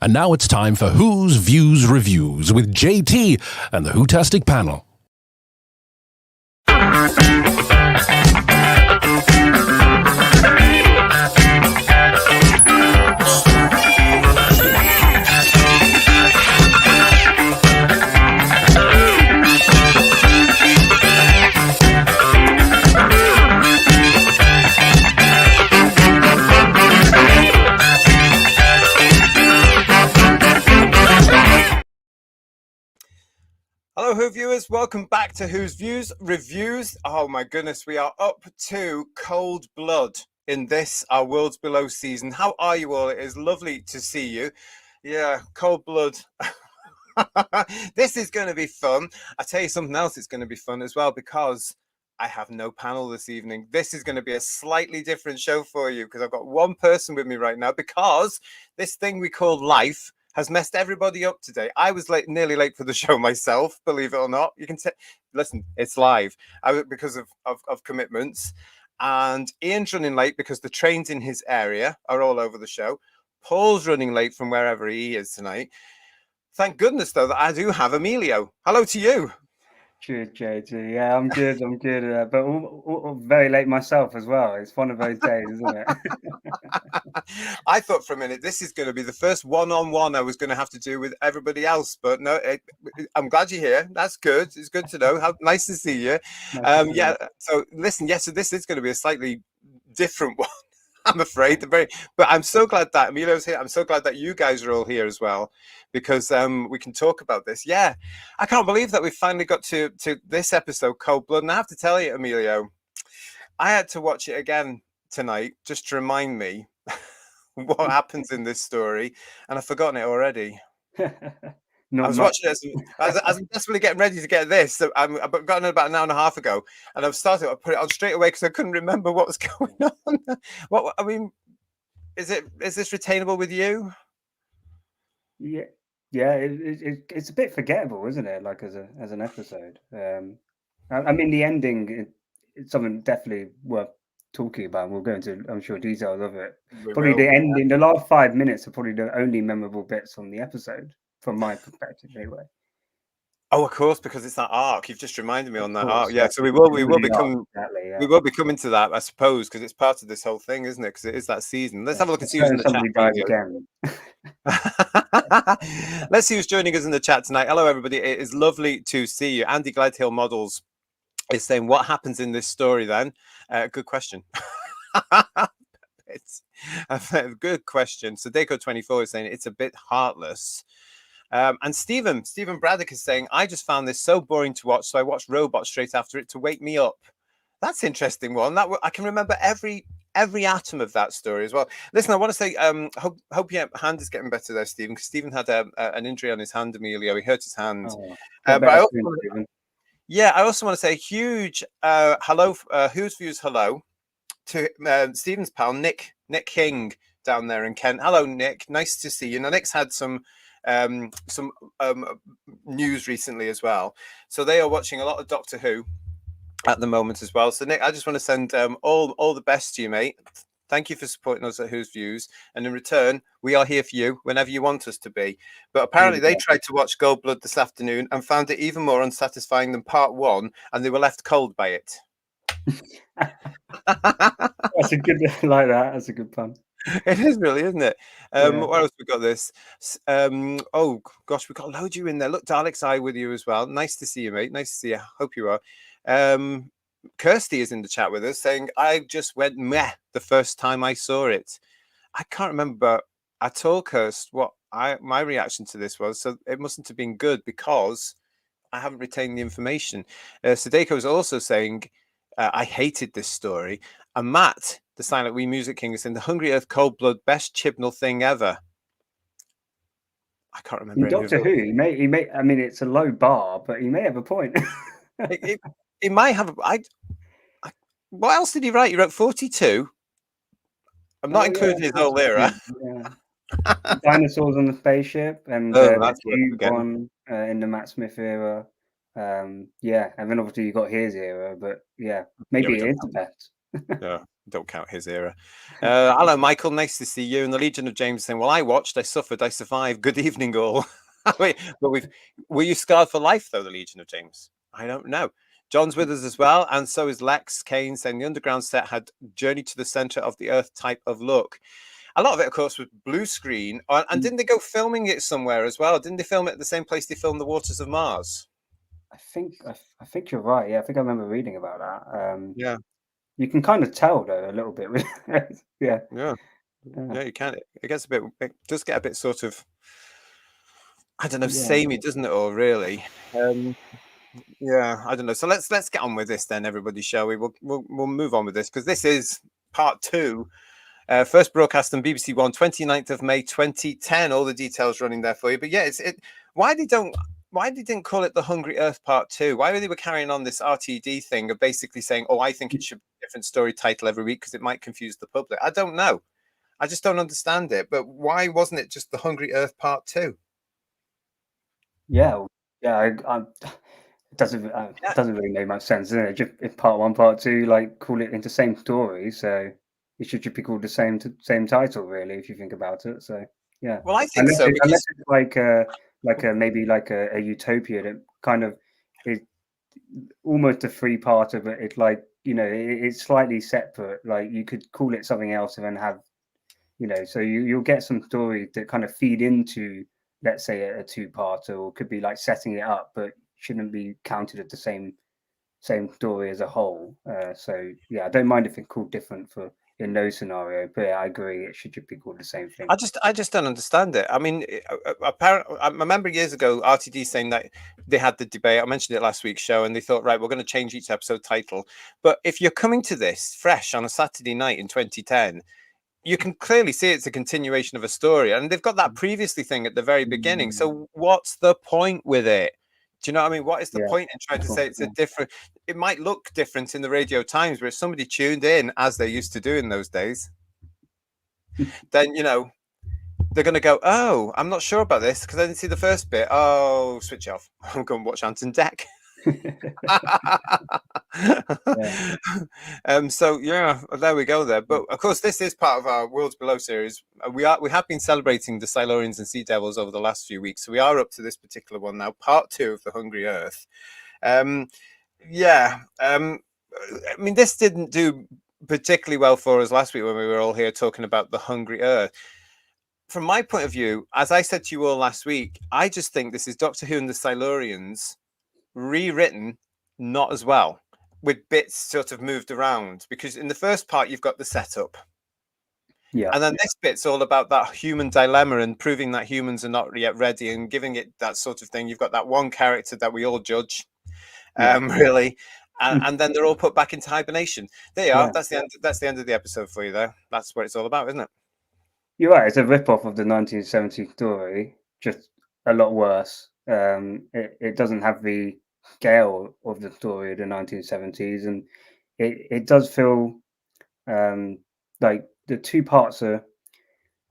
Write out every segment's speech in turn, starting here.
And now it's time for Who's Views Reviews with JT and the Whotastic panel. Hello, Who viewers. Welcome back to Who's Views Reviews. Oh my goodness, we are up to Cold Blood in this, our Worlds Below season. How are you all? It is lovely to see you. Yeah, Cold Blood. This is going to be fun. I tell you something else, it's going to be fun as well because I have no panel this evening. This is going to be a slightly different show for you because I've got one person with me right now because this thing we call life has messed everybody up today. I was nearly late for the show myself, believe it or not. You can listen, it's live because of commitments. And Ian's running late because the trains in his area are all over the show. Paul's running late from wherever he is tonight. Thank goodness, though, that I do have Emilio. Hello to you. Cheers, JT. Yeah, I'm good. But very late myself as well. It's one of those days, isn't it? I thought for a minute this is going to be the first one-on-one I was going to have to do with everybody else, but no, I'm glad you're here. That's good. It's good to know. How nice to see you. Yeah. So listen, yes. So this is going to be a slightly different one. I'm afraid, but I'm so glad that Emilio's here. I'm so glad that you guys are all here as well, because we can talk about this. Yeah, I can't believe that we finally got to this episode, Cold Blood. And I have to tell you, Emilio, I had to watch it again tonight just to remind me what happens in this story, and I've forgotten it already. I was watching it as I'm desperately getting ready to get this. So I've gotten it about an hour and a half ago, and I've started. I put it on straight away because I couldn't remember what was going on. What I mean, is this retainable with you? Yeah, it's a bit forgettable, isn't it? Like as an episode. I mean, the ending it's something definitely worth talking about. We'll go into, I'm sure, details of it. Probably the ending, the last 5 minutes are probably the only memorable bits on the episode, from my perspective, anyway. Oh, of course, because it's that arc. You've just reminded me on that arc. Yeah, so we will be coming to that, I suppose, because it's part of this whole thing, isn't it? Because it is that season. Let's have a look and see who's in the chat. Let's see who's joining us in the chat tonight. Hello, everybody. It is lovely to see you. Andy Gledhill Models is saying, what happens in this story then? Good question. It's a good question. So Deco24 is saying it's a bit heartless. And Stephen Braddock is saying, I just found this so boring to watch, so I watched Robot straight after it to wake me up. That's an interesting one. That I can remember every atom of that story as well. Listen, I want to say, hope your hand is getting better there, Stephen, because Stephen had an injury on his hand, Emilio. He hurt his hand. But I also want to say huge hello, Who's Views hello to Stephen's pal, Nick King down there in Kent. Hello, Nick. Nice to see you. Now, Nick's had some news recently as well, so they are watching a lot of Doctor Who at the moment as well. So Nick, I just want to send all the best to you, mate. Thank you for supporting us at Who's Views, and in return we are here for you whenever you want us to be. But apparently they tried to watch Cold Blood this afternoon and found it even more unsatisfying than part one, and they were left cold by it. That's a good like that. That's a good pun. It is really, isn't it? What else we got this? Oh gosh, we got load you in there. Look, Dalek's Eye with you as well. Nice to see you, mate. Nice to see you. Hope you are. Kirsty is in the chat with us saying, I just went meh the first time I saw it. I can't remember at all, Kirst, what my reaction to this was. So it mustn't have been good because I haven't retained the information. Sadeko is also saying, I hated this story. And Matt, the Silent Wee Music King, is in the Hungry Earth Cold Blood best Chibnall thing ever. I can't remember. Doctor Who, he may. I mean, it's a low bar, but he may have a point. He might have. What else did he write? He wrote 42. I'm not including his whole era. Yeah. Dinosaurs on the spaceship and the one in the Matt Smith era. Yeah, and then obviously you got his era, but yeah, maybe it is the best. Yeah, don't count his era. Hello, Michael. Nice to see you. And the Legion of James saying, "Well, I watched, I suffered, I survived. Good evening, all." Wait, but were you scarred for life though? The Legion of James. I don't know. John's with us as well, and so is Lex Kane saying the underground set had Journey to the Center of the Earth type of look. A lot of it, of course, was blue screen. And didn't they go filming it somewhere as well? Didn't they film it at the same place they filmed the Waters of Mars? I think you're right. Yeah, I think I remember reading about that. Yeah, You can kind of tell though a little bit. Yeah. yeah, yeah. You can. It gets a bit. It does get a bit sort of. I don't know, Yeah. samey, doesn't it? Or really? Yeah, I don't know. So let's get on with this then, everybody, shall we? We'll move on with this because this is part 2. First broadcast on BBC One, 29th of May 2010. All the details running there for you. But yeah, why they didn't call it the Hungry Earth Part 2? Why they were carrying on this RTD thing of basically saying, oh, I think it should be a different story title every week because it might confuse the public. I don't know. I just don't understand it. But why wasn't it just the Hungry Earth Part 2? Yeah. It doesn't really make much sense, does it? Just if part 1, part 2, like call it into same story, so it should just be called the same title, really, if you think about it. So yeah, Well, I think so because unless it's like maybe like a utopia that kind of is almost a 3-parter, but it's like it's slightly separate. Like you could call it something else and then have so you'll get some stories that kind of feed into, let's say, a 2-parter, or could be like setting it up, but shouldn't be counted as the same story as a whole. So yeah, I don't mind if it's called different in those scenarios, but yeah, I agree it should just be called the same thing. I just don't understand it. I mean, apparently, I remember years ago RTD saying that they had the debate. I mentioned it last week's show, and they thought, right, we're going to change each episode title. But if you're coming to this fresh on a Saturday night in 2010, you can clearly see it's a continuation of a story, and they've got that previously thing at the very beginning. So what's the point with it? Do you know what I mean? What is the point in trying to say it's a different? It might look different in the Radio Times, but if somebody tuned in, as they used to do in those days, then they're going to go, oh, I'm not sure about this because I didn't see the first bit. Oh, switch off. I'm going to watch Anton Deck. So yeah, there we go there. But of course, this is part of our Worlds Below series. We have been celebrating the Silurians and Sea Devils over the last few weeks, so we are up to this particular one now, part 2 of the Hungry Earth. I mean, this didn't do particularly well for us last week when we were all here talking about the Hungry Earth. From my point of view, as I said to you all last week, I just think this is Doctor Who and the Silurians rewritten not as well, with bits sort of moved around, because in the first part you've got the setup, and then this bit's all about that human dilemma and proving that humans are not yet ready and giving it that sort of thing. You've got that one character that we all judge, really, and then they're all put back into hibernation. There you are. That's the end of the episode for you there. That's what it's all about, isn't it? You're right. It's a rip-off of the 1970s story, just a lot worse. It doesn't have the scale of the story of the 1970s, and it does feel like the 2 parts are,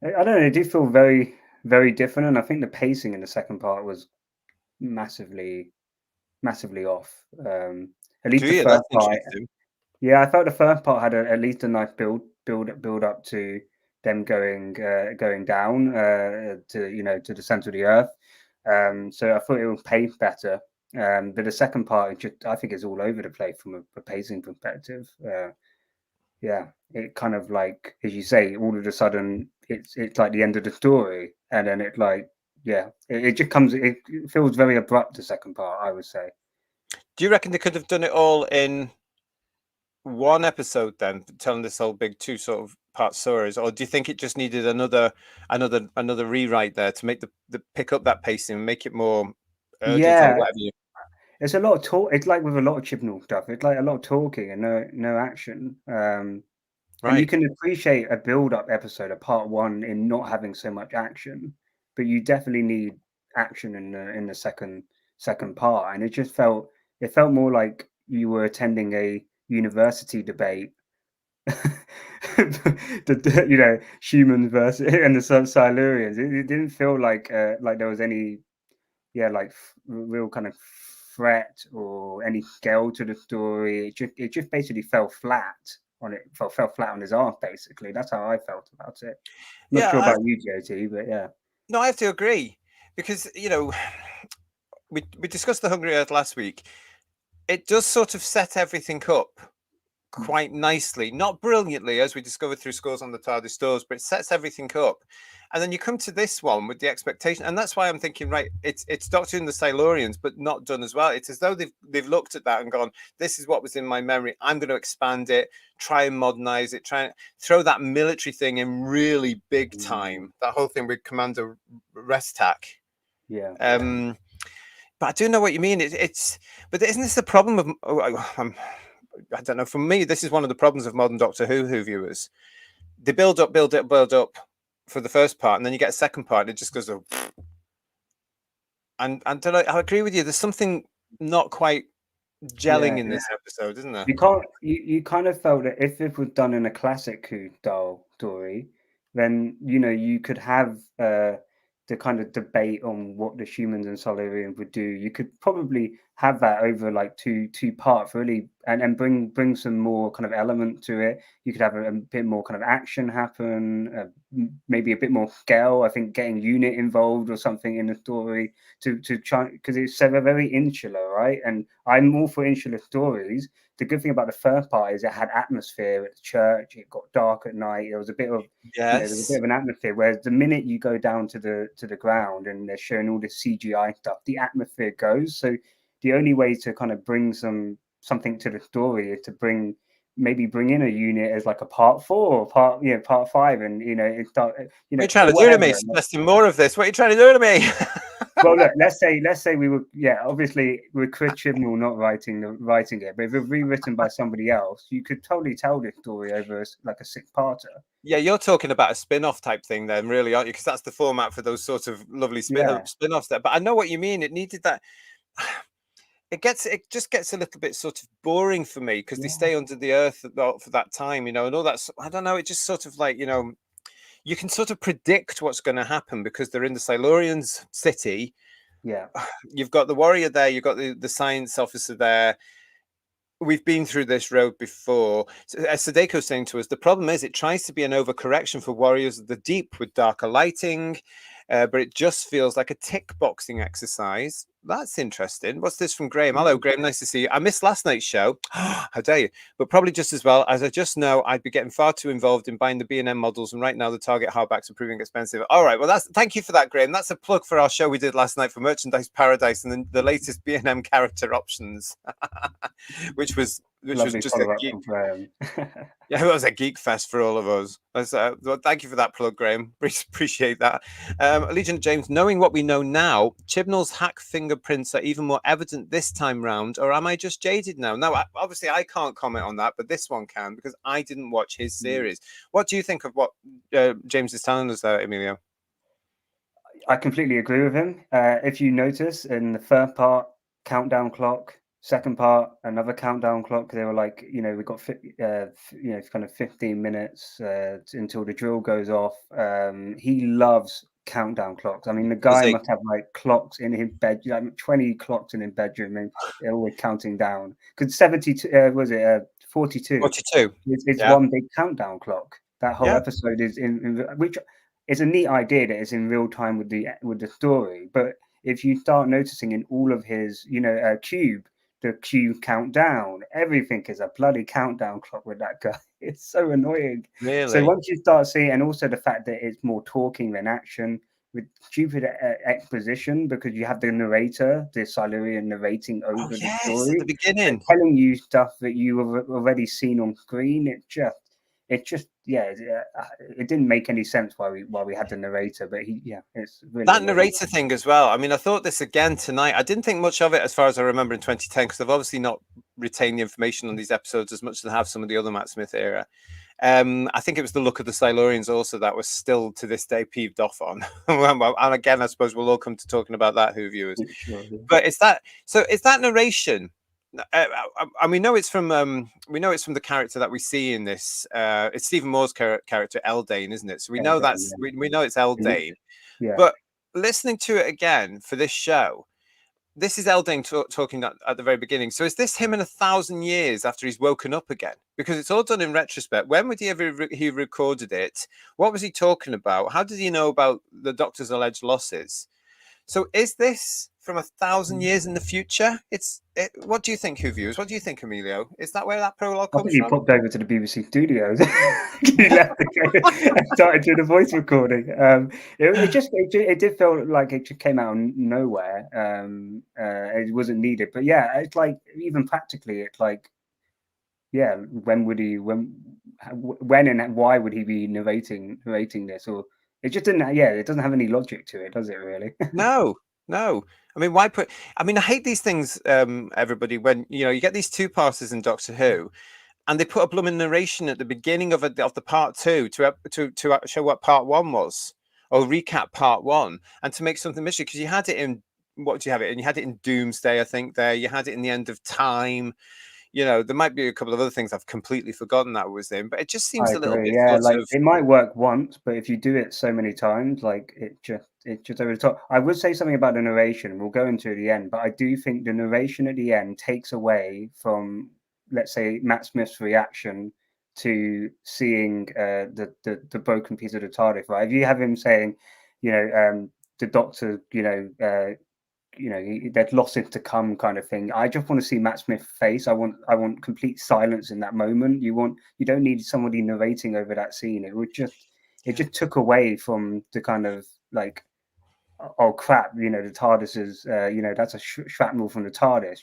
I don't know, they do feel very, very different. And I think the pacing in the second part was massively off. At least the first part. Yeah, I felt the first part had at least a nice build up to them going down to to the center of the earth. So I thought it would pace better. But the second part, I think, is all over the place from a pacing perspective. Yeah, it kind of like, as you say, all of a sudden it's like the end of the story, and then it just comes. It feels very abrupt. The second part, I would say. Do you reckon they could have done it all in one episode then, telling this whole big 2 sort of part stories, or do you think it just needed another rewrite there to make the pick up that pacing and make it more urgent or whatever? It's a lot of talk. It's like with a lot of Chibnall stuff. It's like a lot of talking and no action. And you can appreciate a build-up episode, a part 1, in not having so much action, but you definitely need action in the second part. And it just felt more like you were attending a university debate. Humans versus and the Silurians. It didn't feel like there was any real kind of threat or any scale to the story. It just basically fell flat. on it, fell flat on his arse. Basically, that's how I felt about it. Not Yeah, sure about you, JT, but yeah. no, I have to agree because we discussed the Hungry Earth last week. It does sort of set everything up quite nicely, not brilliantly, as we discovered through Scores on the TARDIS Stores, but it sets everything up. And then you come to this one with the expectation, and that's why I'm thinking, right, it's Doctor and the Silurians, but not done as well. It's as though they've looked at that and gone, this is what was in my memory. I'm going to expand it, try and modernize it, try and throw that military thing in really big time. That whole thing with Commander Restak. Yeah. But I do know what you mean. But isn't this the problem of? I don't know. For me, this is one of the problems of modern Doctor Who viewers. They build up for the first part, and then you get a second part, and it just goes. And I don't know. I agree with you. There's something not quite gelling in this episode, isn't there? You kind of felt that if it was done in a classic Who style story, then you could have the kind of debate on what the humans and Solarians would do. You could probably have that over like two parts really, and bring some more kind of element to it. You could have a bit more kind of action happen, maybe a bit more scale. I think getting Unit involved or something in the story to try, because it's very insular, right? And I'm all for insular stories. The good thing about the first part is it had atmosphere at the church. It got dark at night. There was a bit of there was a bit of an atmosphere. Whereas the minute you go down to the ground and they're showing all this CGI stuff, the atmosphere goes. So the only way to kind of bring something to the story is to bring in a Unit as like a part 4 or part 5, and it start. What are you trying to do to me? Suggesting more of this. What are you trying to do to me? Well, look, let's say we were, obviously with Chris Chibnall not writing it, but if it was rewritten by somebody else, you could totally tell this story over like a 6-parter. Yeah, you're talking about a spin-off type thing then, really, aren't you? Because that's the format for those sorts of lovely spin-offs there. But I know what you mean. It needed that. It just gets a little bit sort of boring for me because they stay under the earth for that time, and all that. I don't know. It just sort of like, you can sort of predict what's going to happen because they're in the Silurians city. Yeah. You've got the warrior there. You've got the science officer there. We've been through this road before. So, as Sadeko's saying to us, the problem is it tries to be an overcorrection for Warriors of the Deep with darker lighting, but it just feels like a tick boxing exercise. That's interesting. What's this from Graham? Hello, Graham. Nice to see you. I missed last night's show. How dare you? But probably just as well, as I just know I'd be getting far too involved in buying the B&M models, and right now the Target hardbacks are proving expensive. All right. Well, thank you for that, Graham. That's a plug for our show we did last night for Merchandise Paradise and the latest B&M character options, which was just a geek. Yeah, it was a geek fest for all of us. Well, thank you for that plug, Graham. Appreciate that. Allegiant James, knowing what we know now, Chibnall's hack fingerprints are even more evident this time round, or am I just jaded now? No, obviously I can't comment on that, but this one can because I didn't watch his series. What do you think of what James is telling us there, Emilio? I completely agree with him. If you notice in the first part, countdown clock. Second part, another countdown clock. They were like, we've got, kind of 15 minutes until the drill goes off. He loves countdown clocks. I mean, the guy must have like clocks in his bed, like 20 clocks in his bedroom, and they're always counting down. Because 42, 42? 42. It's one big countdown clock. That whole episode is in which it's a neat idea that it's in real time with the story. But if you start noticing in all of his, Cube, the Q countdown, everything is a bloody countdown clock with that guy. It's so annoying. Really? So once you start seeing, and also the fact that it's more talking than action with stupid exposition, because you have the narrator, the Silurian narrating over the story at the beginning, telling you stuff that you have already seen on screen. It didn't make any sense why we had the narrator, but it's really that narrator thing as well. I mean, I thought this again tonight. I didn't think much of it as far as I remember in 2010, because I've obviously not retained the information on these episodes as much as I have some of the other Matt Smith era. I think it was the look of the Silurians also that was still to this day peeved off on. And again, I suppose we'll all come to talking about that, Who viewers. Sure, yeah. But it's that narration. And we know it's from the character that we see in this. It's Stephen Moore's character Eldane, isn't it? So we know we know it's Eldane. Yeah. But listening to it again for this show, this is Eldane talking at the very beginning. So is this him in 1,000 years after he's woken up again? Because it's all done in retrospect. When would he recorded it? What was he talking about? How did he know about the Doctor's alleged losses? So is this from 1,000 years in the future? What do you think, Who Views? What do you think, Emilio? Is that where that prologue I comes think he from? popped over to the BBC studios. He left and started doing a voice recording. It did feel like it just came out of nowhere. It wasn't needed, but yeah, it's like even practically, it's like, yeah, when and why would he be narrating this? Or it just didn't. Yeah, it doesn't have any logic to it, does it? Really? No. I mean, why put? I mean, I hate these things, everybody. When you get these two passes in Doctor Who, and they put a blooming narration at the beginning of the part two to show what part one was, or recap part one, and to make something mystery, because you had it in what do you have it? And you had it in Doomsday, I think. There, you had it in the End of Time. There might be a couple of other things I've completely forgotten that was in, but it just seems I a little agree. bit Yeah, sort like of. it might work once, but if you do it so many times, like it just over the top. I would say something about the narration. We'll go into the end, but I do think the narration at the end takes away from, let's say, Matt Smith's reaction to seeing the broken piece of the TARDIS. Right? If you have him saying, the Doctor, there's losses to come kind of thing. I just want to see Matt Smith's face. I want complete silence in that moment. You don't need somebody narrating over that scene. It just took away from the kind of like, oh crap, the TARDIS is that's a shrapnel from the TARDIS.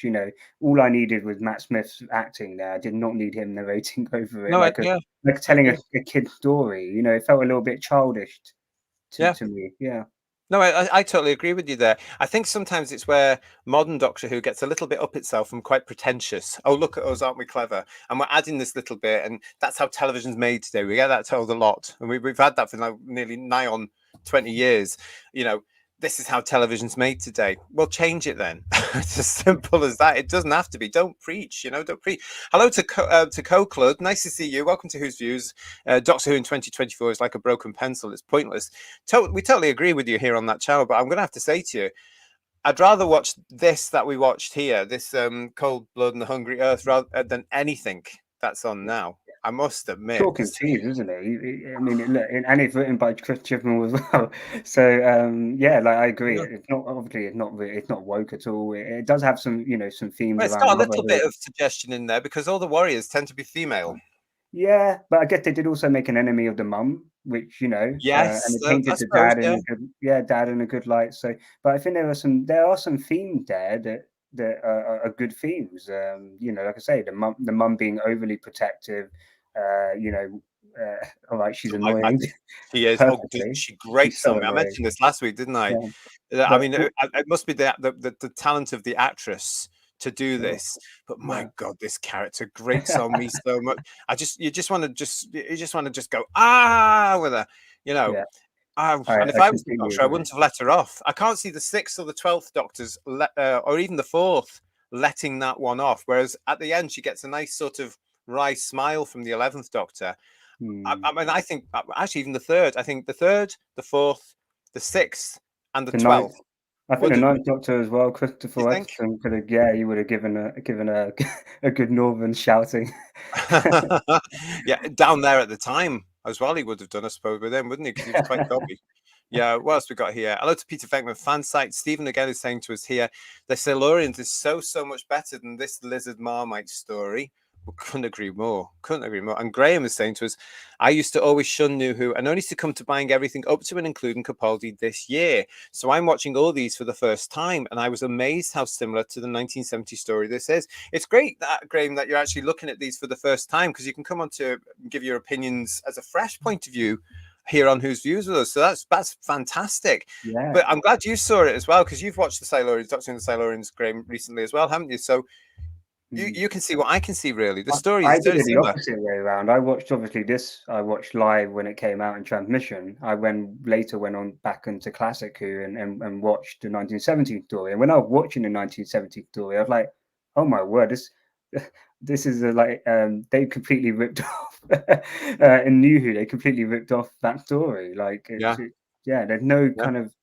All I needed was Matt Smith's acting there. I did not need him narrating over it No, like telling agree. a kid's story. It felt a little bit childish Yeah. to me. Yeah. No, I totally agree with you there. I think sometimes it's where modern Doctor Who gets a little bit up itself and quite pretentious. Oh, look at us, aren't we clever? And we're adding this little bit, and that's how television's made today. We get that told a lot, and we've had that for like nearly nigh on 20 years. This is how television's made today. Well, change it then. It's as simple as that. It doesn't have to be. Don't preach, don't preach. Hello to Co-Clud. Nice to see you. Welcome to Who's Views. Doctor Who in 2024 is like a broken pencil. It's pointless. We totally agree with you here on that channel, but I'm going to have to say to you, I'd rather watch this that we watched here, this Cold Blood and the Hungry Earth, rather than anything that's on now. I must admit. Chalk and cheese, isn't it? I mean, and it's written by Chris Chibnall as well. So yeah, like I agree. Yeah. It's not obviously it's not woke at all. It does have some some themes Well, it's around got a little motherhood. bit of suggestion in there because all the warriors tend to be female. Yeah, but I guess they did also make an enemy of the mum, which Yes, and it painted the dad in a good dad in a good light. So, but I think there are some themes there that are good themes. Like I say, the mum being overly protective. All right, she's annoying. She is. Oh, she grates so on me. I mentioned this last week, didn't I? Yeah. I mean, it must be the talent of the actress to do this. But my God, this character grates on me so much. You just want to just go with her, Yeah. And if I was the Doctor, I wouldn't have let her off. I can't see the 6th or the 12th Doctors, or even the 4th, letting that one off. Whereas at the end, she gets a nice sort of wry smile from the 11th Doctor. I mean, I think actually even the 3rd. I think the 3rd, the 4th, the 6th, and the 12th. I think the 9th Doctor as well, Christopher Eccleston could have. Yeah, he would have given a good Northern shouting. Yeah, down there at the time as well, he would have done, I suppose, with him, wouldn't he? Because he was quite dobby. Yeah, what else we got here? Hello to Peter Venkman fan site. Stephen again is saying to us here, the Silurians is so much better than this Lizard Marmite story. We couldn't agree more. And Graham is saying to us, I used to always shun New Who and only succumb to buying everything up to and including Capaldi this year. So I'm watching all these for the first time, and I was amazed how similar to the 1970 story this is. It's great, Graham, that you're actually looking at these for the first time, because you can come on to give your opinions as a fresh point of view here on Who's Views with us. So that's fantastic. Yeah. But I'm glad you saw it as well, because you've watched the Silurians, Doctor and the Silurians, Graham, recently as well, haven't you? So you can see what I can see, really. The story is very similar. The opposite way around. I watched live when it came out in transmission. I went on back into Classic Who and watched the 1970 story. And when I was watching the 1970 story, I was like, oh my word, this is they completely ripped off in New Who. They completely ripped off that story. Like, there's no kind of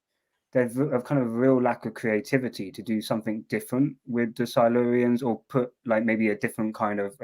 there's a kind of real lack of creativity to do something different with the Silurians, or put like maybe a different kind of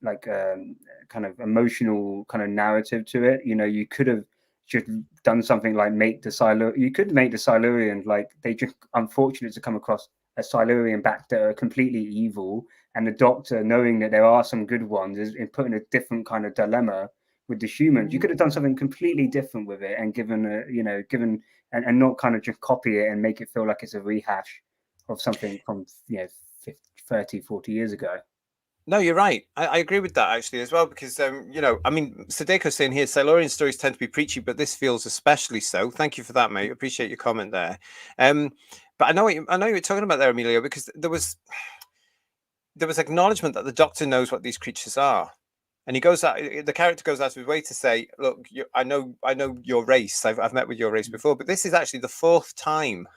like kind of emotional kind of narrative to it. You know, you could have just done something like make the Silurian. You could make the Silurian like they just unfortunate to come across a Silurian back that are completely evil, and the Doctor, knowing that there are some good ones, is put in a different kind of dilemma with the humans. You could have done something completely different with it and given a, you know, given and not kind of just copy it and make it feel like it's a rehash of something from, you know, 50, 30, 40 years ago. No, you're right. I agree with that actually as well, because you know, I mean, Sadeko's saying here, Silurian stories tend to be preachy, but this feels especially so. Thank you for that, mate. Appreciate your comment there. But I know what I know you were talking about there, Emilio, because there was acknowledgement that the Doctor knows what these creatures are, and he goes out. The character goes out of his way to say, "Look, I know your race. I've met with your race before, but this is actually the 4th time."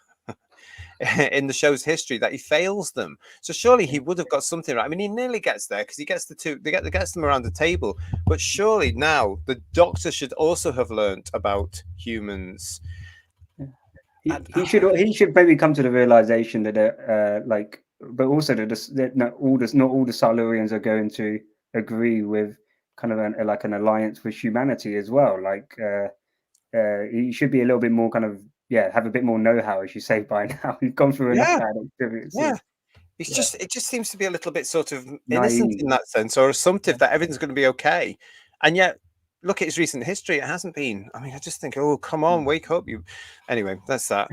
In the show's history that he fails them, so surely he would have got something right. I mean, he nearly gets there because he gets gets them around the table, but surely now the Doctor should also have learnt about humans. He should maybe come to the realization that like, but also that not all the Silurians are going to agree with kind of like an alliance with humanity as well. Like he should be a little bit more kind of, yeah, have a bit more know-how, as you say, by now. He's gone through enough bad experiences. It's just, it just seems to be a little bit sort of innocent Naive in that sense, or assumptive that everything's going to be okay. And yet, look at his recent history; it hasn't been. I mean, I just think, oh, come on, wake up, you. Anyway, that's that.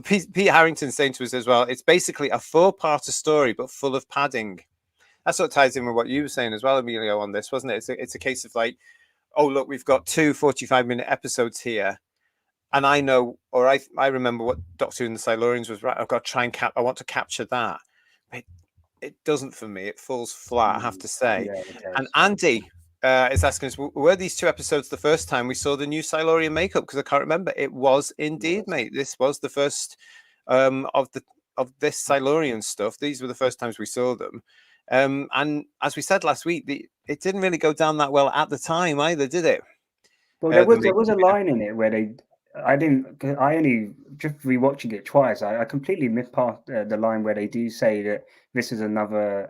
Pete Harrington saying to us as well, it's basically a 4-parter story, but full of padding. That sort of ties in with what you were saying as well, Emilio, on this, wasn't it? It's a case of like, oh, look, we've got 2 45-minute episodes here. And I know, or I remember what Doctor Who and the Silurians was, right. I've got to try and I want to capture that. But it doesn't for me. It falls flat, I have to say. Yeah, it And does. Andy is asking us, were these 2 episodes the first time we saw the new Silurian makeup? Because I can't remember. It was indeed, mate. This was the first of this Silurian stuff. These were the first times we saw them. And as we said last week, it didn't really go down that well at the time either, did it? Well, there was a line in it where I only just rewatching it twice. I completely missed past the line where they do say that this is another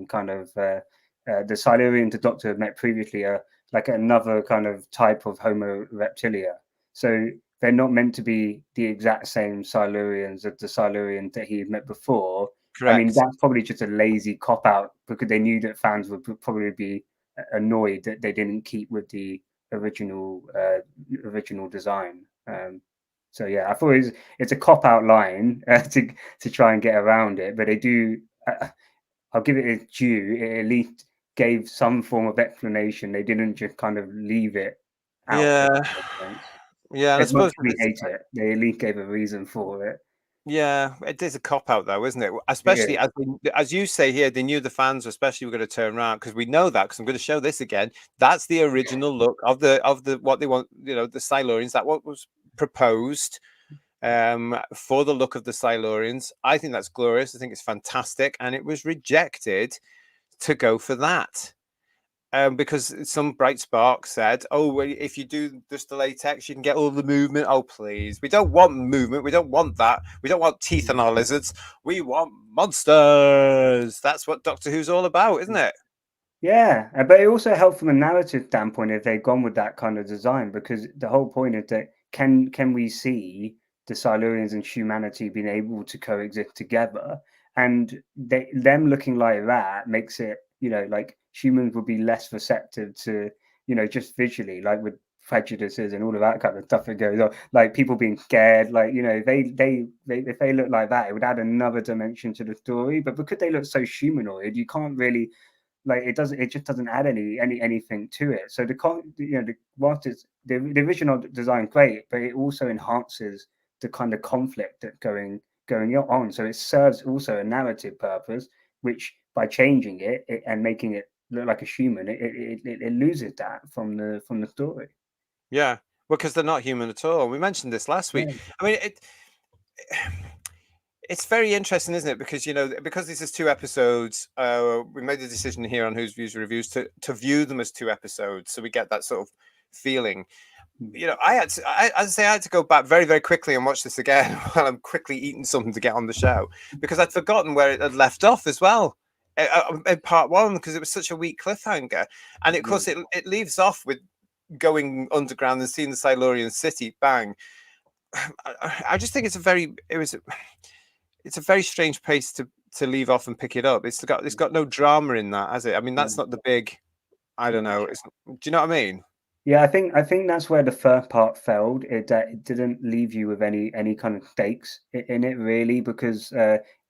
kind of the Silurian the Doctor had met previously, like another kind of type of Homo reptilia. So they're not meant to be the exact same Silurians as the Silurian that he had met before. Correct. I mean, that's probably just a lazy cop out because they knew that fans would probably be annoyed that they didn't keep with the original design. So yeah, I thought it's a cop out line to try and get around it, but they do. I'll give it its due. It at least gave some form of explanation. They didn't just kind of leave it out. Yeah. As much as we hate it, they at least gave a reason for it. Yeah, it is a cop out though, isn't it? Especially as you say here, they knew the fans especially were going to turn around, because we know that, because I'm going to show this again. That's the original look of the what they want, you know, the Silurians. That what was proposed for the look of the Silurians. I think that's glorious. I think it's fantastic, and it was rejected to go for that. Because some bright spark said, "Oh, well, if you do just the latex, you can get all the movement." Oh, please, we don't want movement. We don't want that. We don't want teeth on our lizards. We want monsters. That's what Doctor Who's all about, isn't it? Yeah, but it also helped from a narrative standpoint if they'd gone with that kind of design, because the whole point is that can we see the Silurians and humanity being able to coexist together, and them looking like that makes it, you know, like humans would be less receptive to, you know, just visually, like with prejudices and all of that kind of stuff that goes on, like people being scared, like, you know, they if they look like that, it would add another dimension to the story. But because they look so humanoid, you can't really, like, it just doesn't add anything to it. So whilst it's the original design great, but it also enhances the kind of conflict that going on. So it serves also a narrative purpose, which by changing it and making it look like a human, it loses that from the story. Yeah, well, because they're not human at all. We mentioned this last week. I mean, it's very interesting, isn't it? Because, you know, because this is 2 episodes, we made the decision here on Who's Views Reviews to view them as 2 episodes, so we get that sort of feeling. you know, I had to, as I say, I had to go back very, very quickly and watch this again while I'm quickly eating something to get on the show, because I'd forgotten where it had left off as well in part one, because it was such a weak cliffhanger. And of course, it leaves off with going underground and seeing the Silurian city. Bang! I just think it's a very strange place to leave off and pick it up. It's got no drama in that, has it? I mean, that's not the big. I don't know. Do you know what I mean? Yeah, I think that's where the first part failed. It didn't leave you with any kind of stakes in it really, because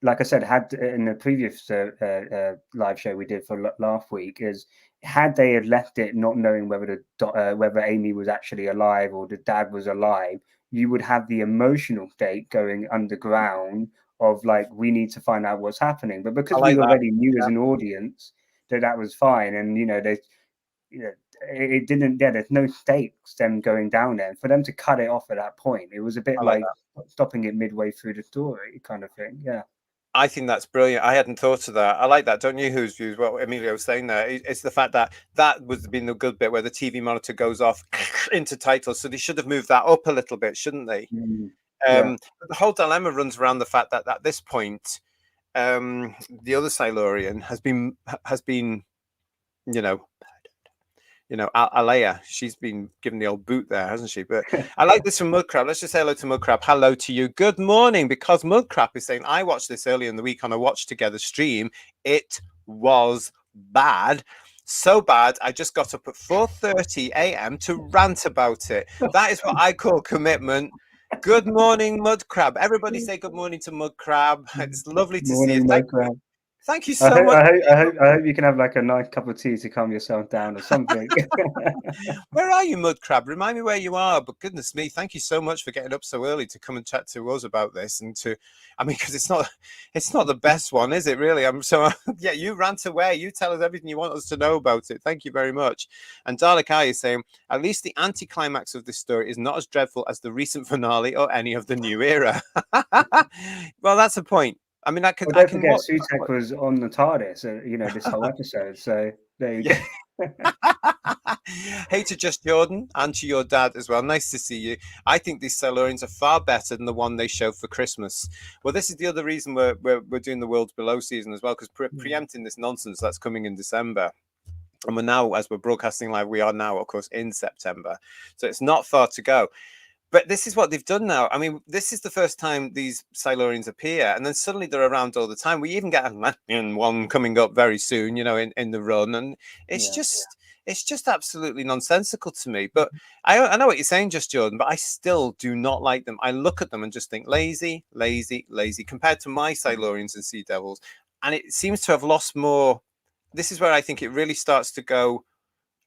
like I said, had in the previous live show we did for last week, is had they had left it not knowing whether whether Amy was actually alive or the dad was alive, you would have the emotional stake going underground of like, we need to find out what's happening. But because like we that. already knew as an audience that was fine, and you know it didn't. Yeah, there's no stakes them going down there. And for them to cut it off at that point, it was a bit like stopping it midway through the story, kind of thing. Yeah. I think that's brilliant. I hadn't thought of that. I like that, don't you? Whose views? What Emilio was saying there. It's the fact that was been the good bit where the TV monitor goes off into titles. So they should have moved that up a little bit, shouldn't they? Yeah. The whole dilemma runs around the fact that at this point, the other Silurian has been, Alea, she's been given the old boot there, hasn't she? But I like this from Mudcrab. Let's just say hello to Mudcrab. Hello to you. Good morning. Because Mudcrab is saying, I watched this earlier in the week on a Watch Together stream. It was bad. So bad, I just got up at 4:30 a.m. to rant about it. That is what I call commitment. Good morning, Mudcrab. Everybody say good morning to Mudcrab. It's lovely to see you. Thank you so much. I hope you can have like a nice cup of tea to calm yourself down or something. Where are you, Mudcrab? Remind me where you are. But goodness me, thank you so much for getting up so early to come and chat to us about this. And because it's not the best one, is it really? Yeah, you rant away. You tell us everything you want us to know about it. Thank you very much. And Dalek Eye is saying, at least the anticlimax of this story is not as dreadful as the recent finale or any of the new era. Well, that's a point. I mean, don't forget, Sutek was on the TARDIS, this whole episode. So there you go. Hey to Just Jordan and to your dad as well. Nice to see you. I think these Silurians are far better than the one they show for Christmas. Well, this is the other reason we're doing the Worlds Below season as well, because preempting this nonsense that's coming in December. And we're now, as we're broadcasting live, we are now, of course, in September. So it's not far to go. But this is what they've done now. I mean, this is the first time these Silurians appear, and then suddenly they're around all the time. We even get a Latvian one coming up very soon, in the run, and it's just absolutely nonsensical to me. But I know what you're saying, Just Jordan, but I still do not like them. I look at them and just think lazy, lazy, lazy, compared to my Silurians and Sea Devils, and it seems to have lost more. This is where I think it really starts to go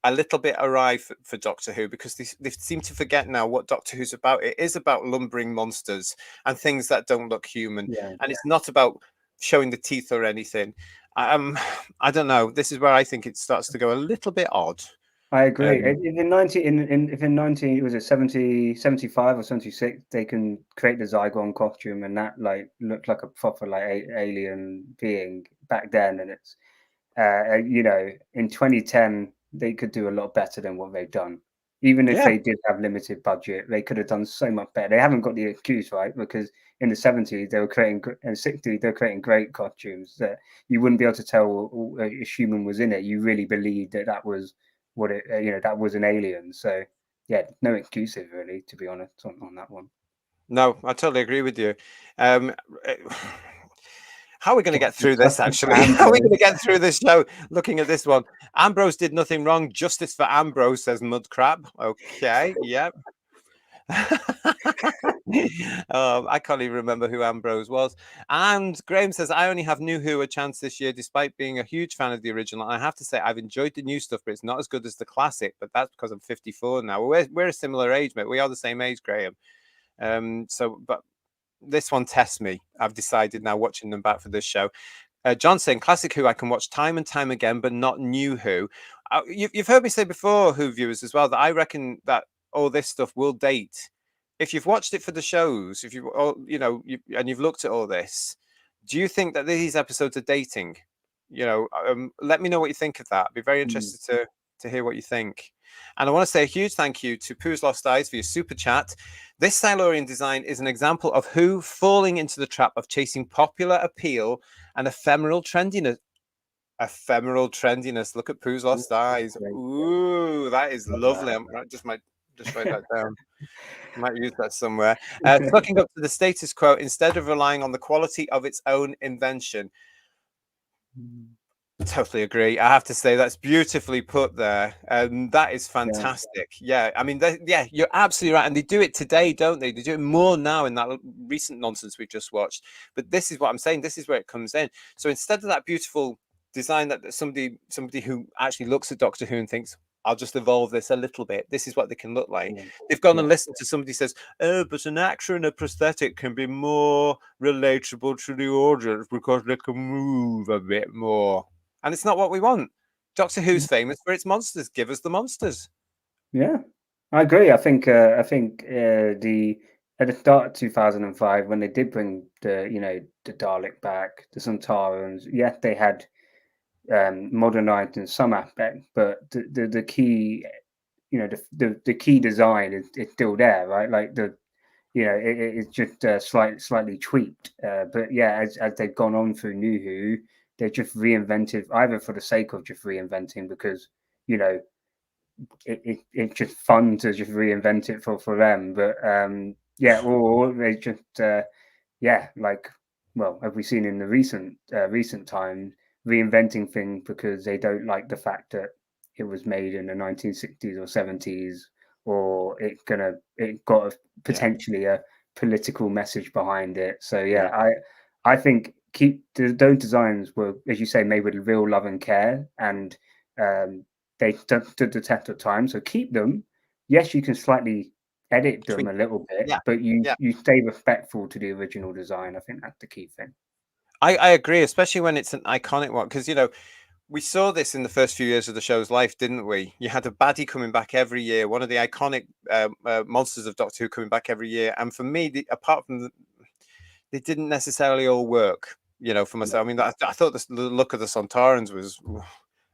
a little bit awry for Doctor Who, because they seem to forget now what Doctor Who's about. It is about lumbering monsters and things that don't look human, and it's not about showing the teeth or anything. I don't know. This is where I think it starts to go a little bit odd. I agree. If in 19 was it 70, 75 or 76, they can create the Zygon costume, and that like looked like a proper like alien being back then, and it's in 2010 they could do a lot better than what they've done. Even if they did have limited budget, they could have done so much better. They haven't got the excuse, right? Because in the 70s they were creating, and 60s they were creating great costumes that you wouldn't be able to tell a human was in it. You really believed that was what it, that was an alien. So yeah, no excuses really, to be honest, on that one. No, I totally agree with you. How are we going to get through this, actually? How are we going to get through this show looking at this one? Ambrose did nothing wrong. Justice for Ambrose, says Mudcrab. Okay, yep. I can't even remember who Ambrose was. And Graham says, I only have New Who a chance this year, despite being a huge fan of the original. I have to say, I've enjoyed the new stuff, but it's not as good as the classic. But that's because I'm 54 now. We're a similar age, mate. We are the same age, Graham. But this one tests me. I've decided now, watching them back for this show. John saying, classic Who I can watch time and time again, but not New Who. You've heard me say before, Who viewers as well, that I reckon that all this stuff will date. If you've watched it for the shows, if and you've looked at all this, do you think that these episodes are dating? Let me know what you think of that. I'd be very interested to hear what you think. And I want to say a huge thank you to Pooh's Lost Eyes for your super chat. This Silurian design is an example of Who falling into the trap of chasing popular appeal and ephemeral trendiness. Ephemeral trendiness. Look at Pooh's Lost Eyes. Ooh, that is lovely. I might just write that down. Might use that somewhere. Sucking up to the status quo instead of relying on the quality of its own invention. Totally agree. I have to say that's beautifully put there. That is fantastic. Yeah, I mean, yeah, you're absolutely right. And they do it today, don't they? They do it more now in that recent nonsense we've just watched. But this is what I'm saying. This is where it comes in. So instead of that beautiful design that somebody who actually looks at Doctor Who and thinks, I'll just evolve this a little bit, this is what they can look like. They've gone and listened to somebody says, oh, but an actor in a prosthetic can be more relatable to the audience because they can move a bit more. And it's not what we want. Doctor Who's famous for its monsters. Give us the monsters. Yeah, I agree. I think the at the start of 2005 when they did bring the Dalek back, the Sontarans, yes, they had modernized in some aspect, but the key, the key design is still there, right? Like it's just slightly tweaked. But yeah, as they've gone on through New Who, they've just reinvented either for the sake of just reinventing because it's just fun to just reinvent it for them. But yeah, or they just like, well, have we seen in the recent time reinventing things because they don't like the fact that it was made in the 1960s or 70s, or it got potentially a political message behind it. So I think those designs were, as you say, made with real love and care, and they stood the test of time. So keep them. Yes, you can slightly edit them a little bit, but you stay respectful to the original design. I think that's the key thing. I agree, especially when it's an iconic one, because we saw this in the first few years of the show's life, didn't we? You had a baddie coming back every year, one of the iconic monsters of Doctor Who coming back every year, and for me, apart from they didn't necessarily all work. For myself, I mean, I thought the look of the Sontarans was.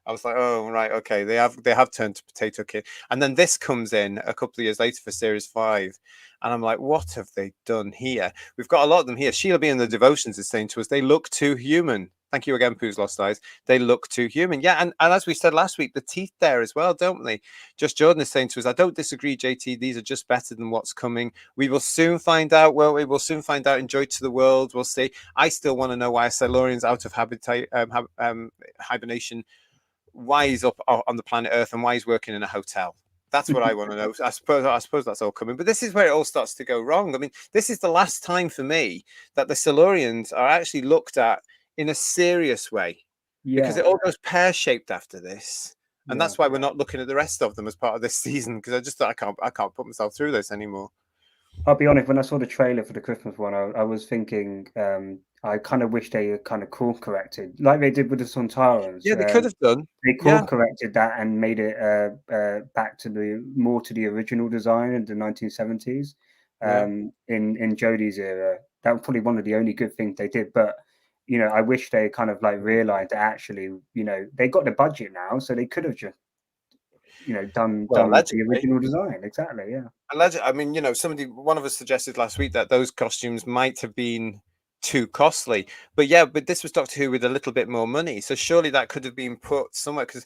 I was like, oh, right, okay. They have turned to Potato Kid. And then this comes in a couple of years later for Series 5. And I'm like, what have they done here? We've got a lot of them here. Sheila B in the Devotions is saying to us, they look too human. Thank you again, Pooh's Lost Eyes. They look too human. Yeah, and as we said last week, the teeth there as well, don't they? Just Jordan is saying to us, I don't disagree, JT. These are just better than what's coming. We will soon find out, won't we? We'll soon find out in Joy to the World. We'll see. I still want to know why a Silurian's out of hibernation, why he's up on the planet Earth, and why he's working in a hotel. That's what I want to know. I suppose that's all coming. But this is where it all starts to go wrong. I mean, this is the last time for me that the Silurians are actually looked at in a serious way. Because it all goes pear-shaped after this. And that's why we're not looking at the rest of them as part of this season, because I just thought I can't put myself through this anymore. I'll be honest, when I saw the trailer for the Christmas one, I was thinking I kind of wish they kind of course corrected, like they did with the Sontarans. Yeah, they could have done. They course corrected that and made it back to the original design in the 1970s. In Jodie's era, that was probably one of the only good things they did. But I wish they kind of like realized that actually, they got the budget now, so they could have just done the original design. Exactly. Yeah. I mean, one of us suggested last week that those costumes might have been too costly, but this was Doctor Who with a little bit more money, so surely that could have been put somewhere, because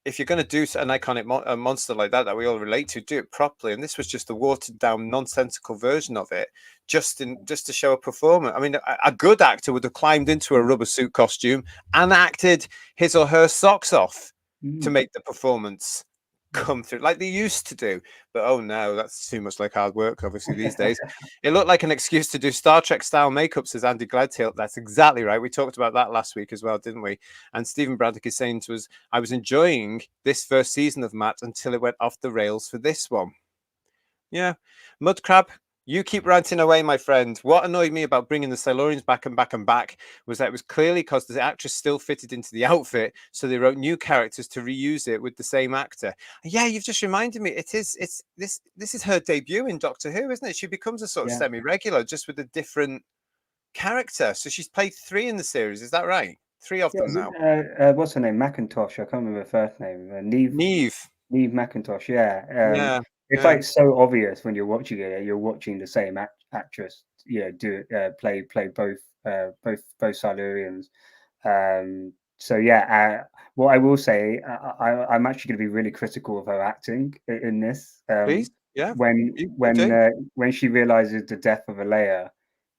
if you're going to do an iconic monster like that we all relate to, do it properly. And this was just a watered down, nonsensical version of it, just to show a performance. I mean, a good actor would have climbed into a rubber suit costume and acted his or her socks off to make the performance come through like they used to do. But oh no, that's too much like hard work, obviously, these days. It looked like an excuse to do Star Trek style makeup, says Andy Gladtail. That's exactly right. We talked about that last week as well, didn't we? And Stephen Braddock is saying to us, I was enjoying this first season of Matt until it went off the rails for this one. Yeah. Mudcrab, you keep ranting away, my friend. What annoyed me about bringing the Silurians back and back and back was that it was clearly because the actress still fitted into the outfit, so they wrote new characters to reuse it with the same actor. Yeah, you've just reminded me. This is her debut in Doctor Who, isn't it? She becomes a sort of semi-regular, just with a different character. So she's played 3 in the series. Is that right? 3 of them now. What's her name? Macintosh. I can't remember her first name. Neve. Neve Macintosh. Yeah. Yeah. It's Yeah. like so obvious when you're watching it. You're watching the same actress, do play both Silurians. So yeah, what I will say, I'm actually going to be really critical of her acting in this. Please. Yeah. When she realizes the death of Alea,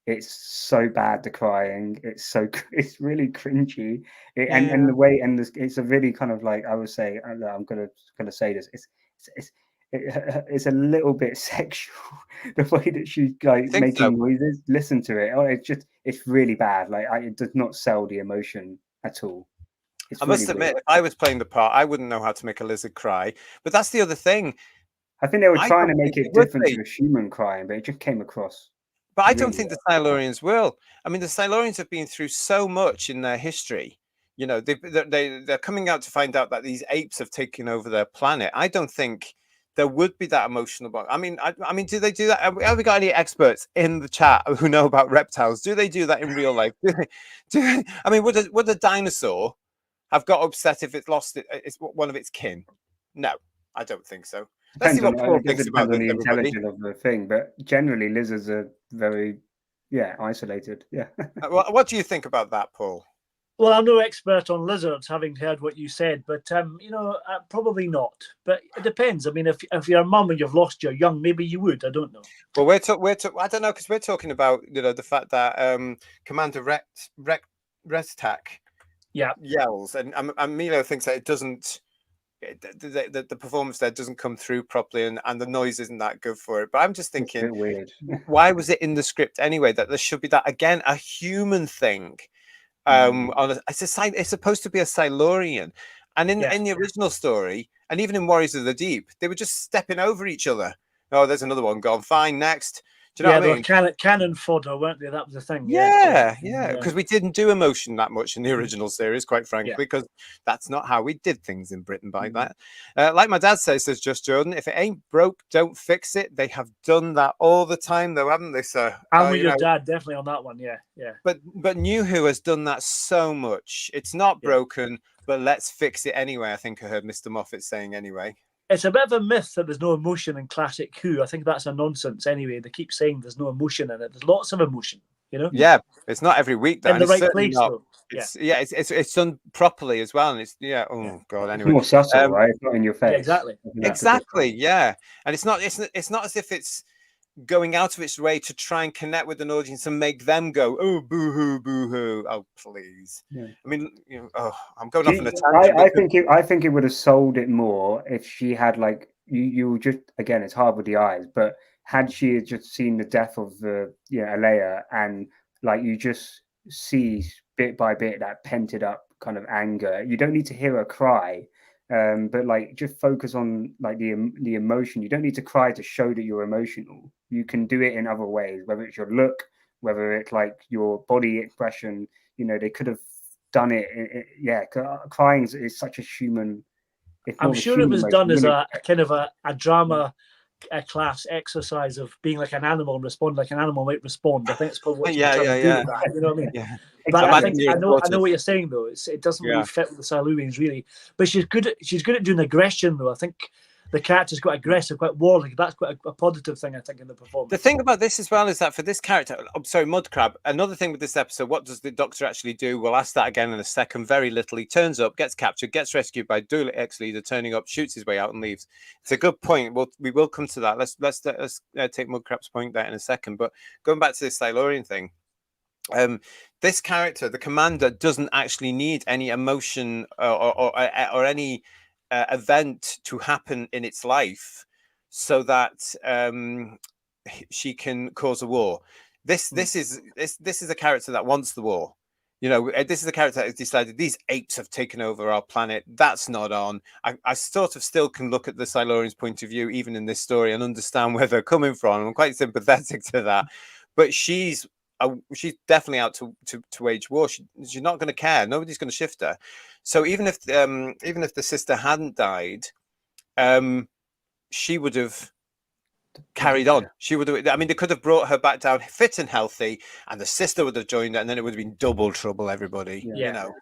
it's so bad, the crying. It's really cringy. And the way, and it's a really kind of like, I would say, I'm gonna say this. It's a little bit sexual, the way that she's like making noises. Listen to it. Oh, it's really bad. Like it does not sell the emotion at all. I must admit, if I was playing the part, I wouldn't know how to make a lizard cry. But that's the other thing. I think they were trying to make it different to a human crying, but it just came across. But I don't think the Silurians will. I mean, the Silurians have been through so much in their history. You know, they're coming out to find out that these apes have taken over their planet. I don't think there would be that emotional bond. I mean, do they do that? Have we got any experts in the chat who know about reptiles? Do they do that in real life? I mean, would a dinosaur have got upset if it lost it's one of its kin? No, I don't think so. Let's see what Paul thinks about the intelligence of the thing, but generally lizards are very, isolated. Yeah. What do you think about that, Paul? Well, I'm no expert on lizards, having heard what you said, but probably not. But it depends. I mean, if you're a mum and you've lost your young, maybe you would. I don't know. Well, I don't know, because we're talking about the fact that Commander Restak yells, and Milo thinks that it doesn't. The performance there doesn't come through properly, and the noise isn't that good for it. But I'm just thinking, it's a bit weird. Why was it in the script anyway that there should be that again, a human thing? It's supposed to be a Silurian, and in the original story, and even in Warriors of the Deep, they were just stepping over each other. Oh, there's another one gone. Fine, next. Do you know what I mean? They were cannon fodder, weren't they? That was the thing. Yeah. Because we didn't do emotion that much in the original series, quite frankly, because that's not how we did things in Britain by that. Like my dad says Just Jordan, if it ain't broke, don't fix it. They have done that all the time, though, haven't they, sir? I'm with your dad, definitely on that one. Yeah. But New Who has done that so much. It's not broken, but let's fix it anyway. I think I heard Mr. Moffat saying anyway. It's a bit of a myth that there's no emotion in classic Who. I think that's a nonsense anyway. They keep saying there's no emotion in it. There's lots of emotion, Yeah, it's not every week, though. In the right place, though. It's done properly as well, and it's oh god. Anyway, it's more subtle, right? It's not in your face. Yeah, exactly. Yeah, and it's not as if it's going out of its way to try and connect with an audience and make them go, oh, boo-hoo, boo-hoo. Oh, please. I mean, I'm going off on a tangent. I think it would have sold it more if she had, like, you just, again, it's hard with the eyes, but had she just seen the death of Alea, and like you just see bit by bit that pented up kind of anger. You don't need to hear her cry. But like just focus on like the emotion. You don't need to cry to show that you're emotional. You can do it in other ways, whether it's your look, whether it's like your body expression. They could have done it. Crying is such a human. I'm sure it was done as a kind of a drama class exercise of being like an animal and respond like an animal might respond. I think it's probably what you're trying to do with that. You know what I mean? Yeah. But I know what you're saying though. It doesn't really fit with the Silurians really. But she's good at doing aggression though. I think the character's quite aggressive, quite warlike. That's quite a positive thing, I think, in the performance. The thing about this as well is that for this character, Mudcrab, another thing with this episode, what does the Doctor actually do? We'll ask that again in a second. Very little. He turns up, gets captured, gets rescued by Doolittle ex-leader, turning up, shoots his way out and leaves. It's a good point. We will come to that. Let's take Mudcrab's point there in a second. But going back to this Silurian thing, this character, the commander, doesn't actually need any emotion or any event to happen in its life so that she can cause a war. This is a character that wants the war. This is a character that has decided these apes have taken over our planet. That's not on. I sort of still can look at the Silurians' point of view, even in this story, and understand where they're coming from. I'm quite sympathetic to that. But she's definitely out to wage war. She's not going to care. Nobody's going to shift her. So even if the sister hadn't died, she would have carried on. She would have, I mean, they could have brought her back down fit and healthy, and the sister would have joined her, and then it would have been double trouble, everybody. Yeah. You know.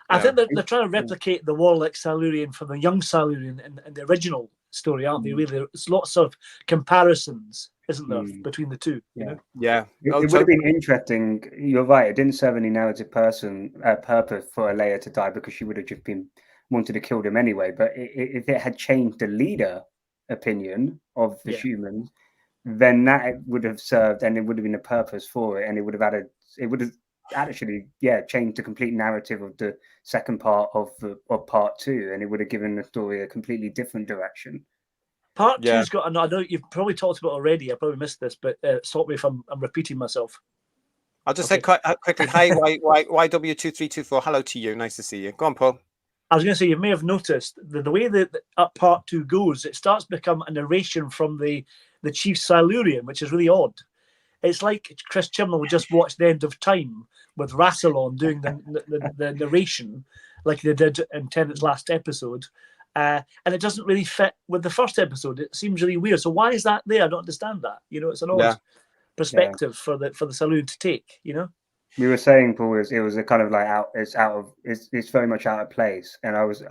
I think they're trying to replicate the warlike Silurian from the young Silurian in the original story, aren't they? Really, there's lots of comparisons, isn't there, between the two? Yeah, you know? Yeah. It would have been interesting. You're right. It didn't serve any narrative purpose for Leia to die, because she would have just been wanted to kill them anyway. But if it had changed the leader opinion of the humans, then that would have served, and it would have been a purpose for it, and it would have added. It would have actually changed the complete narrative of the second part of part 2, and it would have given the story a completely different direction. Part 2's got, I know you've probably talked about it already, I probably missed this, but stop me if I'm repeating myself. I'll just say quite quickly, hi, YW2324, hello to you, nice to see you. Go on, Paul. I was going to say, you may have noticed the way that part 2 goes, it starts to become a narration from the Chief Silurian, which is really odd. It's like Chris Chibnall just watched The End of Time with Rassilon doing the narration, like they did in Tennant's last episode. And it doesn't really fit with the first episode. It seems really weird. So why is that there? I don't understand that. You know, it's an odd perspective for the Silurian to take, you know? We were saying, Paul, it was a kind of like it's very much out of place. And I was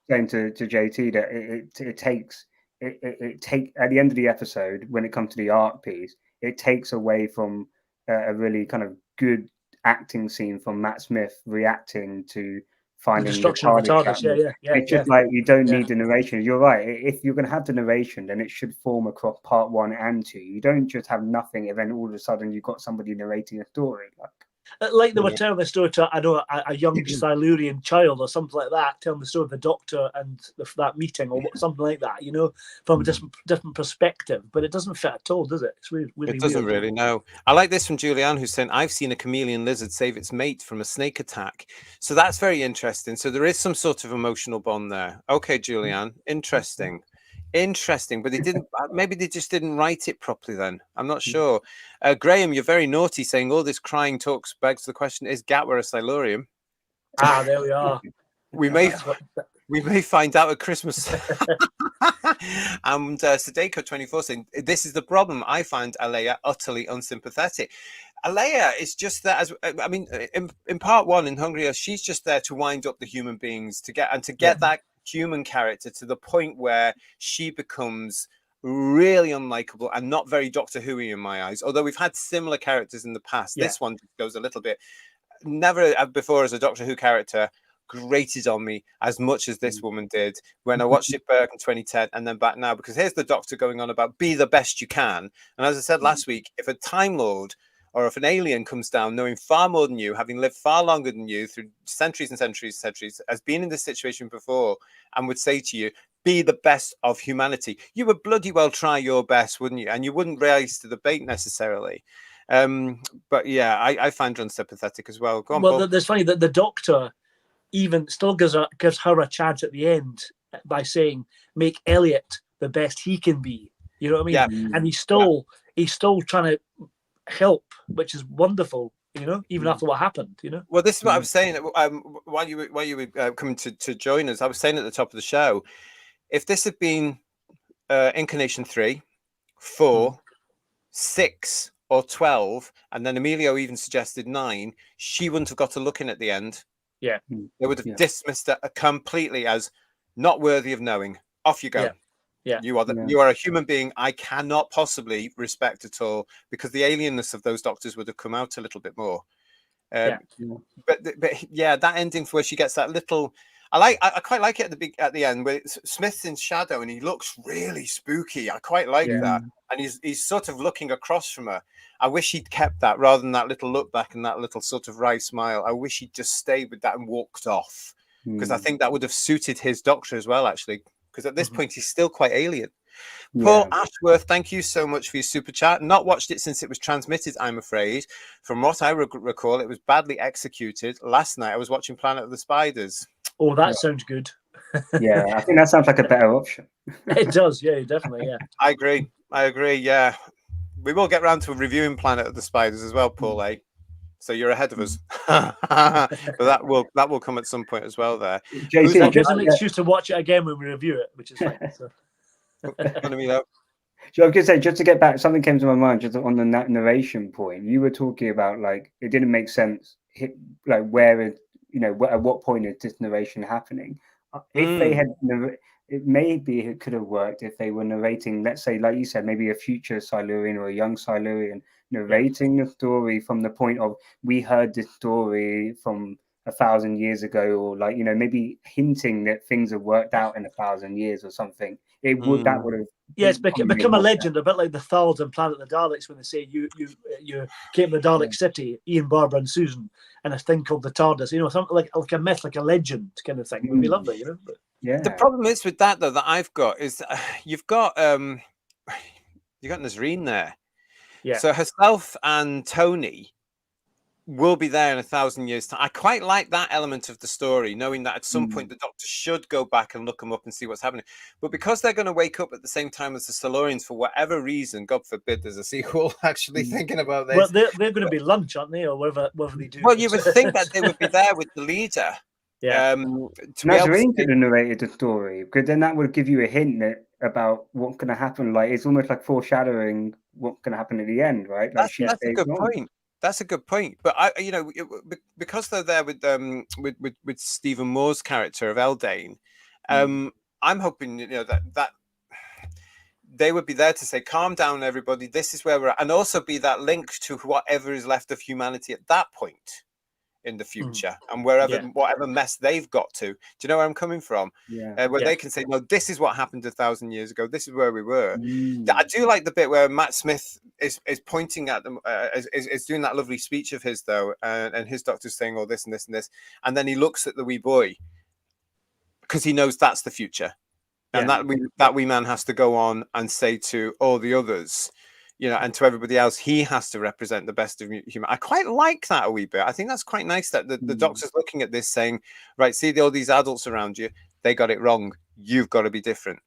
saying to JT that it takes at the end of the episode, when it comes to the art piece, it takes away from a really kind of good acting scene from Matt Smith reacting to finding the destruction of the TARDIS. It's just like, you don't need the narration. You're right. If you're going to have the narration, then it should form across part 1 and 2. You don't just have nothing and then all of a sudden you've got somebody narrating a story. Like they were telling the story to, I know, a young Silurian child or something like that, telling the story of the Doctor and that meeting or something like that, you know, from a different perspective. But it doesn't fit at all, does it? It's really it doesn't weird. Really, no. I like this from Julianne, who's saying, I've seen a chameleon lizard save its mate from a snake attack. So that's very interesting. So there is some sort of emotional bond there. Okay, Julianne, interesting. But they didn't, maybe they just didn't write it properly then. I'm not sure. Graham, you're very naughty, saying all this crying talks begs the question, is Gatwa a Silurian? Ah, there we are. We may find out at Christmas. And Sadeko24 saying, this is the problem. I find Aleia utterly unsympathetic. Aleia is just there as, I mean, in part 1 in Hungry, she's just there to wind up the human beings to get that human character to the point where she becomes really unlikable and not very Doctor Who-y in my eyes, although we've had similar characters in the past. This one goes a little bit, never before as a Doctor Who character grated on me as much as this woman did when I watched it back in 2010 and then back now, because here's the Doctor going on about be the best you can, and as I said last week, if a Time Lord or if an alien comes down knowing far more than you, having lived far longer than you through centuries and centuries, has been in this situation before and would say to you, be the best of humanity, you would bloody well try your best, wouldn't you? And you wouldn't rise to the bait necessarily. But yeah, I find her unsympathetic as well. Go on, Paul. It's funny that the Doctor even still gives her a chance at the end by saying, make Elliot the best he can be. You know what I mean? Yeah. And he's still trying to help, which is wonderful, you know, even after what happened, you know. Well, this is what I was saying while you were coming to join us. I was saying at the top of the show, if this had been Incarnation 3, 4, 6 or 12, and then Emilio even suggested 9, she wouldn't have got a look in at the end. Yeah, they would have dismissed it completely as not worthy of knowing. Off you go. Yeah, you are a human being I cannot possibly respect at all, because the alienness of those Doctors would have come out a little bit more. But yeah, that ending where she gets that little, I quite like it at the end where Smith's in shadow and he looks really spooky. I quite like that, and he's sort of looking across from her. I wish he'd kept that rather than that little look back and that little sort of wry smile. I wish he'd just stayed with that and walked off, because I think that would have suited his Doctor as well, actually. Because at this point, he's still quite alien. Paul Ashworth, thank you so much for your super chat. Not watched it since it was transmitted, I'm afraid. From what I recall, it was badly executed. Last night, I was watching Planet of the Spiders. Oh, that sounds good. Yeah, I think that sounds like a better option. It does, yeah, definitely, yeah. I agree, yeah. We will get round to reviewing Planet of the Spiders as well, Paul, eh? So you're ahead of us. But that will come at some point as well there. That gives an excuse to watch it again when we review it, which is fine. So. So I was gonna say, just to get back, something came to my mind just on the narration point. You were talking about like it didn't make sense, like where it, at what point is this narration happening? If they had, it maybe it could have worked if they were narrating, let's say, like you said, maybe a future Silurian or a young Silurian narrating the story from the point of we heard this story from 1,000 years ago, or like maybe hinting that things have worked out in 1,000 years or something. That would have. Yeah, it's become a legend, a bit like the Thals in Planet of the Daleks when they say you came to the Dalek City, Ian, Barbara, and Susan, and a thing called the TARDIS. Something like a myth, like a legend kind of thing. It would be lovely, But, yeah. The problem is with that though that I've got is you've got Nazreen there. Yeah. So herself and Tony will be there in 1,000 years' time. I quite like that element of the story, knowing that at some point the Doctor should go back and look them up and see what's happening. But because they're going to wake up at the same time as the Silurians for whatever reason, God forbid there's a sequel, actually thinking about this. Well, they're going to be lunch, aren't they, or whatever they do? Well, you would think that they would be there with the leader. Yeah. Nazreen could have narrated the story, because then that would give you a hint about what's going to happen. Like it's almost like foreshadowing what's going to happen at the end, right? Like that's a good point. That's a good point. But because they're there with Stephen Moore's character of Eldane, I'm hoping that they would be there to say, "Calm down, everybody. This is where we're at," and also be that link to whatever is left of humanity at that point in the future, and whatever mess they've got to. Do you know where I'm coming from? Where they can say, "No, this is what happened 1,000 years ago. This is where we were." I do like the bit where Matt Smith is pointing at them, is doing that lovely speech of his though, and his doctor's saying all this and this and this, and then he looks at the wee boy because he knows that's the future, and that wee man has to go on and say to all the others, and to everybody else, he has to represent the best of human. I quite like that a wee bit. I think that's quite nice that the Doctor's looking at this saying, right, see all these adults around you, they got it wrong. You've got to be different.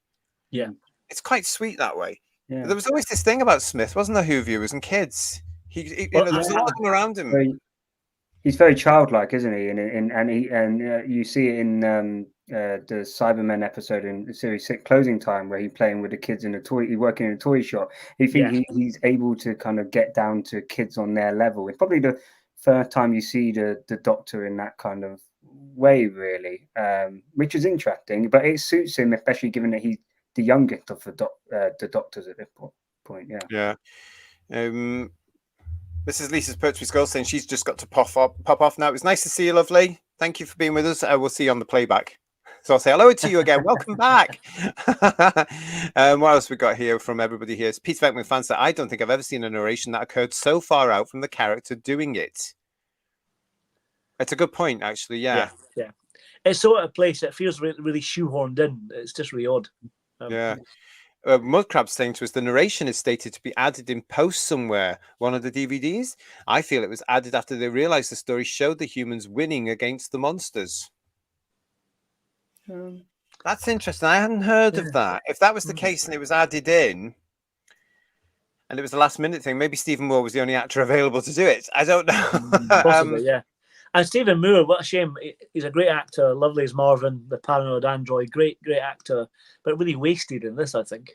Yeah. It's quite sweet that way. Yeah. There was always this thing about Smith, wasn't there, who viewers and kids? There was a lot of them around him. He's very childlike, isn't he? And you see it in the Cybermen episode in the series 6 Closing Time, where he's playing with the kids in he's working in a toy shop. He's able to kind of get down to kids on their level. It's probably the first time you see the Doctor in that kind of way, really, which is interesting. But it suits him, especially given that he's the youngest of the Doctors at this point. Yeah. This is Lisa's Poetry Skull saying she's just got to pop off now. It was nice to see you, lovely. Thank you for being with us. We'll see you on the playback. So I'll say hello to you again. Welcome back. What else we got here from everybody here? It's Peter Beckman fans that I don't think I've ever seen a narration that occurred so far out from the character doing it. It's a good point, actually. Yeah. It's so out of place. It feels really shoehorned in. It's just really odd. Mudcrab saying to us, the narration is stated to be added in post somewhere. One of the DVDs. I feel it was added after they realized the story showed the humans winning against the monsters. That's interesting. I hadn't heard of that. If that was the case and it was added in, and it was a last minute thing, maybe Stephen Moore was the only actor available to do it. I don't know. Possibly, yeah. And Stephen Moore, what a shame. He's a great actor, lovely as Marvin, the paranoid android, great actor, but really wasted in this, I think,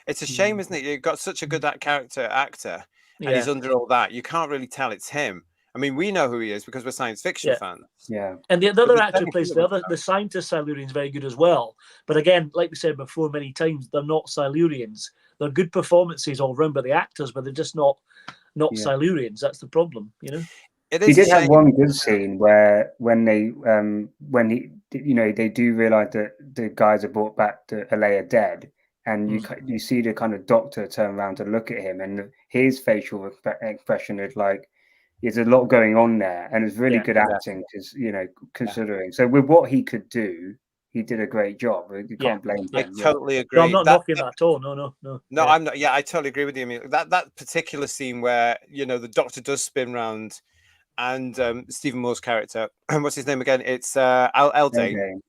It's a shame, isn't it? You've got such a good actor, and he's under all that. You can't really tell it's him. I mean, we know who he is because we're science fiction fans. Yeah. And the other actor who plays the scientist Silurian is very good as well. But again, like we said before many times, they're not Silurians. They're good performances all round by the actors, but they're just not Silurians. That's the problem, He did have one good scene where when they do realize that the guys are brought back to Alea dead, and you see the kind of Doctor turn around to look at him, and his facial expression is like there's a lot going on there, and it's really good acting because considering. So with what he could do, he did a great job. You can't blame him. I totally agree. No, I'm not knocking that at all. No. No, I'm not. Yeah, I totally agree with you. I mean, that particular scene where the Doctor does spin round. And Stephen Moore's character, what's his name again? It's Eldane.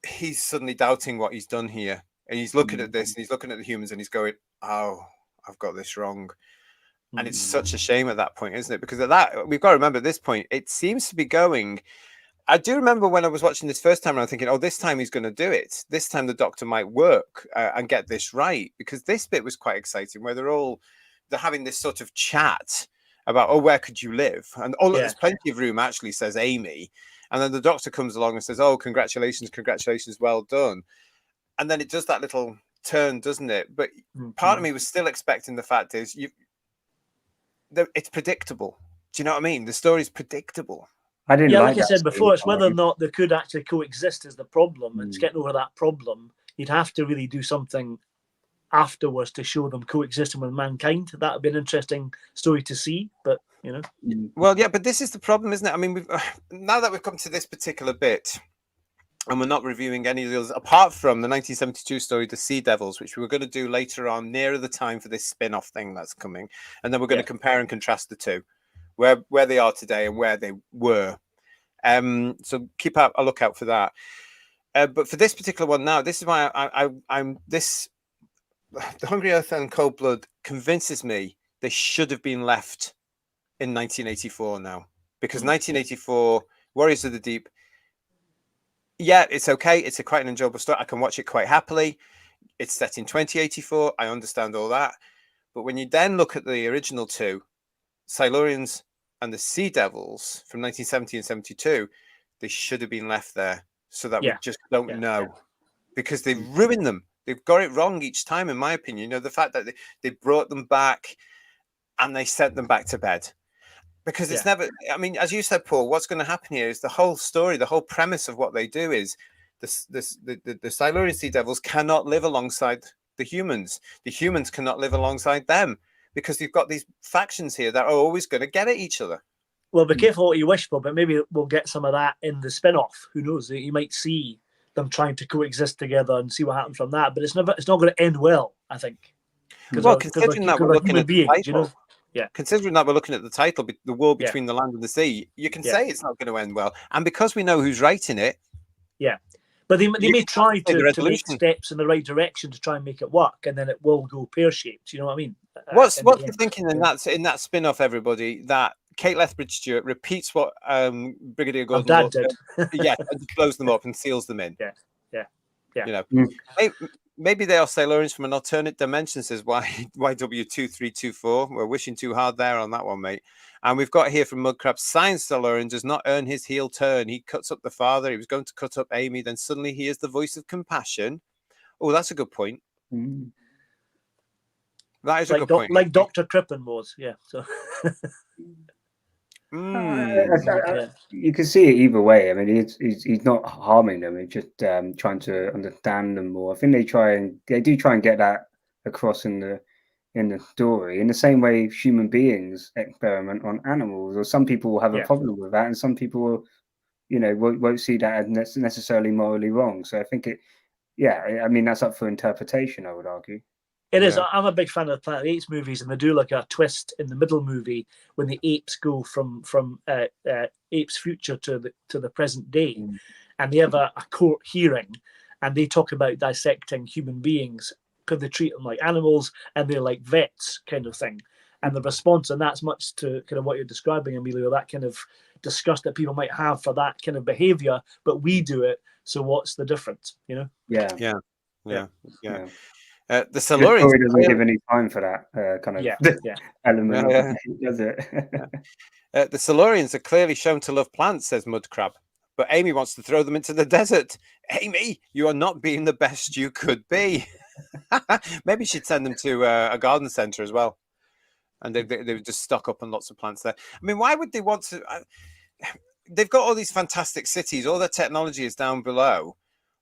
He's suddenly doubting what he's done here, and he's looking at this, and he's looking at the humans, and he's going, "Oh, I've got this wrong." And it's such a shame at that point, isn't it? Because at that, we've got to remember at this point, it seems to be going I do remember when I was watching this first time, I'm thinking, oh, this time he's going to do it. This time the Doctor might work and get this right, because this bit was quite exciting, where they're having this sort of chat about, oh, where could you live? And oh, look, there's plenty of room, actually, says Amy. And then the Doctor comes along and says, oh, congratulations, well done. And then it does that little turn, doesn't it? But part of me was still expecting the fact is it's predictable. Do you know what I mean? The story's predictable. I didn't like I said before, it's whether or not they could actually coexist is the problem. It's getting over that problem. You'd have to really do something afterwards to show them coexisting with mankind. That would be an interesting story to see, but you know. Well, yeah, but this is the problem, isn't it? I mean, now that we've come to this particular bit, and we're not reviewing any of the others, apart from the 1972 story, The Sea Devils, which we were going to do later on, nearer the time for this spin-off thing that's coming. And then we're going to compare and contrast the two, where they are today and where they were. So keep a lookout for that. But for this particular one now, this is why I'm this. The Hungry Earth and Cold Blood convinces me they should have been left in 1984 now, because 1984 Warriors of the Deep, yeah, it's okay. It's quite an enjoyable story. I can watch it quite happily. It's set in 2084. I understand all that. But when you then look at the original two, Silurians and the Sea Devils from 1970 and 72, they should have been left there so that we just don't know, because they've ruined them. They've got it wrong each time, in my opinion. You know, the fact that they brought them back and they sent them back to bed. Because it's never, I mean, as you said, Paul, what's going to happen here is the whole story, the whole premise of what they do is the Silurian Sea Devils cannot live alongside the humans. The humans cannot live alongside them, because you've got these factions here that are always going to get at each other. Well, be careful what you wish for, but maybe we'll get some of that in the spin-off. Who knows? You might see them trying to coexist together and see what happens from that. But it's not going to end well, I think. Well, considering that we're looking at the title, you know? Considering that we're looking at the title, the war between the land and the sea, you can say it's not going to end well. And because we know who's writing it, but they may try to make steps in the right direction to try and make it work, and then it will go pear-shaped. You know what I mean? What's the thinking in that spin-off, everybody, that Kate Lethbridge-Stewart repeats what Brigadier Gordon Dad did, and blows them up and seals them in. Yeah. You know, maybe they are Silurians from an alternate dimension, says YW2324. We're wishing too hard there on that one, mate. And we've got here from Mudcrab, Science Silurian does not earn his heel turn. He cuts up the father. He was going to cut up Amy. Then suddenly he is the voice of compassion. Oh, that's a good point. That is a good point. Like Dr. Crippen was, So. You can see it either way. I mean, he's not harming them. He's just trying to understand them more. I think they do try and get that across in the story. In the same way, human beings experiment on animals, or some people will have a problem with that, and some people, won't see that as necessarily morally wrong. So I think I mean, that's up for interpretation, I would argue. It is. I'm a big fan of the Planet of the Apes movies, and they do like a twist in the middle movie when the apes go from apes future to the present day, and they have a court hearing, and they talk about dissecting human beings because they treat them like animals and they're like vets kind of thing. And the response, and that's much to kind of what you're describing, Emilio, that kind of disgust that people might have for that kind of behavior, but we do it. So what's the difference? You know? Yeah. The Silurians doesn't give any time for that kind of element, does it? The Silurians are clearly shown to love plants, says Mudcrab, but Amy wants to throw them into the desert. Amy, you are not being the best you could be. Maybe she'd send them to a garden centre as well, and they would just stock up on lots of plants there. I mean, why would they want to? They've got all these fantastic cities. All their technology is down below.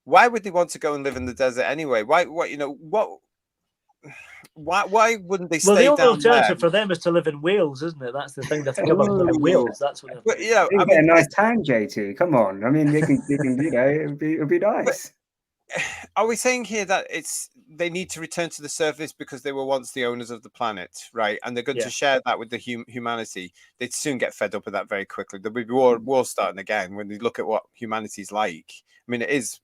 Why would they want to go and live in the desert anyway? Why wouldn't they stay down there? Well, the only alternative for them is to live in Wales, isn't it? That's the thing. That's in Wales. That's what. But, a nice town, JT. Come on. I mean, they can it'll be nice. Are we saying here that they need to return to the surface because they were once the owners of the planet, right? And they're going to share that with the humanity. They'd soon get fed up with that very quickly. There'll be war starting again when they look at what humanity's like. I mean, it's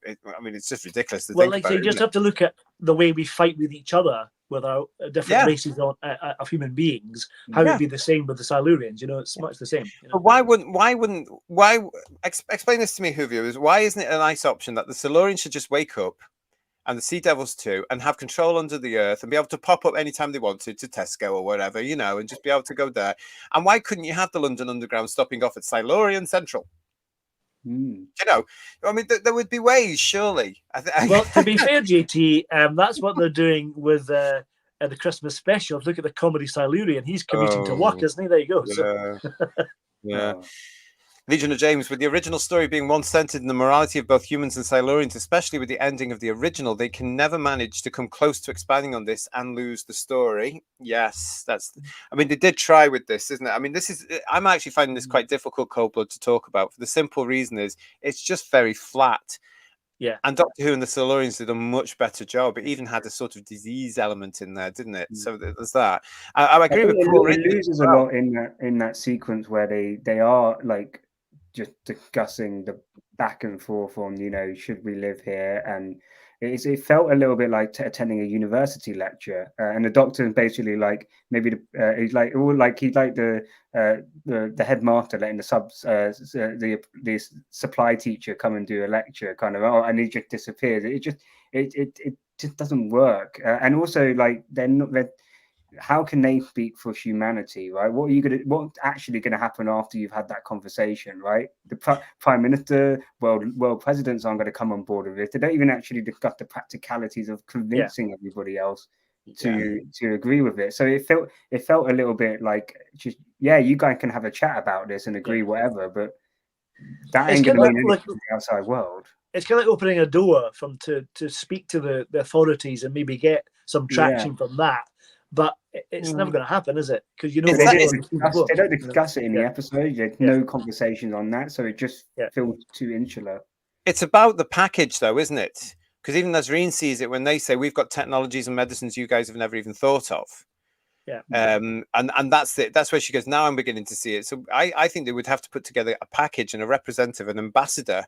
just ridiculous to think about. You just have to look at the way we fight with each other with our different races of human beings, how it'd be the same with the Silurians. It's much the same. But why explain this to me, who viewers? Why isn't it a nice option that the Silurians should just wake up, and the Sea Devils too, and have control under the earth and be able to pop up anytime they wanted to Tesco or whatever, and just be able to go there? And why couldn't you have the London Underground stopping off at Silurian Central? I mean, there would be ways, surely. Well, to be fair, JT, that's what they're doing with the Christmas special. Look at the comedy Silurian. He's commuting to work, isn't he? There you go. Yeah. Legion of James, with the original story being one centered in the morality of both humans and Silurians, especially with the ending of the original, they can never manage to come close to expanding on this and lose the story. Yes, I mean, they did try with this, isn't it? I mean, I'm actually finding this quite difficult, Cold Blood, to talk about, for the simple reason is it's just very flat. Yeah. And Doctor Who and the Silurians did a much better job. It even had a sort of disease element in there, didn't it? So there's that. I agree with Paul. It loses a lot in that sequence where they are like just discussing the back and forth on, should we live here? And it felt a little bit like attending a university lecture, and the Doctor basically like maybe he's like the headmaster letting the supply teacher come and do a lecture, kind of, and he just disappears. It just doesn't work, and also like they're how can they speak for humanity, right? What's actually gonna happen after you've had that conversation, right? The prime minister, world presidents aren't going to come on board with it. They don't even actually discuss the practicalities of convincing everybody else to agree with it. So it felt a little bit like, just you guys can have a chat about this and agree whatever, but that ain't going to mean anything to the outside world. It's kind of like opening a door to speak to the authorities and maybe get some traction from that. But it's never going to happen, is it? Because they don't discuss it in the episode. There's no conversations on that, so it just feels too insular. It's about the package, though, isn't it? Because even Nazreen sees it when they say we've got technologies and medicines you guys have never even thought of. Yeah. And that's it. That's where she goes, now I'm beginning to see it. So I think they would have to put together a package and a representative, an ambassador,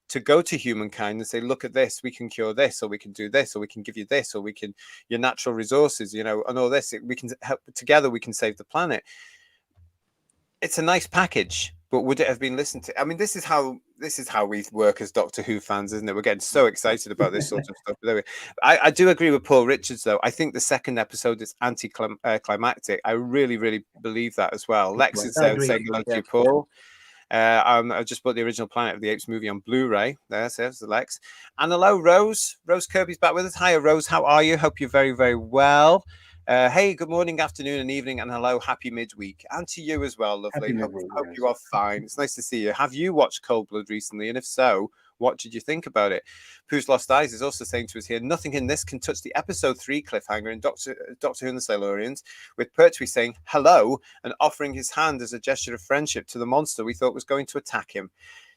to go to humankind and say, look at this, we can cure this, or we can do this, or we can give you this, or we can, your natural resources, and all this, we can help together, we can save the planet. It's a nice package, but would it have been listened to? I mean, this is how we work as Doctor Who fans, isn't it? We're getting so excited about this sort of stuff. But I do agree with Paul Richards, though. I think the second episode is anti-climactic. I really, really believe that as well. Lex is saying hello to you, Paul. I just bought the original Planet of the Apes movie on Blu-ray. There's the Lex. And hello, Rose. Rose Kirby's back with us. Hi, Rose. How are you? Hope you're very, very well. Hey, good morning, afternoon, and evening, and hello, happy midweek. And to you as well, lovely. Hope you are fine. It's nice to see you. Have you watched Cold Blood recently? And if so, what did you think about it? Pooh's Lost Eyes is also saying to us here, nothing in this can touch the episode 3 cliffhanger in Doctor Who and the Silurians, with Pertwee saying hello and offering his hand as a gesture of friendship to the monster we thought was going to attack him.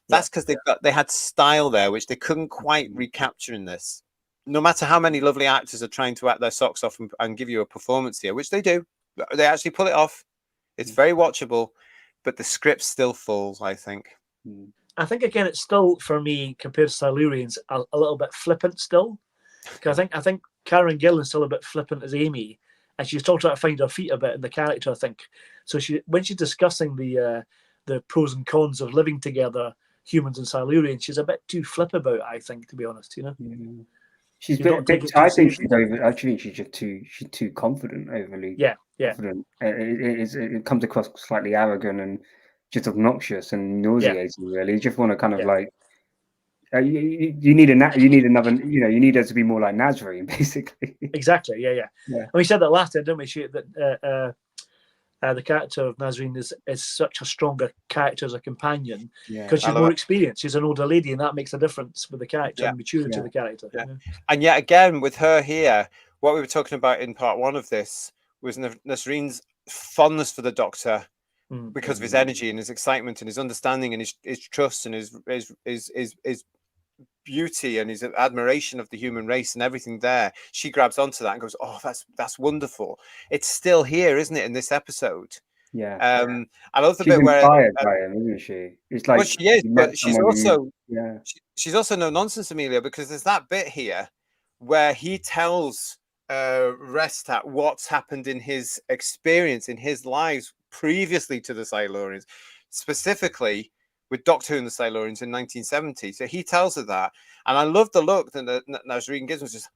That's because they had style there, which they couldn't quite recapture in this. No matter how many lovely actors are trying to act their socks off and give you a performance here, which they do, they actually pull it off. It's very watchable, but the script still falls, I think. I think, again, it's still, for me, compared to Silurians, a little bit flippant still. Because I think Karen Gillan's still a bit flippant as Amy, and she's still trying to find her feet a bit in the character, I think. So when she's discussing the pros and cons of living together, humans and Silurians, she's a bit too flip about it, I think, to be honest, She's I think she's over. I think she's just too confident, overly. Confident. It comes across slightly arrogant and just obnoxious and nauseating. Really, you just want to kind of like. You need another. You need her to be more like Nazarene, basically. Exactly. Yeah. And we said that last time, didn't we? That the character of Nazreen is such a stronger character as a companion because she's more experienced. She's an older lady, and that makes a difference with the character and maturity of the character. And yet again, with her here, what we were talking about in part 1 of this was Nazreen's fondness for the Doctor because of his energy and his excitement and his understanding and his trust and his beauty and his admiration of the human race and everything there. She grabs onto that and goes, oh, that's wonderful. It's still here, isn't it, in this episode? I love the bit where inspired by him, isn't she? It's like, well, she is, but she's also no nonsense, Amelia, because there's that bit here where he tells rest at what's happened in his experience, in his lives previously to the Silurians, specifically with Doctor Who and the Silurians in 1970. So he tells her that. And I love the look that Nasreen gives him, just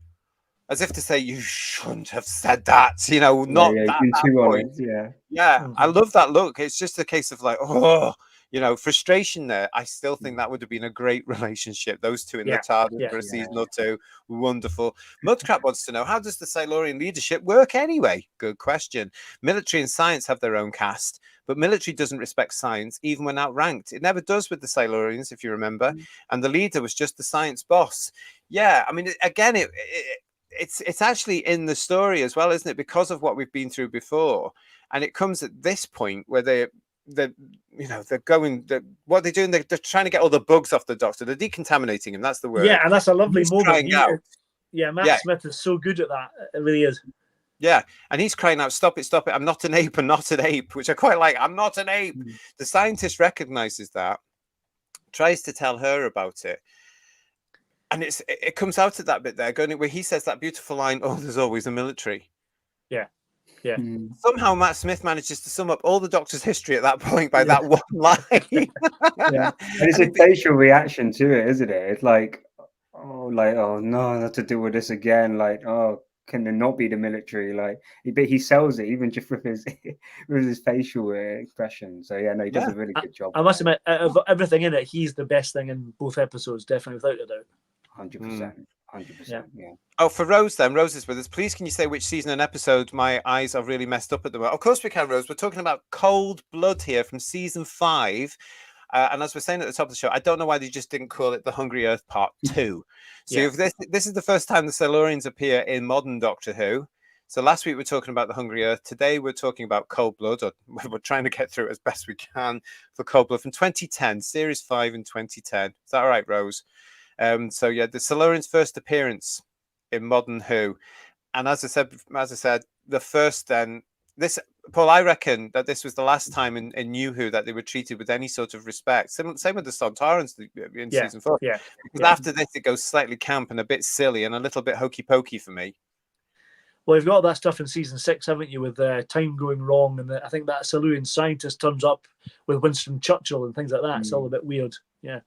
as if to say, you shouldn't have said that, you know, not yeah, that, you've been that too point. honest, yeah. Yeah, Mhm. I love that look. It's just a case of like, oh, you know, frustration there. I still think that would have been a great relationship. Those two in the Yeah, TARDIS yeah. for a season or two. Wonderful. Mudcrap wants to know, how does the Silurian leadership work anyway? Good question. Military and science have their own caste, but military doesn't respect science even when outranked. It never does with the Silurians, if you remember. And the leader was just the science boss. Yeah, I mean, again, it's actually in the story as well, isn't it? Because of what we've been through before. And it comes at this point where they're going, what they're doing, they're trying to get all the bugs off the Doctor. They're decontaminating him. That's the word. Yeah, and that's a lovely He's moment. crying out. Matt Smith is so good at that. It really is. Yeah, and he's crying out, stop it, stop it. I'm not an ape, I'm not an ape, which I quite like. I'm not an ape. The scientist recognizes that, tries to tell her about it. And it comes out at that bit there, going where he says that beautiful line, oh, there's always a military. Yeah. Yeah. Somehow Matt Smith manages to sum up all the Doctor's history at that point by that one line. Yeah. And it's a facial reaction to it, isn't it? It's like, oh no, I have to deal with this again. Like, oh, can it not be the military? Like, but he sells it even just with his facial expression. So yeah, no, he does a really good job. I must admit, out of everything in it, he's the best thing in both episodes, definitely, without a doubt. 100%. 100%. Yeah. Oh, for Rose then, Rose is with us. Please, can you say which season and episode? My eyes are really messed up at the moment. Of course we can, Rose. We're talking about Cold Blood here from season 5. And as we're saying at the top of the show, I don't know why they just didn't call it The Hungry Earth Part 2. So if this is the first time the Silurians appear in modern Doctor Who. So last week we were talking about The Hungry Earth. Today we're talking about Cold Blood, or we're trying to get through it as best we can for Cold Blood from 2010, Series 5 in 2010. Is that all right, Rose? So yeah, the Silurians' first appearance in modern Who, and as I said, the first this, Paul, I reckon that this was the last time in New Who that they were treated with any sort of respect. Same with the Sontarans in season 4. Yeah, because after this it goes slightly camp and a bit silly and a little bit hokey pokey for me. Well, you've got that stuff in season 6, haven't you, with time going wrong, and I think that Silurian scientist turns up with Winston Churchill and things like that. It's all a bit weird. Yeah.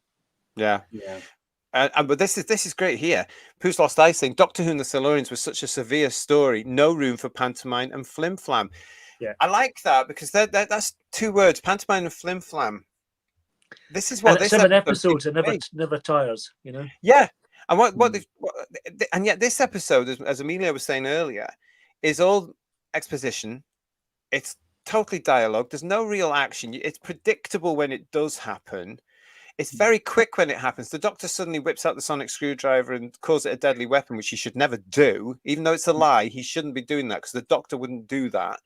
But this is great here. Pooh's Lost Eyes saying Doctor Who and the Silurians was such a severe story, no room for pantomime and flim flam. Yeah, I like that because that's 2 words, pantomime and flim flam. This is what and this 7 episodes and never tires, you know. Yeah, and and yet this episode, as Amelia was saying earlier, is all exposition. It's totally dialogue. There's no real action. It's predictable when it does happen. It's very quick when it happens. The Doctor suddenly whips out the sonic screwdriver and calls it a deadly weapon, which he should never do. Even though it's a lie, he shouldn't be doing that because the Doctor wouldn't do that.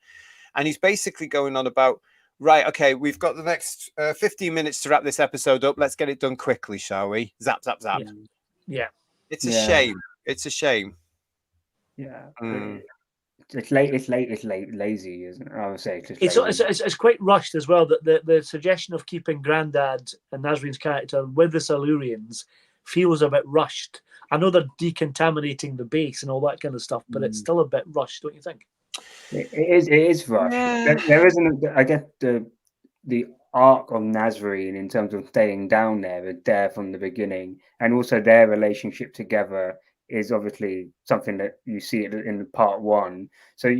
And he's basically going on about, right, okay, we've got the next 15 minutes to wrap this episode up. Let's get it done quickly, shall we? Zap, zap, zap. Yeah. It's a shame. It's a shame. Yeah. It's lazy, isn't it? I would say it's quite rushed as well. That the suggestion of keeping Grandad and Nasreen's character with the Silurians feels a bit rushed. I know they're decontaminating the base and all that kind of stuff, but it's still a bit rushed, don't you think? It is rushed. There isn't. I get the arc of Nasreen in terms of staying down there from the beginning, and also their relationship together is obviously something that you see it in part 1. So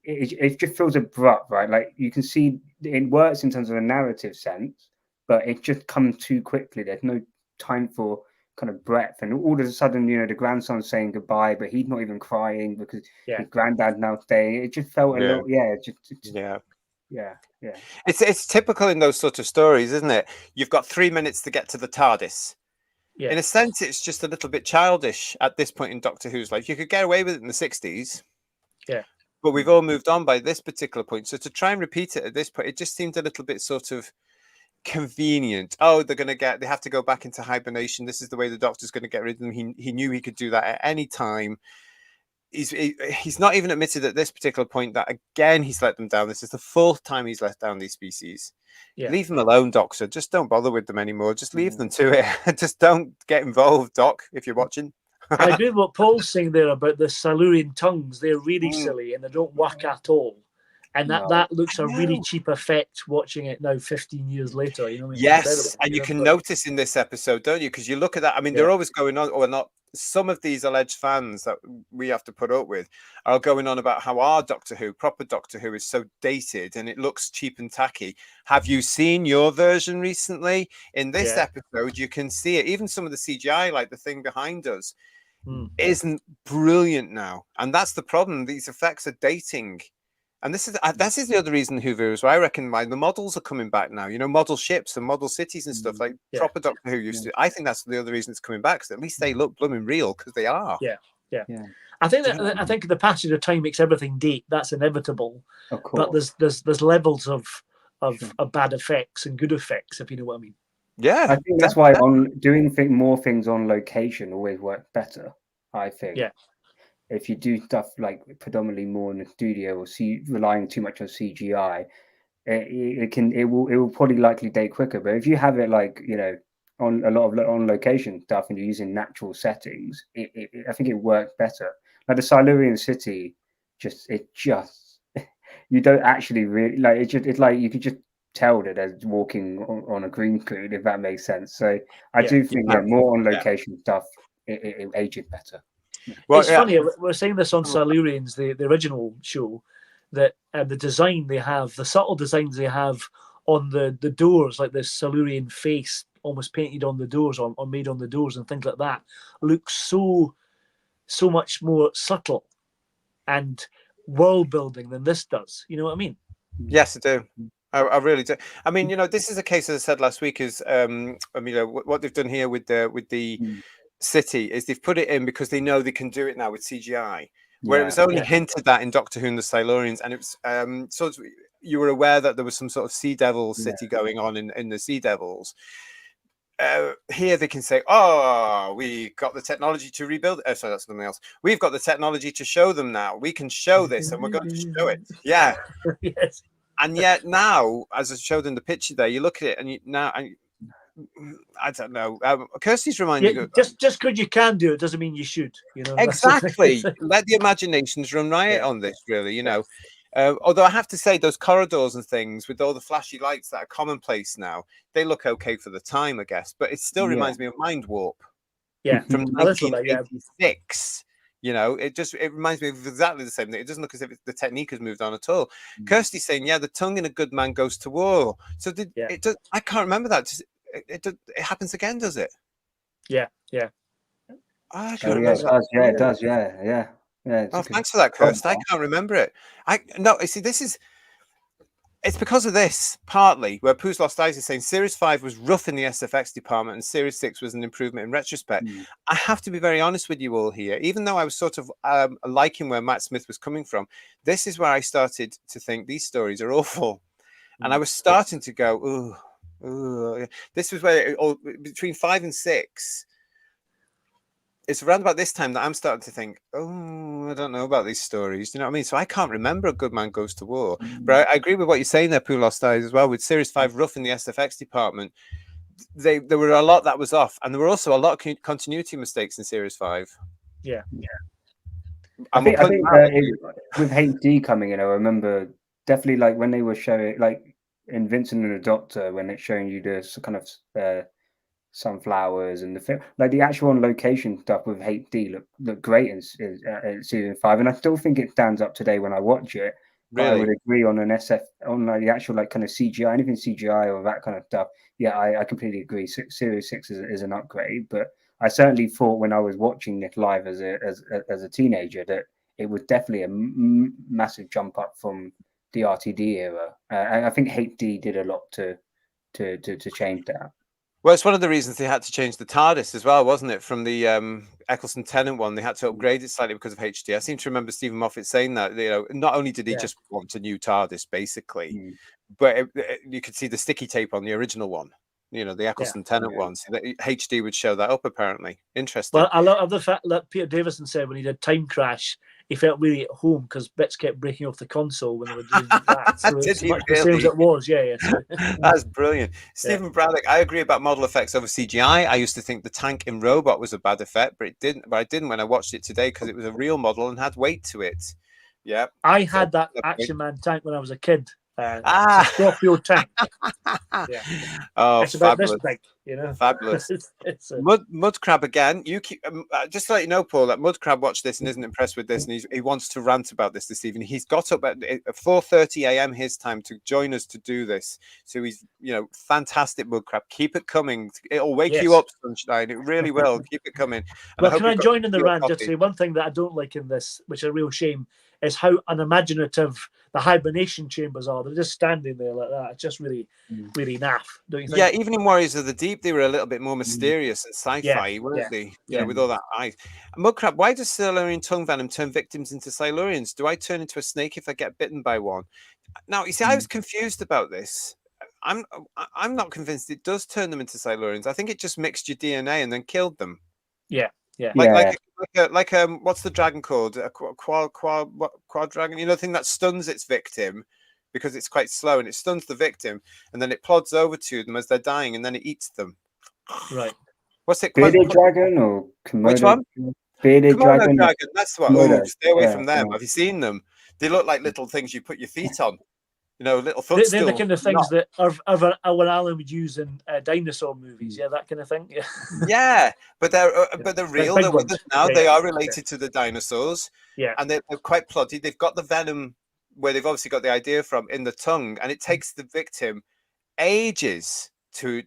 it just feels abrupt, right? Like you can see it works in terms of a narrative sense, but it just comes too quickly. There's no time for kind of breadth, and all of a sudden, the grandson's saying goodbye, but he's not even crying because his granddad now staying. It just felt a little, It's typical in those sort of stories, isn't it? You've got 3 minutes to get to the TARDIS. Yeah. In a sense, it's just a little bit childish at this point in Doctor Who's life. You could get away with it in the 60s. Yeah. But we've all moved on by this particular point. So to try and repeat it at this point, it just seemed a little bit sort of convenient. Oh, they have to go back into hibernation. This is the way the Doctor's going to get rid of them. He knew he could do that at any time. He's not even admitted at this particular point that, again, he's let them down. This is the 4th time he's let down these species. Yeah. Leave them alone, Doctor. Just don't bother with them anymore. Just leave them to it. Just don't get involved, Doc, if you're watching. I agree with what Paul's saying there about the Silurian tongues. They're really Mm. silly and they don't work at all. And No. that looks a really No. cheap effect watching it now 15 years later. You know what I mean? Yes, Incredible, and you know, can but- notice in this episode, don't you? Because you look at that. I mean, they're Yeah. always going on, or not. Some of these alleged fans that we have to put up with are going on about how our Doctor Who, proper Doctor Who, is so dated and it looks cheap and tacky. Have you seen your version recently? In this Yeah. episode, you can see it. Even some of the CGI, like the thing behind us, Mm. isn't brilliant now, and that's the problem. These effects are dating. And this is the other reason Who viewers, I reckon, why the models are coming back now. You know, model ships and model cities and stuff like Yeah. proper Doctor Who used to. I think that's the other reason it's coming back, because at least they look blooming real, because they are. Yeah. Yeah. I think Do you know what I think the passage of time makes everything date. That's inevitable. Of course. But there's levels of Sure. bad effects and good effects, if you know what I mean. Yeah, I think that's why doing more things on location always works better. I think. Yeah. If you do stuff like predominantly more in the studio or relying too much on CGI, it will probably likely date quicker. But if you have it like, you know, on a lot of on location stuff and you're using natural settings, I think it works better. Like the Silurian city, you don't actually really like it. It's like you could just tell that they're walking on a green screen, if that makes sense. So I do think more on location stuff, it ages better. Well, it's funny, we're saying this on Silurians, the original show, that the design they have, the subtle designs they have on the doors, like this Silurian face almost painted on the doors or made on the doors and things like that, looks so much more subtle and world building than this does. You know what I mean? Yes, I do. I really do. I mean, you know, this is a case, as I said last week, is I mean, what they've done here with the city is they've put it in because they know they can do it now with CGI, where it was only hinted at in Doctor Who and the Silurians, and it was sort of, you were aware that there was some sort of Sea Devil city going on in the Sea Devils. Here they can say, oh, we got the technology to rebuild it. Sorry, that's something else. We've got the technology to show them now. We can show this and we're going to show it. Yeah. Yes. And yet now, as I showed in the picture there, you look at it and I don't know. Kirsty's reminding you. Just because you can do it doesn't mean you should. You know, exactly. Let the imaginations run riot on this, really. You know, although I have to say, those corridors and things with all the flashy lights that are commonplace now, they look okay for the time, I guess. But it still reminds me of Mind Warp. Yeah, from 1986. You know, it reminds me of exactly the same thing. It doesn't look as if the technique has moved on at all. Kirsty's saying, yeah, the tongue in a good man goes to war. So I can't remember that. It happens again, does it? Yeah. Oh, yeah, it does. Yeah. Oh, thanks for that, Kirsty. I can't remember it. You see, it's because of this, partly, where Pooh's Lost Eyes is saying Series 5 was rough in the SFX department and Series 6 was an improvement in retrospect. I have to be very honest with you all here. Even though I was sort of liking where Matt Smith was coming from, this is where I started to think these stories are awful. And I was starting to go, ooh. This was where, between 5 and 6, it's around about this time that I'm starting to think, oh, I don't know about these stories. You know what I mean? So I can't remember A Good Man Goes to War. But I agree with what you're saying there, Pooh Lost Eyes, as well. With Series 5 rough in the SFX department, there were a lot that was off. And there were also a lot of continuity mistakes in Series 5. Yeah. I think with HD coming in, I remember definitely like when they were showing, like in Vincent and the Doctor, when it's showing you this kind of sunflowers and the film, like the actual on location stuff with HD look great in season 5, and I still think it stands up today when I watch it. Really? I would agree on on like the actual like kind of CGI, anything CGI or that kind of stuff. Yeah, I completely agree. Series 6 is an upgrade, but I certainly thought when I was watching it live as a teenager that it was definitely a massive jump up from the RTD era, and I think HD did a lot to change that. Well, it's one of the reasons they had to change the TARDIS as well, wasn't it? From the Eccleston Tennant one, they had to upgrade it slightly because of HD. I seem to remember Stephen Moffat saying that, you know, not only did he just want a new TARDIS, basically, but you could see the sticky tape on the original one, you know, the Eccleston Tennant one. So that HD would show that up, apparently. Interesting. Well, I love the fact that Peter Davison said when he did Time Crash, he felt really at home because bits kept breaking off the console when they were doing that. So Did it's he much the same as really? it was. Yeah. So, That's brilliant. Stephen Braddock, I agree about model effects over CGI. I used to think the tank in Robot was a bad effect, but it didn't. But I didn't when I watched it today because it was a real model and had weight to it. Yeah. I had that Action Man tank when I was a kid. Ah. It's a Scorpio tank. Yeah. Oh, It's about fabulous. this big, you know. Fabulous. it's a... Mud Crab again. You keep just to let you know, Paul, that Mud Crab watched this and isn't impressed with this, and he wants to rant about this evening. He's got up at 4:30 a.m. his time to join us to do this. So he's, fantastic, Mud Crab. Keep it coming. It'll wake you up, Sunshine. It really will. Keep it coming. And well, can I join in the rant? Just coffee. say one thing that I don't like in this, which is a real shame, is how unimaginative the hibernation chambers are. They're just standing there like that. It's just really, really naff, don't you think? Yeah, even in Warriors of the Deep, they were a little bit more mysterious and sci-fi, weren't they? With all that eyes. Mudcrab, why does Silurian tongue venom turn victims into Silurians? Do I turn into a snake if I get bitten by one? Now, you see, I was confused about this. I'm not convinced it does turn them into Silurians. I think it just mixed your DNA and then killed them. Yeah. Like what's the dragon called? A quad dragon? The thing that stuns its victim because it's quite slow, and it stuns the victim, and then it plods over to them as they're dying, and then it eats them. Right. What's it? Bearded dragon or Komodo? Which one? Bearded dragon. That's what. Komodo. Oh, stay away from them. Have you seen them? They look like little things you put your feet on. Little footstools. They're the kind of things that Owen Allen would use in dinosaur movies. Yeah, that kind of thing. Yeah. Yeah, but they're real. They're with us now. They are related to the dinosaurs. Yeah, and they're quite plotty. They've got the venom where they've obviously got the idea from in the tongue, and it takes the victim ages to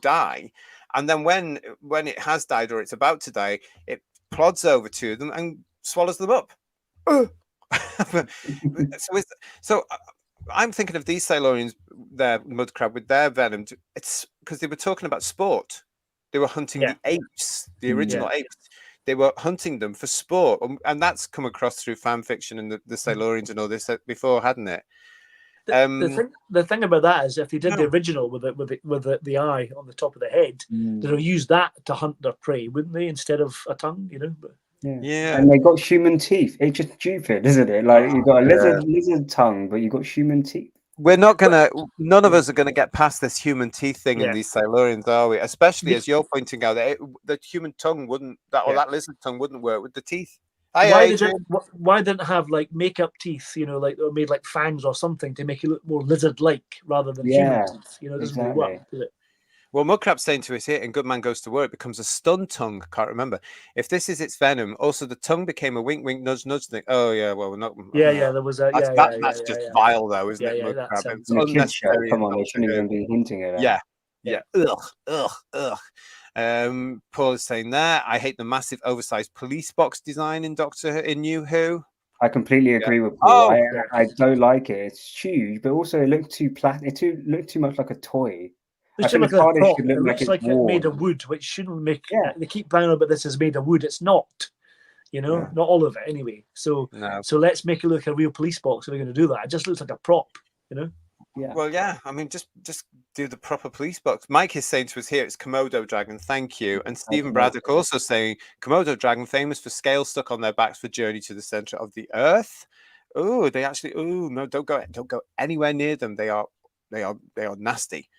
die. And then when it has died or it's about to die, it plods over to them and swallows them up. So I'm thinking of these Silurians, their mud crab with their venom. It's because they were talking about sport. They were hunting the apes, the original apes. They were hunting them for sport, and that's come across through fan fiction and the Silurians and all this before, hadn't it? The thing about that is, if they did the original with the eye on the top of the head, they'll use that to hunt their prey, wouldn't they, instead of a tongue? But yeah, and they got human teeth. It's just stupid, isn't it? Like you've got a lizard tongue, but you've got human teeth. We're not gonna. None of us are gonna get past this human teeth thing in these Silurians, are we? Especially as you're pointing out, that the human tongue wouldn't, that lizard tongue wouldn't work with the teeth. Why didn't it have like makeup teeth? Like they were made like fangs or something to make it look more lizard-like rather than human teeth. It doesn't really work, does it? Well, Mudcrab's saying to us here, in Good Man Goes to War, it becomes a stun tongue. Can't remember. If this is its venom, also the tongue became a wink, wink, nudge, nudge thing. Oh, yeah, well, we're not. There was a. That's just vile, though, isn't it, Mudcrab? It's unnecessary. Come on, they shouldn't even be hinting at that. Yeah. Ugh. Paul is saying there, I hate the massive oversized police box design in New Who. I completely agree with Paul. I don't like it. It's huge, but also it looked too It looked too much like a toy. It looks like it's made of wood, which shouldn't make. They keep banging on about this as made of wood. It's not. Not all of it anyway. So let's make it look like a real police box. If we're going to do that, it just looks like a prop. Yeah. Well, yeah. I mean, just do the proper police box. Mike is saying to us here, it's Komodo dragon. Thank you. And Stephen Braddock also saying Komodo dragon, famous for scales stuck on their backs for journey to the center of the earth. Oh, they actually. Oh no! Don't go anywhere near them. They are nasty.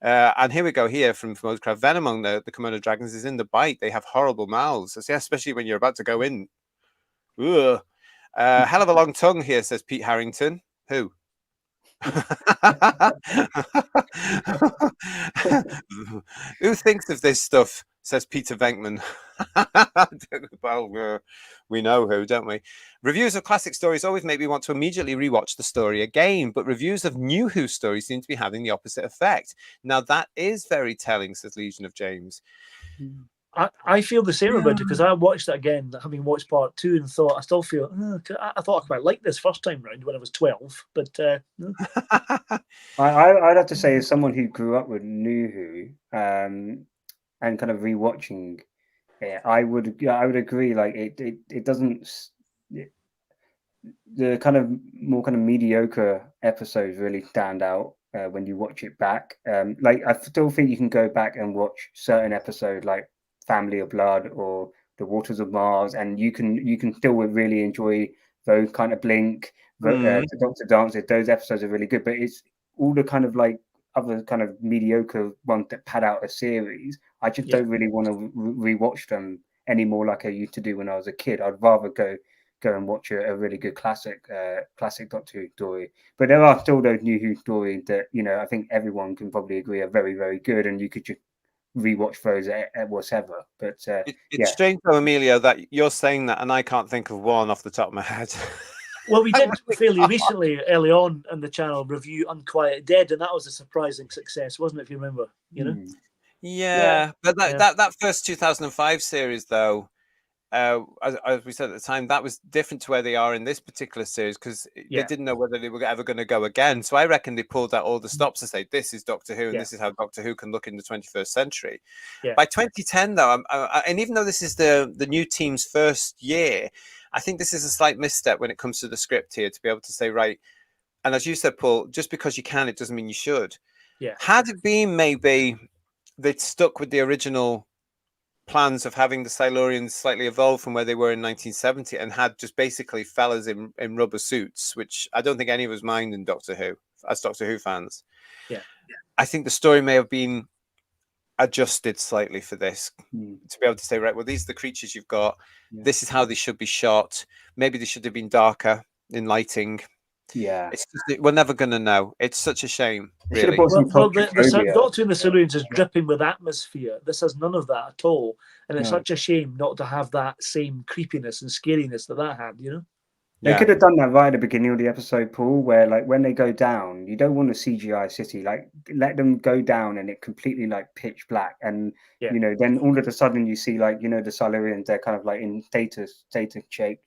And here we go here from Mudcrab. Venom on the Komodo dragons is in the bite. They have horrible mouths, especially when you're about to go in. Ugh. Hell of a long tongue here, says Pete Harrington. Who? Who thinks of this stuff, says Peter Venkman. Well, we know who, don't we? Reviews of classic stories always make me want to immediately rewatch the story again, but reviews of new Who stories seem to be having the opposite effect. Now that is very telling, says Legion of James. I feel the same about it, because I watched it again, having watched part 2, and thought I still feel I thought I quite liked this first time round when I was 12, but I'd have to say, as someone who grew up with New Who and kind of rewatching it, I would agree. Like it doesn't. The kind of more kind of mediocre episodes really stand out when you watch it back. Like I still think you can go back and watch certain episodes like Family of Blood or the Waters of Mars, and you can still really enjoy those kind of Blink, the Doctor Dances. Those episodes are really good, but it's all the kind of like other kind of mediocre ones that pad out a series. I just don't really want to rewatch them anymore like I used to do when I was a kid. I'd rather go and watch a really good classic Doctor Who story. But there are still those New Who stories that, you know, I think everyone can probably agree are very, very good, and you could just rewatch those at whatever. But it's strange though, Emilio, that you're saying that and I can't think of one off the top of my head. Well, we did fairly recently, early on in the channel, review Unquiet Dead, and that was a surprising success, wasn't it? If you remember, you know. But that first 2005 series, though, as we said at the time, that was different to where they are in this particular series, because they didn't know whether they were ever going to go again. So I reckon they pulled out all the stops to say, this is Doctor Who, and this is how Doctor Who can look in the 21st century. By 2010, though, and even though this is the new team's first year, I think this is a slight misstep when it comes to the script here, to be able to say, right, and as you said, Paul, just because you can, it doesn't mean you should. Had it been maybe they'd stuck with the original plans of having the Silurians slightly evolved from where they were in 1970, and had just basically fellas in rubber suits, which I don't think any of us mind in Doctor Who, as Doctor Who fans. I think the story may have been adjusted slightly for this, to be able to say, right, well, these are the creatures you've got. This is how they should be shot. Maybe they should have been darker in lighting. It's just, we're never going to know. It's such a shame, really. Well, the Doctor in the Silurians is dripping with atmosphere. This has none of that at all, and it's such a shame not to have that same creepiness and scariness that had, you know. They could have done that right at the beginning of the episode, Paul, where like when they go down, you don't want a CGI city. Like let them go down and it completely like pitch black, and you know, then all of a sudden you see like, you know, the Silurians, they're kind of like in theta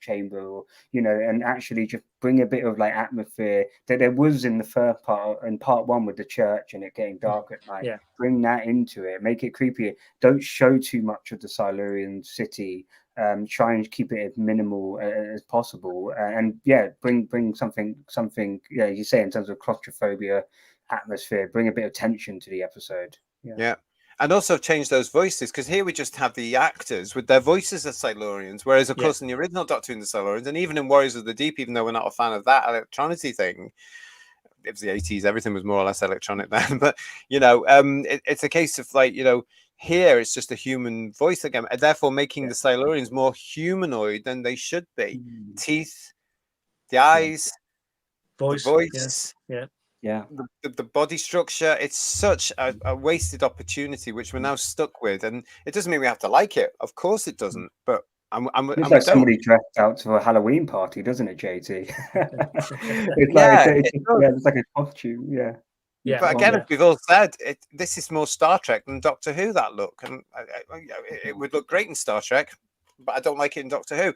chamber, or you know, and actually just bring a bit of like atmosphere that there was in the first part, in part one with the church and it getting dark at night. Bring that into it, make it creepier. Don't show too much of the Silurian city. Try and keep it as minimal as possible, and bring something. You say in terms of claustrophobia, atmosphere. Bring a bit of tension to the episode. And also change those voices, because here we just have the actors with their voices as Silurians, whereas of course in the original Doctor Who in the Silurians, and even in Warriors of the Deep, even though we're not a fan of that electronicity thing, it was the 80s, everything was more or less electronic then. But you know, it's a case of like, you know, here it's just a human voice again, and therefore making the Silurians more humanoid than they should be. Teeth, the eyes, the voice, the body structure. It's such a wasted opportunity, which we're now stuck with, and it doesn't mean we have to like it. Of course it doesn't, but it's like somebody dressed out to a Halloween party, doesn't it, JT? It's like a costume, But again, as we've all said, this is more Star Trek than Doctor Who, that look. And it would look great in Star Trek, but I don't like it in Doctor Who.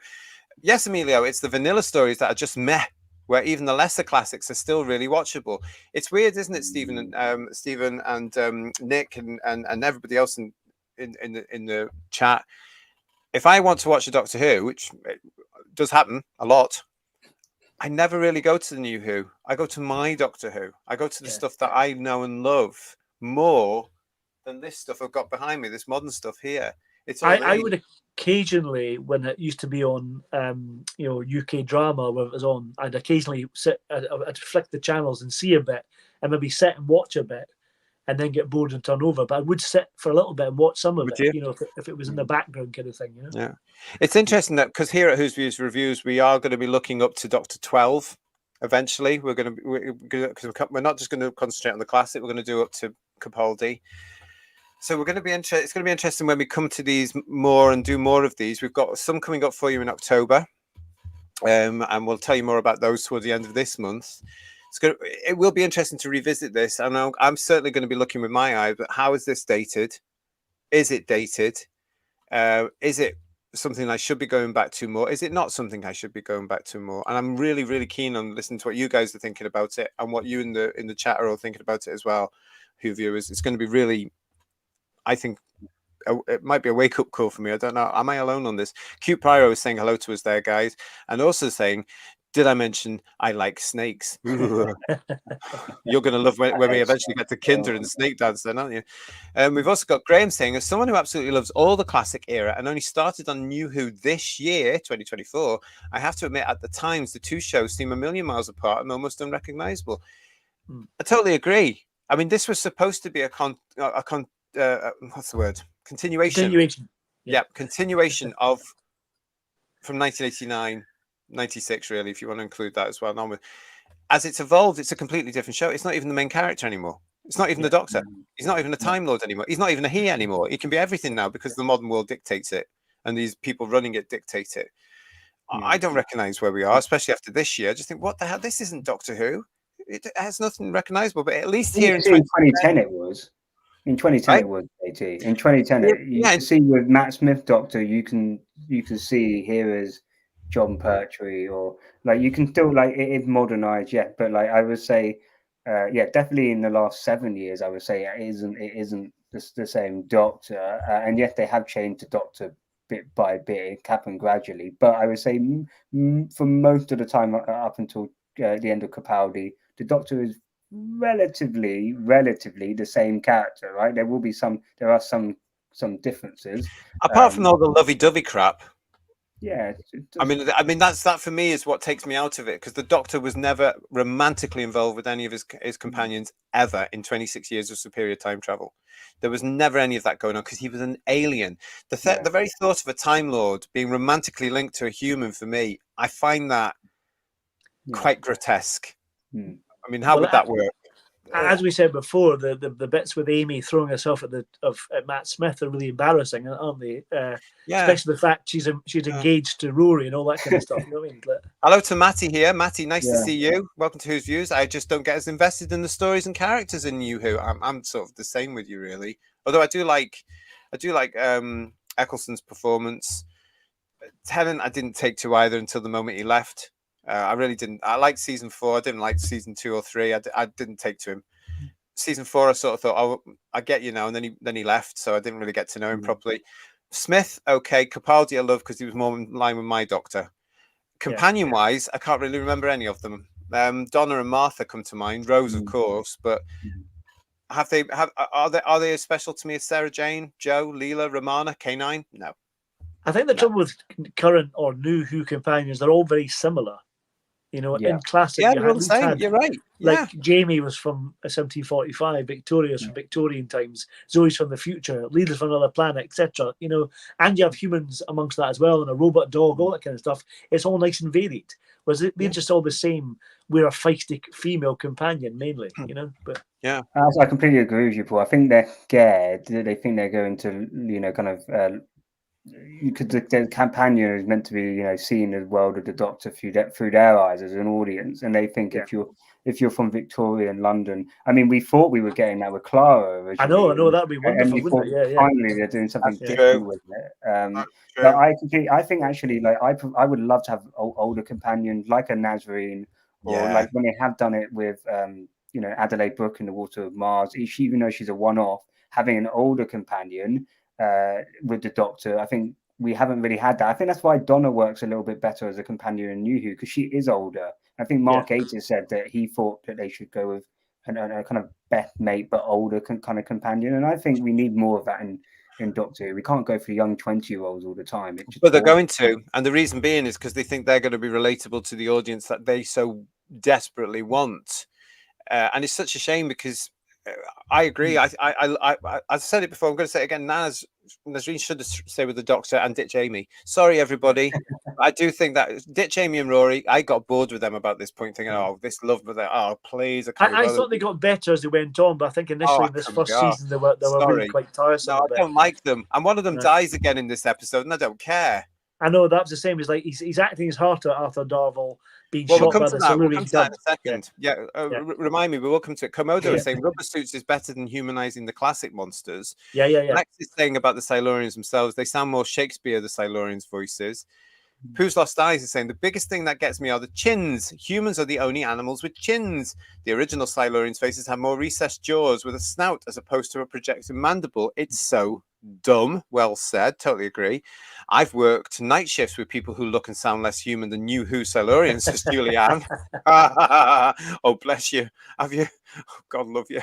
Yes, Emilio, it's the vanilla stories that are just meh, where even the lesser classics are still really watchable. It's weird, isn't it, Stephen and Nick and everybody else in the chat? If I want to watch a Doctor Who, which does happen a lot, I never really go to the New Who. I go to my Doctor Who. I go to the stuff that I know and love more than this stuff I've got behind me, this modern stuff here. It's I would occasionally, when it used to be on, you know, UK drama, where it was on, I'd occasionally sit, I'd flick the channels and see a bit, and maybe sit and watch a bit, and then get bored and turn over. But I would sit for a little bit and watch some of it, you know, if it was in the background kind of thing, you know. Yeah, it's interesting that because here at Who's Views Reviews, we are going to be looking up to Doctor 12 eventually. We're going to because we're not just going to concentrate on the classic. We're going to do up to Capaldi. So we're going to be it's going to be interesting when we come to these more and do more of these. We've got some coming up for you in October, and we'll tell you more about those towards the end of this month. It will be interesting to revisit this, and I'm certainly going to be looking with my eye. But how is this dated? Is it dated? Is it something I should be going back to more? Is it not something I should be going back to more? And I'm really, really keen on listening to what you guys are thinking about it, and what you in the chat are all thinking about it as well, Who viewers. It's going to be really, I think, it might be a wake-up call for me. I don't know. Am I alone on this? Cute Pyro is saying hello to us there, guys, and also saying, Did I mention I like snakes? You're going to love when we eventually get to Kinder and Snake Dance, then, aren't you? We've also got Graham saying, as someone who absolutely loves all the classic era and only started on New Who this year, 2024, I have to admit at the times the two shows seem a million miles apart and almost unrecognizable. I totally agree. I mean, this was supposed to be what's the word? Continuation. Yeah, continuation of from 1989. 96, really, if you want to include that as well. As it's evolved, it's a completely different show. It's not even the main character anymore. It's not even the Doctor. He's not even a Time Lord anymore. He's not even a he anymore. He can be everything now because the modern world dictates it, and these people running it dictate it. I don't recognize where we are, especially after this year. I just think, what the hell? This isn't Doctor Who. It has nothing recognizable. But at least here in 2010, it was. In 2010, right? It was AT. In 2010, you can see with Matt Smith Doctor, you can see here as John Pertwee, or like you can still like it is modernized, but like I would say, definitely in the last 7 years, I would say it isn't the same Doctor, and yet they have changed the Doctor bit by bit. It happened gradually, but I would say for most of the time up until the end of Capaldi, the Doctor is relatively the same character, right? There are some differences apart from all the lovey-dovey crap. Yeah, I mean that for me is what takes me out of it, because the Doctor was never romantically involved with any of his companions ever in 26 years of superior time travel. There was never any of that going on because he was an alien. The very thought of a Time Lord being romantically linked to a human, for me, I find that quite grotesque. I mean, how would that work? As we said before, the bits with Amy throwing herself at Matt Smith are really embarrassing, aren't they? Especially the fact she's engaged to Rory and all that kind of stuff. You know what I mean? Hello to Matty here. Matty, nice to see you. Welcome to Who's Views. I just don't get as invested in the stories and characters in New Who. I'm sort of the same with you, really. Although I do like Eccleston's performance. Tennant, I didn't take to either until the moment he left. I really didn't. I liked season 4. I didn't like season 2 or 3. I didn't take to him. Season 4, I sort of thought, oh, I get you now, and then he left, so I didn't really get to know him properly. Smith, okay. Capaldi, I love because he was more in line with my Doctor. Companion-wise, I can't really remember any of them. Donna and Martha come to mind. Rose, of course, but are they as special to me as Sarah Jane, Joe, Leela, Romana, K9? No. I think the trouble with current or new Who companions, they're all very similar. You know, in classic, you're right. Like Jamie was from 1745, Victoria's from Victorian times, Zoe's from the future, Leela's from another planet, etc. You know, and you have humans amongst that as well, and a robot dog, all that kind of stuff. It's all nice and varied. Whereas they're just all the same. We're a feisty female companion mainly, you know. But I completely agree with you, Paul. I think they're scared. They think they're going to, you know, kind of. Because the companion is meant to be, you know, seeing the world of the Doctor through their eyes as an audience, and they think if you're from Victorian London, I mean, we thought we were getting that with Clara originally. I know that'd be wonderful. And wouldn't it? Finally, they're doing something different with it. But I think actually, like, I would love to have older companions like a Nazarene, or like when they have done it with, you know, Adelaide Brooke in the Water of Mars. Even though she's a one-off, having an older companion. With the Doctor, I think we haven't really had that. I think that's why Donna works a little bit better as a companion in New Who, because she is older. I think Mark Gatiss said that he thought that they should go with a kind of best mate but older kind of companion, and I think we need more of that in Doctor Who. We can't go for young 20-year-olds all the time. But they're going to, and the reason being is because they think they're going to be relatable to the audience that they so desperately want, and it's such a shame because. I agree. I said it before. I'm going to say it again. Nazreen should stay with the Doctor and ditch Amy. Sorry, everybody. I do think that ditch Amy and Rory. I got bored with them about this point, thinking, "Oh, this love," but please. I thought they got better as they went on, but I think initially in this first season they were really quite tiresome. No, I don't like them, and one of them dies again in this episode, and I don't care. I know that was the same. He's like he's acting his heart out, Arthur Darvill being shot by the Silurian. We'll come to that in a second. Remind me, we will come to it. Komodo is saying rubber suits is better than humanizing the classic monsters. Lex is saying about the Silurians themselves, they sound more Shakespeare, the Silurians' voices. Who's Lost Eyes is saying the biggest thing that gets me are the chins. Humans are the only animals with chins. The original Silurians' faces have more recessed jaws with a snout as opposed to a projected mandible. It's so Dumb. Well said. Totally agree. I've worked night shifts with people who look and sound less human than New Who Silurians, says Julianne. Oh, bless you. Have you? Oh, God love you.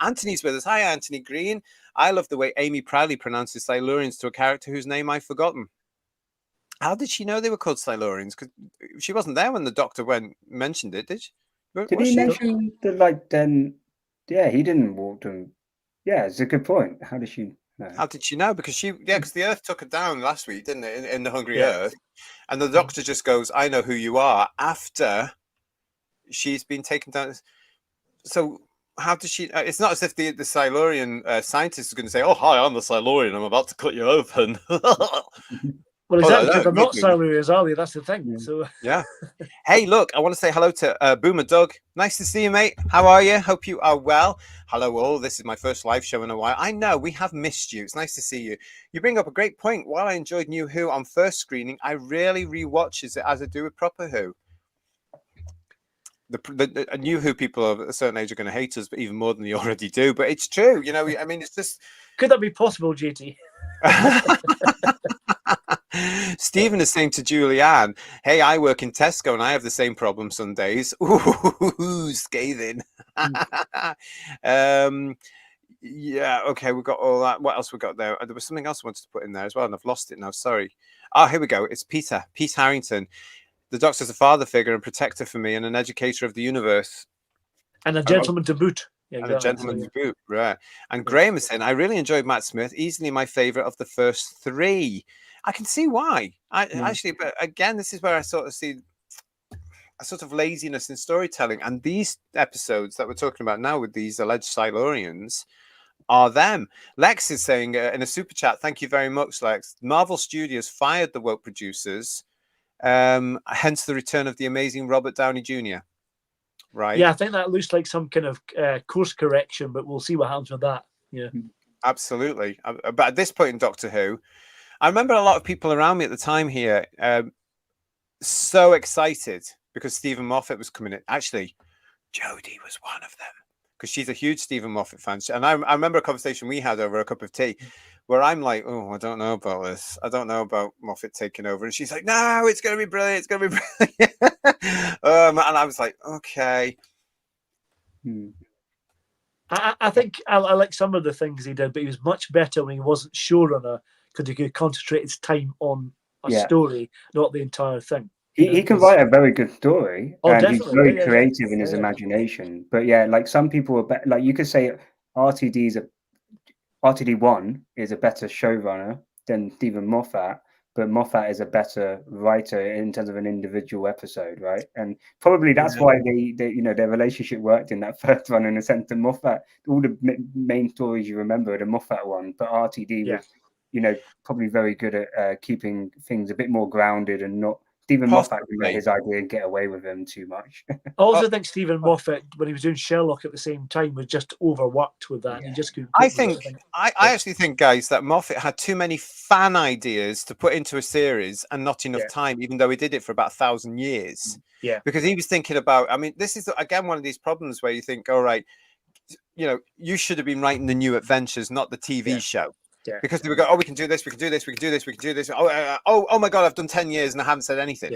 Anthony's with us. Hi, Anthony Green. I love the way Amy proudly pronounces Silurians to a character whose name I've forgotten. How did she know they were called Silurians? Because she wasn't there when the doctor mentioned it, did she? Did he mention the like then? Yeah, he didn't walk them. Yeah, it's a good point. How did she know? How did she know? Because because the Earth took her down last week, didn't it? In the Hungry Earth, and the doctor just goes, "I know who you are." After she's been taken down, so how does she? It's not as if the Silurian scientist is going to say, "Oh, hi, I'm the Silurian. I'm about to cut you open." Well, exactly, because they're not Silurians, are they? That's the thing. Yeah. So yeah. Hey, look, I want to say hello to Boomer Doug. Nice to see you, mate. How are you? Hope you are well. Hello, all. This is my first live show in a while. I know we have missed you. It's nice to see you. You bring up a great point. While I enjoyed New Who on first screening, I rarely rewatches it as I do with Proper Who. The New Who people of a certain age are going to hate us, but even more than they already do. But it's true. You know, I mean, it's just. Could that be possible, JT? Stephen is saying to Julianne, "Hey, I work in Tesco and I have the same problem some days." Ooh, scathing. Yeah, okay, we've got all that. What else we got there? There was something else I wanted to put in there as well, and I've lost it now. Sorry. Oh, here we go. It's Pete Harrington. The Doctor's a father figure and protector for me, and an educator of the universe, and a gentleman to boot. Yeah, and a gentleman to boot, right? And Graham is saying, "I really enjoyed Matt Smith. Easily my favorite of the first three." I can see why. Actually, but again, this is where I sort of see a sort of laziness in storytelling. And these episodes that we're talking about now with these alleged Silurians are them. Lex is saying in a super chat, "Thank you very much, Lex. Marvel Studios fired the woke producers, hence the return of the amazing Robert Downey Jr." Right? Yeah, I think that looks like some kind of course correction, but we'll see what happens with that. Yeah, absolutely. But at this point in Doctor Who, I remember a lot of people around me at the time here so excited because Stephen Moffat was coming in. Actually, Jodie was one of them because she's a huge Stephen Moffat fan. And I remember a conversation we had over a cup of tea where I'm like, "Oh, I don't know about this. I don't know about Moffat taking over." And she's like, "No, it's going to be brilliant. It's going to be brilliant." And I was like, "Okay." I think I like some of the things he did, but he was much better when he wasn't showrunner because he could concentrate his time on a story, not the entire thing. He can write a very good story, and definitely. he's very creative in his imagination. But yeah, like some people are like you could say RTD1 is a better showrunner than Stephen Moffat, but Moffat is a better writer in terms of an individual episode, right? And probably that's why they their relationship worked in that first one, in a sense that Moffat, all the main stories you remember are the Moffat one, but RTD was probably very good at keeping things a bit more grounded and not Stephen Moffat can let his idea get away with him too much. I also think Stephen Moffat, when he was doing Sherlock at the same time, was just overworked with that. He just couldn't. I actually think, guys, that Moffat had too many fan ideas to put into a series and not enough time, even though he did it for about 1,000 years. Yeah, because he was thinking about. I mean, this is again one of these problems where you think, all right, you should have been writing the New Adventures, not the TV show. Yeah. Because they would go, "Oh, we can do this, we can do this, we can do this, we can do this." Oh my God, I've done 10 years and I haven't said anything.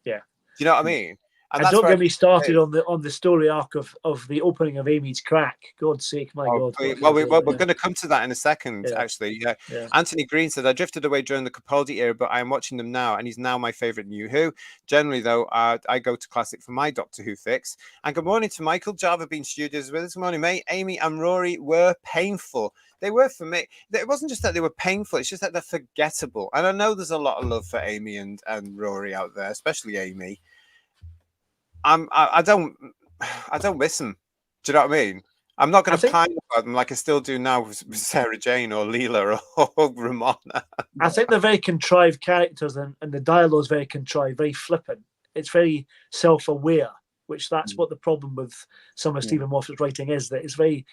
Yeah. Do you know what I mean? And don't get me started on the story arc of the opening of Amy's crack. God's sake, my God. Well, we're going to come to that in a second, actually. Yeah. Anthony Green said, "I drifted away during the Capaldi era, but I am watching them now, and he's now my favorite New Who. Generally, though, I go to classic for my Doctor Who fix." And good morning to Michael. Java Bean Studios with us. Good morning, mate. Amy and Rory were painful. They were for me. It wasn't just that they were painful, it's just that they're forgettable. And I know there's a lot of love for Amy and Rory out there, especially Amy. I don't miss them. Do you know what I mean? I'm not going to pine about them like I still do now with Sarah Jane or Leela or Ramona. I think they're very contrived characters, and the dialogue is very contrived, very flippant. It's very self-aware, which that's what the problem with some of Stephen Moffat's writing is, that it's very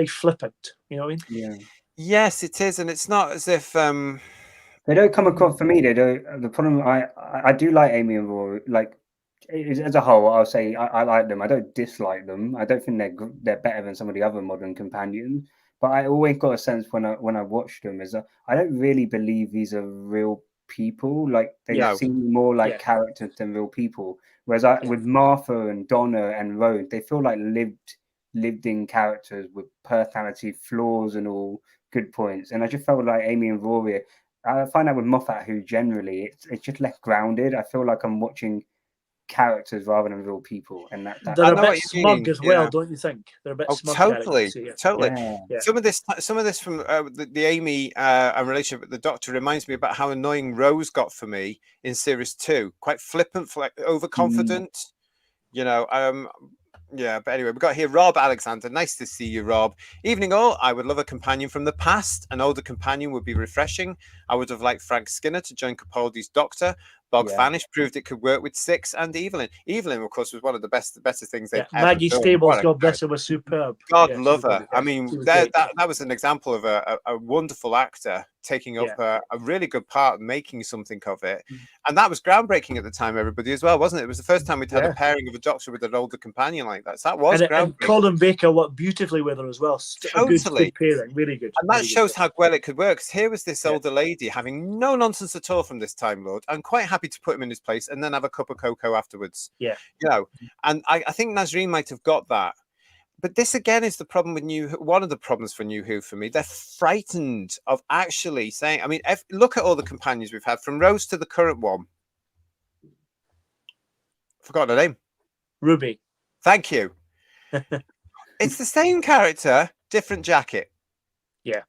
flippant. You know what I mean? Yeah. Yes, it is, and it's not as if they don't come across for me. They don't. The problem I do like Amy and Rory, like. As a whole, I'll say I like them. I don't dislike them. I don't think they're better than some of the other modern companions. But I always got a sense when I watched them is that I don't really believe these are real people. Like they No. seem more like Yeah. characters than real people. Whereas with Martha and Donna and Rowan, they feel like lived in characters with personality, flaws, and all good points. And I just felt like Amy and Rory. I find out with Moffat, who generally it's just less grounded. I feel like I'm watching characters rather than real people, and that They're I a know bit what you smug mean, as well, yeah. don't you think? They're a bit Oh, smug totally, characters. totally. Yeah. Some of this from the Amy and relationship with the Doctor reminds me about how annoying Rose got for me in series 2. Quite flippant, like overconfident. You know, yeah, but anyway, we've got here Rob Alexander. Nice to see you, Rob. Evening all. I would love a companion from the past. An older companion would be refreshing. I would have liked Frank Skinner to join Capaldi's Doctor. Bog Fanish proved it could work with Six and Evelyn. Evelyn, of course, was one of the better things they've ever Maggie done. Stables, What a God bless character. her, was superb. God Yeah, love she was her. really I good. mean, She was that great. was an example of a wonderful actor taking up a really good part, making something of it. And that was groundbreaking at the time, everybody, as well, wasn't it? It was the first time we'd had a pairing of a Doctor with an older companion like that. So that was groundbreaking. And Colin Baker worked beautifully with her as well. Totally. Good pairing, really good. And that really shows good. how well it could work. 'Cause here was this older lady having no nonsense at all from this Time Lord, and quite happy to put him in his place and then have a cup of cocoa afterwards. Yeah. You know, and I think Nazreen might have got that. But this again is the problem with one of the problems for New Who for me. They're frightened of actually saying, I mean, look at all the companions we've had from Rose to the current one. Forgot her name. Ruby. Thank you. It's the same character, different jacket. Yeah.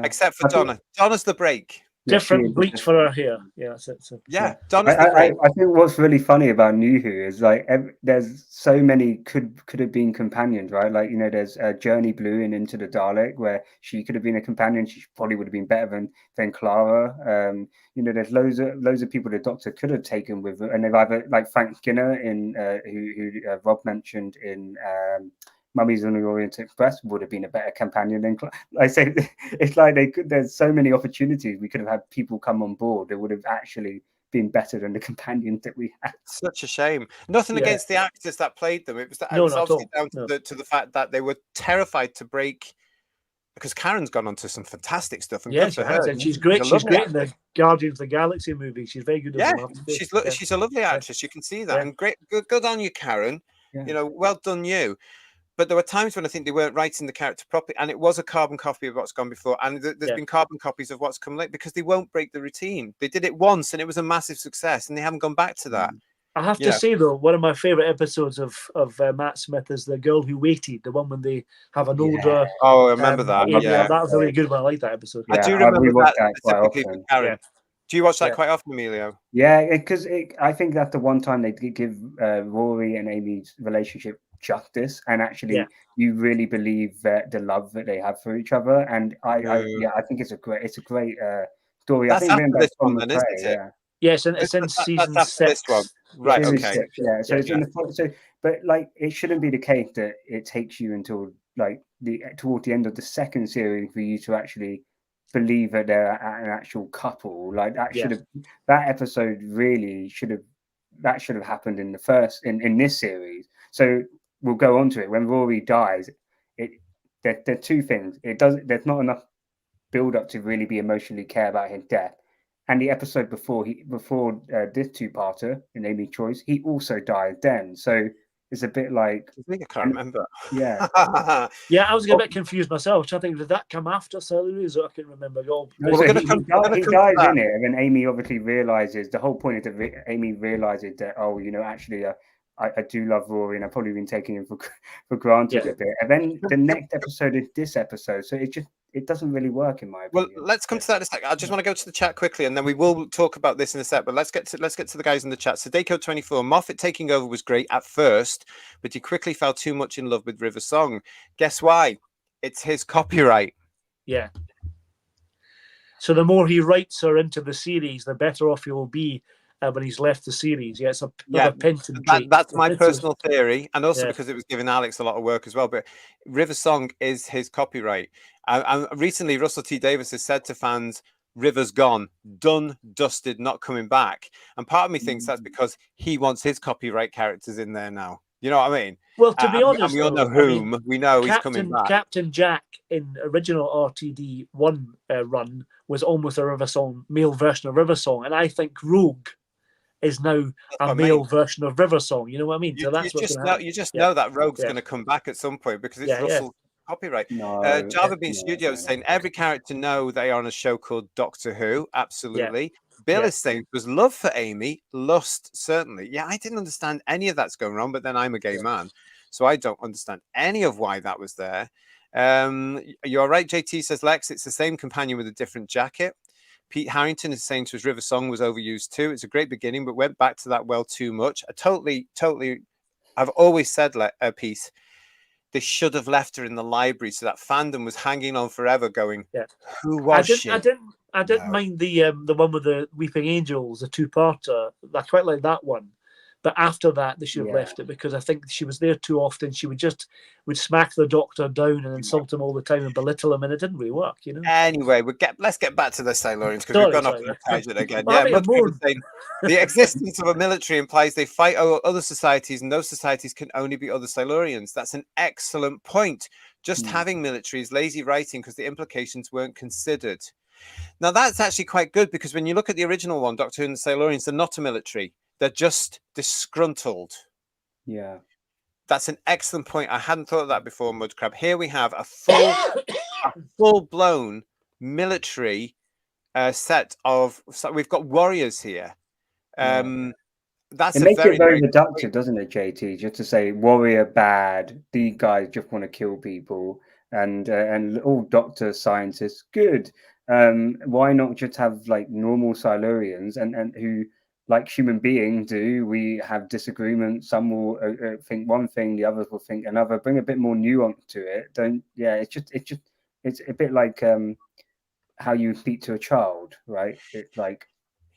Except for Donna. Donna's the break. Different bleach for her hair. Yeah, that's it. So, Donna's the break. I think what's really funny about New Who is like there's so many could have been companions, right? Like, you know, there's Journey Blue in Into the Dalek, where she could have been a companion. She probably would have been better than Clara. You know, there's loads of people the Doctor could have taken with her, and they've either like Frank Skinner in who Rob mentioned in Mummies on the Orient Express would have been a better companion than I say. It's like there's so many opportunities we could have had people come on board that would have actually been better than the companions that we had. Such a shame. Nothing against the actors that played them. It was obviously down to the fact that they were terrified to break, because Karen's gone on to some fantastic stuff. And good for her. And she's great. She's great in the Guardians of the Galaxy movie. She's very good. Yeah, she's a lovely actress. You can see that. And great, good on you, Karen. You know, well done you. But there were times when I think they weren't writing the character properly, and it was a carbon copy of what's gone before. And there's been carbon copies of what's come late because they won't break the routine. They did it once, and it was a massive success, and they haven't gone back to that. I have to say, though, one of my favourite episodes of Matt Smith is The Girl Who Waited, the one when they have an older... Oh, I remember that. Yeah, that was a really good one. I like that episode. I do remember that specifically for Karen. Do you watch that quite often, Emilio? Yeah, because I think that's the one time they give Rory and Amy's relationship justice, and actually you really believe that the love that they have for each other. And I think it's a great story. That's I think after this one, then, isn't it? Yes, and it's in season 6. This one. Right, okay. 6, yeah. So it's in the but like it shouldn't be the case that it takes you until like toward the end of the second series for you to actually believe that they're an actual couple. Like that that episode really should have happened in the first in this series. So we'll go on to it. When Rory dies, there are two things. There's not enough build up to really be emotionally care about his death. And the episode before this two-parter in Amy's Choice, he also died then. So it's a bit like I think I can't remember. Yeah. Yeah, I was a bit confused myself. I think, did that come after Cellulose? I can remember. He dies in it, and then Amy obviously realizes the whole point is that Amy realizes that, oh, you know, actually I do love Rory, and I've probably been taking him for granted a bit. And then the next episode is this episode, so it doesn't really work in my opinion. Well, let's come to that in a sec. I just want to go to the chat quickly, and then we will talk about this in a sec. But let's get to the guys in the chat. Sadeko24, Moffat taking over was great at first, but he quickly fell too much in love with River Song. Guess why? It's his copyright. Yeah. So the more he writes her into the series, the better off he will be when he's left the series. Yeah, it's a Penton trait. That's my personal theory, and also because it was giving Alex a lot of work as well. But River Song is his copyright. And recently, Russell T Davis has said to fans, River's gone, done, dusted, not coming back. And part of me thinks that's because he wants his copyright characters in there now. You know what I mean? Well, to be honest, and we all know though, whom. We know he's coming back. Captain Jack in original RTD one run was almost a River Song, male version of River Song, and I think Rogue is now a male version of River Song. You know what I mean? So that's what's going to happen. You just know that Rogue's going to come back at some point because it's Russell copyright. No, Java Bean Studios saying every character know they are on a show called Doctor Who. Absolutely. Bill is saying was love for Amy, lust certainly. Yeah, I didn't understand any of that's going on, but then I'm a gay man, so I don't understand any of why that was there. You're right. JT says Lex, it's the same companion with a different jacket. Pete Harrington is saying to us River Song was overused too. It's a great beginning, but went back to that well too much. I totally. I've always said, Pete, they should have left her in the library, so that fandom was hanging on forever, going, "Who was she?" I didn't mind the one with the Weeping Angels, the two-parter. I quite like that one. But after that, they should have left it because I think she was there too often. She would smack the Doctor down and insult him all the time and belittle him, and it didn't really work, you know. Anyway, let's get back to the Silurians because we've gone off on a tangent again. Saying, the existence of a military implies they fight other societies, and those societies can only be other Silurians. That's an excellent point. Just having military is lazy writing because the implications weren't considered. Now, that's actually quite good because when you look at the original one, Doctor Who and the Silurians, they're not a military. They're just disgruntled. Yeah. That's an excellent point. I hadn't thought of that before, Mudcrab. Here we have a full-blown military set of... So we've got warriors here. That's it makes it very reductive, doesn't it, JT? Just to say warrior bad, these guys just want to kill people, and all doctors, scientists, good. Why not just have like normal Silurians and who, like human beings do, we have disagreements. Some will think one thing, the others will think another. Bring a bit more nuance to it. It's a bit like how you speak to a child, right? It's like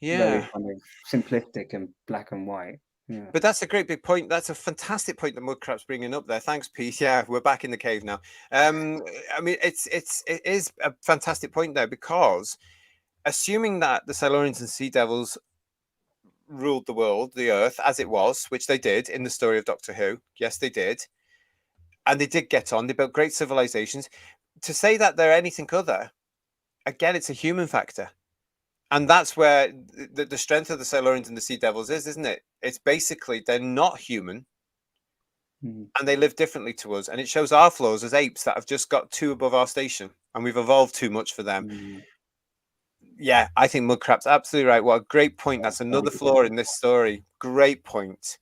very kind of simplistic and black and white. Yeah. But that's a great big point. That's a fantastic point that Mudcrab's bringing up there. Thanks, Pete. Yeah, we're back in the cave now. I mean, it is a fantastic point there because assuming that the Silurians and Sea Devils ruled the world, the Earth, as it was, which they did in the story of Doctor Who. Yes, they did. And they did get on. They built great civilizations. To say that they're anything other, again, it's a human factor. And that's where the strength of the Silurians and the Sea Devils is, isn't it? It's basically they're not human and they live differently to us. And it shows our flaws as apes that have just got too above our station and we've evolved too much for them. Yeah, I think Mudcrab's absolutely right. What a great point. That's another flaw in this story. Great point.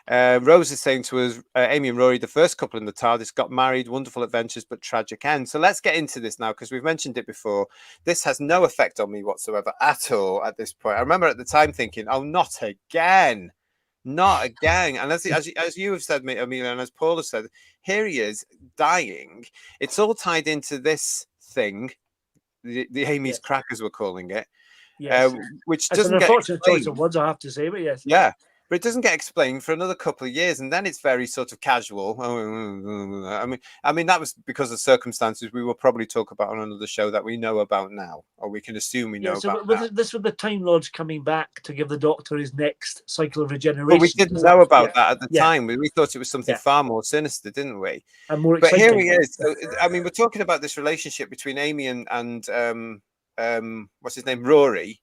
Rose is saying to us, Amy and Rory, the first couple in the TARDIS, got married, wonderful adventures, but tragic end. So let's get into this now, because we've mentioned it before. This has no effect on me whatsoever at all at this point. I remember at the time thinking, oh, not again. Not again. And as you have said, Amelia, and as Paul has said, here he is dying. It's all tied into this thing, the Amy's crackers we're calling it, which doesn't an get unfortunate choice of words, I have to say, but yes. Yeah. But it doesn't get explained for another couple of years, and then it's very sort of casual. I mean, that was because of circumstances we will probably talk about on another show that we know about now, or we can assume we know about. This was the Time Lords coming back to give the Doctor his next cycle of regeneration. But we didn't know about that at the time. We thought it was something far more sinister, didn't we? And more exciting. But here he is. So, I mean, we're talking about this relationship between Amy and what's his name, Rory.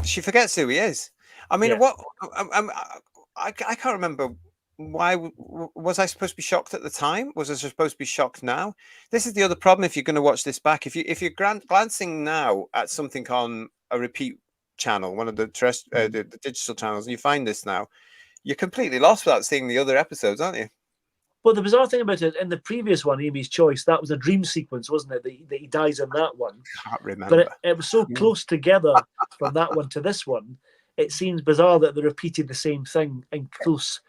She forgets who he is. I mean, I can't remember. Why was I supposed to be shocked at the time? Was I supposed to be shocked now? This is the other problem. If you're going to watch this back, if you're glancing now at something on a repeat channel, one of the digital channels, and you find this now, you're completely lost without seeing the other episodes, aren't you? Well, the bizarre thing about it, in the previous one, Amy's Choice, that was a dream sequence, wasn't it? That he dies in that one. I can't remember. But it was so close together from that one to this one. It seems bizarre that they repeated the same thing in close.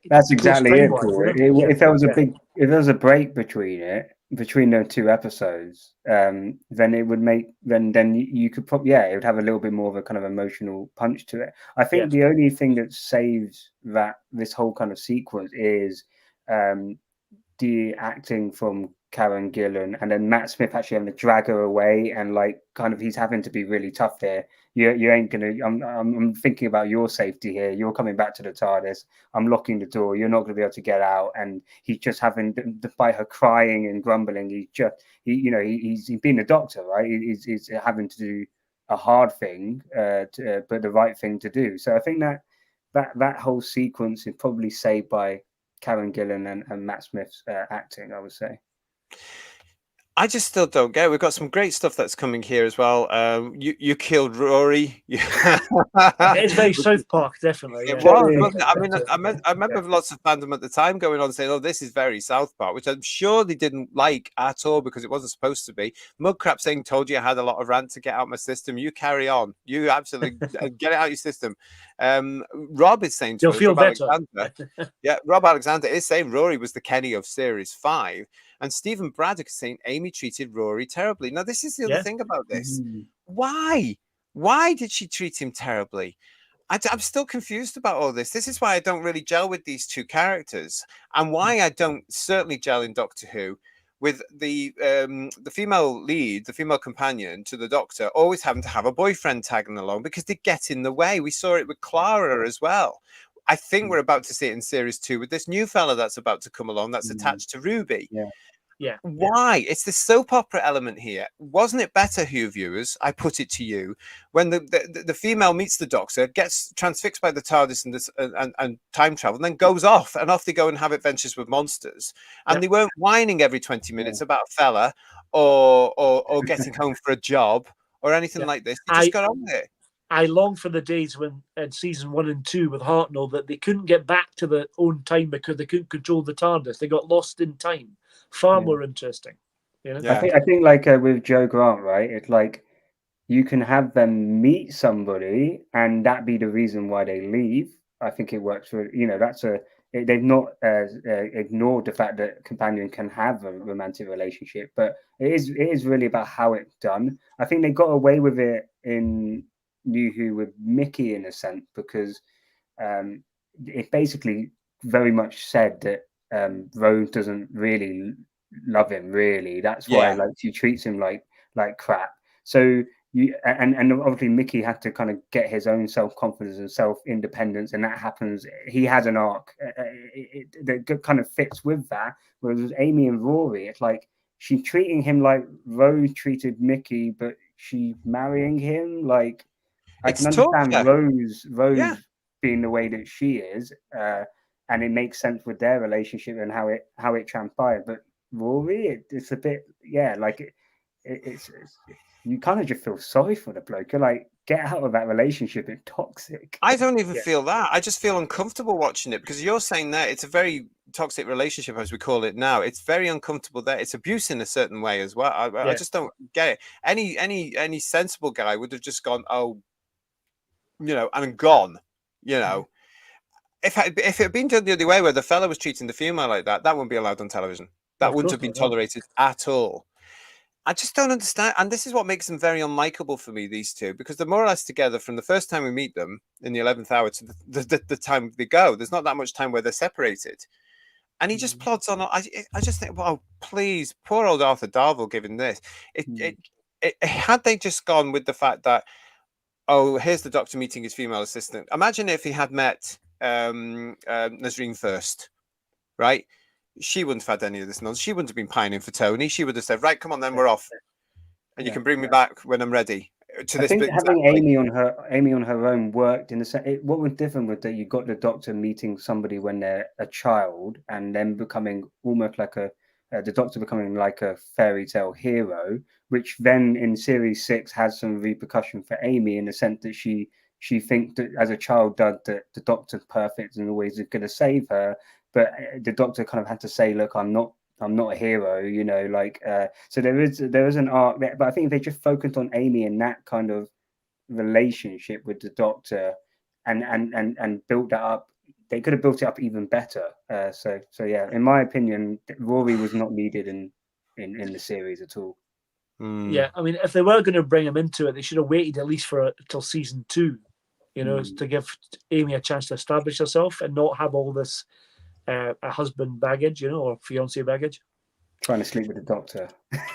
That's exactly it, Paul. If there was a break between those two episodes, then it would make then you could probably it would have a little bit more of a kind of emotional punch to it. I think the only thing that saves this whole kind of sequence is the acting from Karen Gillan, and then Matt Smith actually having to drag her away, and like kind of he's having to be really tough there. You ain't gonna. I'm thinking about your safety here. You're coming back to the TARDIS. I'm locking the door. You're not gonna be able to get out. And he's just having, despite her crying and grumbling, he's being a doctor, right? He's having to do a hard thing, but the right thing to do. So I think that whole sequence is probably saved by Karen Gillan and Matt Smith's acting, I would say. I just still don't get it. We've got some great stuff that's coming here as well. You killed Rory. It's very South Park, definitely. It Yeah. was. I mean, I remember lots of fandom at the time going on saying, "Oh, this is very South Park," which I'm sure they didn't like at all because it wasn't supposed to be. Mudcrap saying, "Told you I had a lot of rant to get out my system. You carry on. You absolutely get it out your system." Rob is saying, "You'll feel better." Yeah, Rob Alexander is saying Rory was the Kenny of Series 5. And Stephen Braddock is saying Amy treated Rory terribly. Now, this is the other thing about this. Why? Why did she treat him terribly? I'm still confused about all this. This is why I don't really gel with these two characters, and why I don't certainly gel in Doctor Who with the female lead, the female companion to the Doctor, always having to have a boyfriend tagging along because they get in the way. We saw it with Clara as well. I think we're about to see it in Series 2 with this new fella that's about to come along that's attached to Ruby. Yeah. Why? It's the soap opera element here. Wasn't it better, Who viewers? I put it to you, when the female meets the Doctor, gets transfixed by the TARDIS and time travel, and then goes off, and off they go and have adventures with monsters. And they weren't whining every 20 minutes about a fella or getting home for a job or anything like this. They just got on with it. I long for the days when in season 1 and 2 with Hartnell that they couldn't get back to their own time because they couldn't control the TARDIS. They got lost in time. Far more interesting. You know? I think like with Joe Grant, right? It's like you can have them meet somebody and that be the reason why they leave. I think it works for, they've not ignored the fact that companion can have a romantic relationship, but it is really about how it's done. I think they got away with it in New Who with Mickey in a sense, because it basically very much said that Rose doesn't really love him, really. That's why like she treats him like crap. So and obviously Mickey had to kind of get his own self-confidence and self-independence, and that happens. He has an arc that kind of fits with that. Whereas with Amy and Rory, it's like she's treating him like Rose treated Mickey, but she's marrying him. Like I can understand Rose being the way that she is, and it makes sense with their relationship and how it transpired. But Rory, it's a bit, it's you kind of just feel sorry for the bloke. You're like, get out of that relationship. It's toxic. I don't even feel that. I just feel uncomfortable watching it because you're saying that it's a very toxic relationship, as we call it now. It's very uncomfortable there. It's abuse in a certain way as well. I just don't get it. Any sensible guy would have just gone, and gone, If it had been done the other way, where the fella was treating the female like that, that wouldn't be allowed on television. That wouldn't have been tolerated at all. I just don't understand. And this is what makes them very unlikable for me, these two, because they're more or less together from the first time we meet them in the 11th hour to the time they go. There's not that much time where they're separated. And he just plods on. I just think, well, please, poor old Arthur Darvill giving this. Had they just gone with the fact that, oh, here's the Doctor meeting his female assistant. Imagine if he had met Nazreen first, right? She wouldn't have had any of this nonsense. She wouldn't have been pining for Tony. She would have said, right, come on, then we're off. And you can bring me back when I'm ready. I think having Amy on her own worked in the sense. What was different was that you got the Doctor meeting somebody when they're a child and then becoming almost like the Doctor becoming like a fairy tale hero, which then in Series 6 has some repercussion for Amy in the sense that she thinks that as a child that the Doctor's perfect and always going to save her, but the Doctor kind of had to say, look, I'm not a hero, so there is an arc there. But I think if they just focused on Amy and that kind of relationship with the Doctor and built that up, they could have built it up even better. So in my opinion, Rory was not needed in the series at all. Yeah, I mean, if they were going to bring him into it, they should have waited at least till season 2, to give Amy a chance to establish herself and not have all this a husband baggage, or fiance baggage. Trying to sleep with the doctor.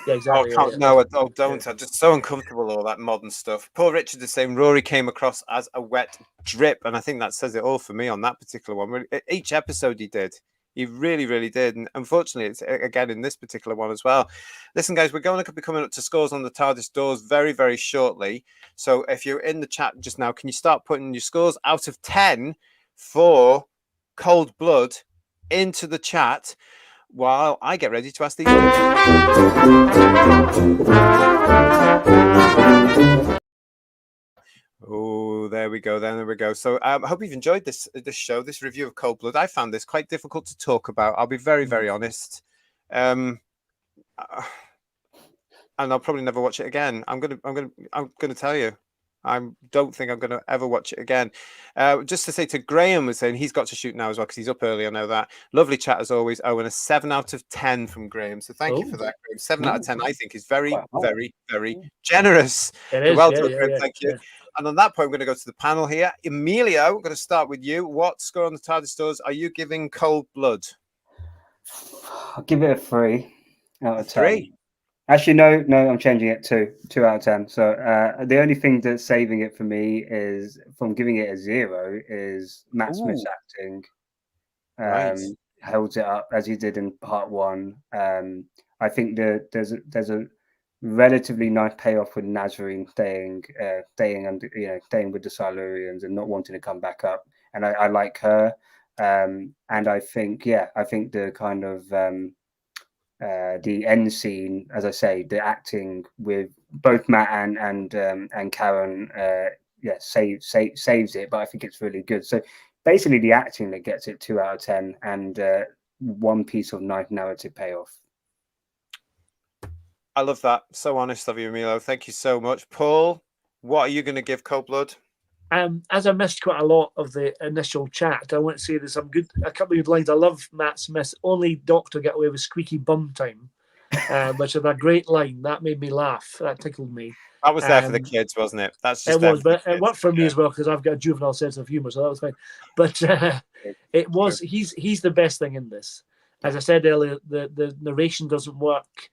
Yeah, exactly. Oh, no, don't. I'm just so uncomfortable, all that modern stuff. Paul Richard is saying Rory came across as a wet drip. And I think that says it all for me on that particular one. Each episode he did. He really, really did. And unfortunately, it's again in this particular one as well. Listen, guys, we're going to be coming up to scores on the TARDIS doors very, very shortly. So if you're in the chat just now, can you start putting your scores out of 10 for Cold Blood into the chat while I get ready to ask these Oh, there we go. There we go. So I hope you've enjoyed this show, this review of Cold Blood. I found this quite difficult to talk about. I'll be very, very honest. And I'll probably never watch it again. I'm gonna tell you. I don't think I'm going to ever watch it again. Just to say to Graham was saying he's got to shoot now as well because he's up early. I know that. Lovely chat as always. Oh, and a 7 out of 10 from Graham. So thank you for that, Graham. 7 out of 10, I think, is very, very, very generous. It is. Well done, Graham. Thank you. And on that point, I'm going to go to the panel here. Emilio, I'm going to start with you. What score on the TARDIS doors are you giving Cold Blood? I'll give it a 3 out of 10. 3? Actually, no, I'm changing it to 2 out of 10. So the only thing that's saving it for me is from giving it a 0 is Matt Smith's acting. Holds it up as he did in part 1. I think there's a relatively nice payoff with Nazarene staying staying with the Silurians and not wanting to come back up, and I like her. And I think the kind of the end scene, as I say, the acting with both Matt and Karen, saves it. But I think it's really good. So basically, the acting that gets it 2 out of 10, and one piece of nice narrative payoff. I love that. So honest of you, Emilio. Thank you so much, Paul. What are you going to give Cold Blood? As I missed quite a lot of the initial chat, I want to say there's a couple of lines. I love Matt Smith's only doctor get away with squeaky bum time, which is a great line. That made me laugh. That tickled me. That was there for the kids, wasn't it? That's just it was, but it worked for me as well because I've got a juvenile sense of humor, so that was fine. But it was he's the best thing in this. As I said earlier, the narration doesn't work.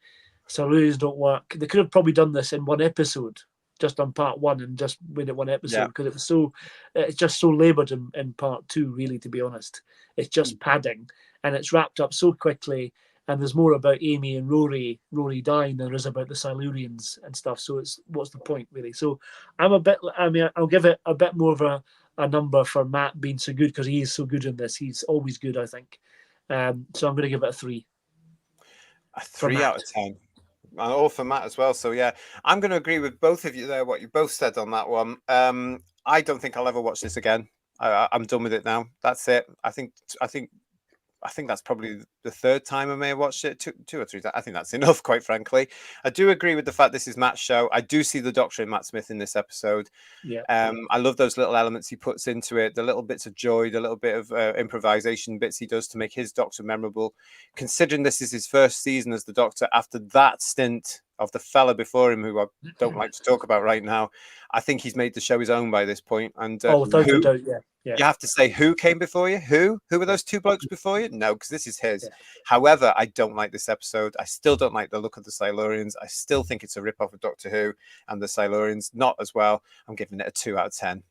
Silurians don't work. They could have probably done this in one episode, just on part 1 and just made it one episode because it was it's just so laboured in part 2, really, to be honest. It's just padding and it's wrapped up so quickly, and there's more about Amy and Rory dying than there is about the Silurians and stuff. So what's the point, really? So I'll give it a bit more of a number for Matt being so good because he is so good in this. He's always good, I think. So I'm going to give it a 3. A 3 out of 10. All for Matt as well. So yeah, I'm going to agree with both of you there. What you both said on that one. I don't think I'll ever watch this again. I'm done with it now. That's it. I think that's probably the 3rd time I may have watched it. Two or three times. I think that's enough, quite frankly. I do agree with the fact this is Matt's show. I do see the Doctor and Matt Smith in this episode. Yeah. I love those little elements he puts into it, the little bits of joy, the little bit of improvisation bits he does to make his Doctor memorable. Considering this is his first season as the Doctor after that stint of the fella before him, who I don't like to talk about right now, I think he's made the show his own by this point. And without a doubt, yeah. You have to say who came before you. Who were those 2 blokes before you? No, because this is his. Yeah. However, I don't like this episode. I still don't like the look of the Silurians. I still think it's a rip-off of Doctor Who and the Silurians. Not as well. I'm giving it a 2 out of 10.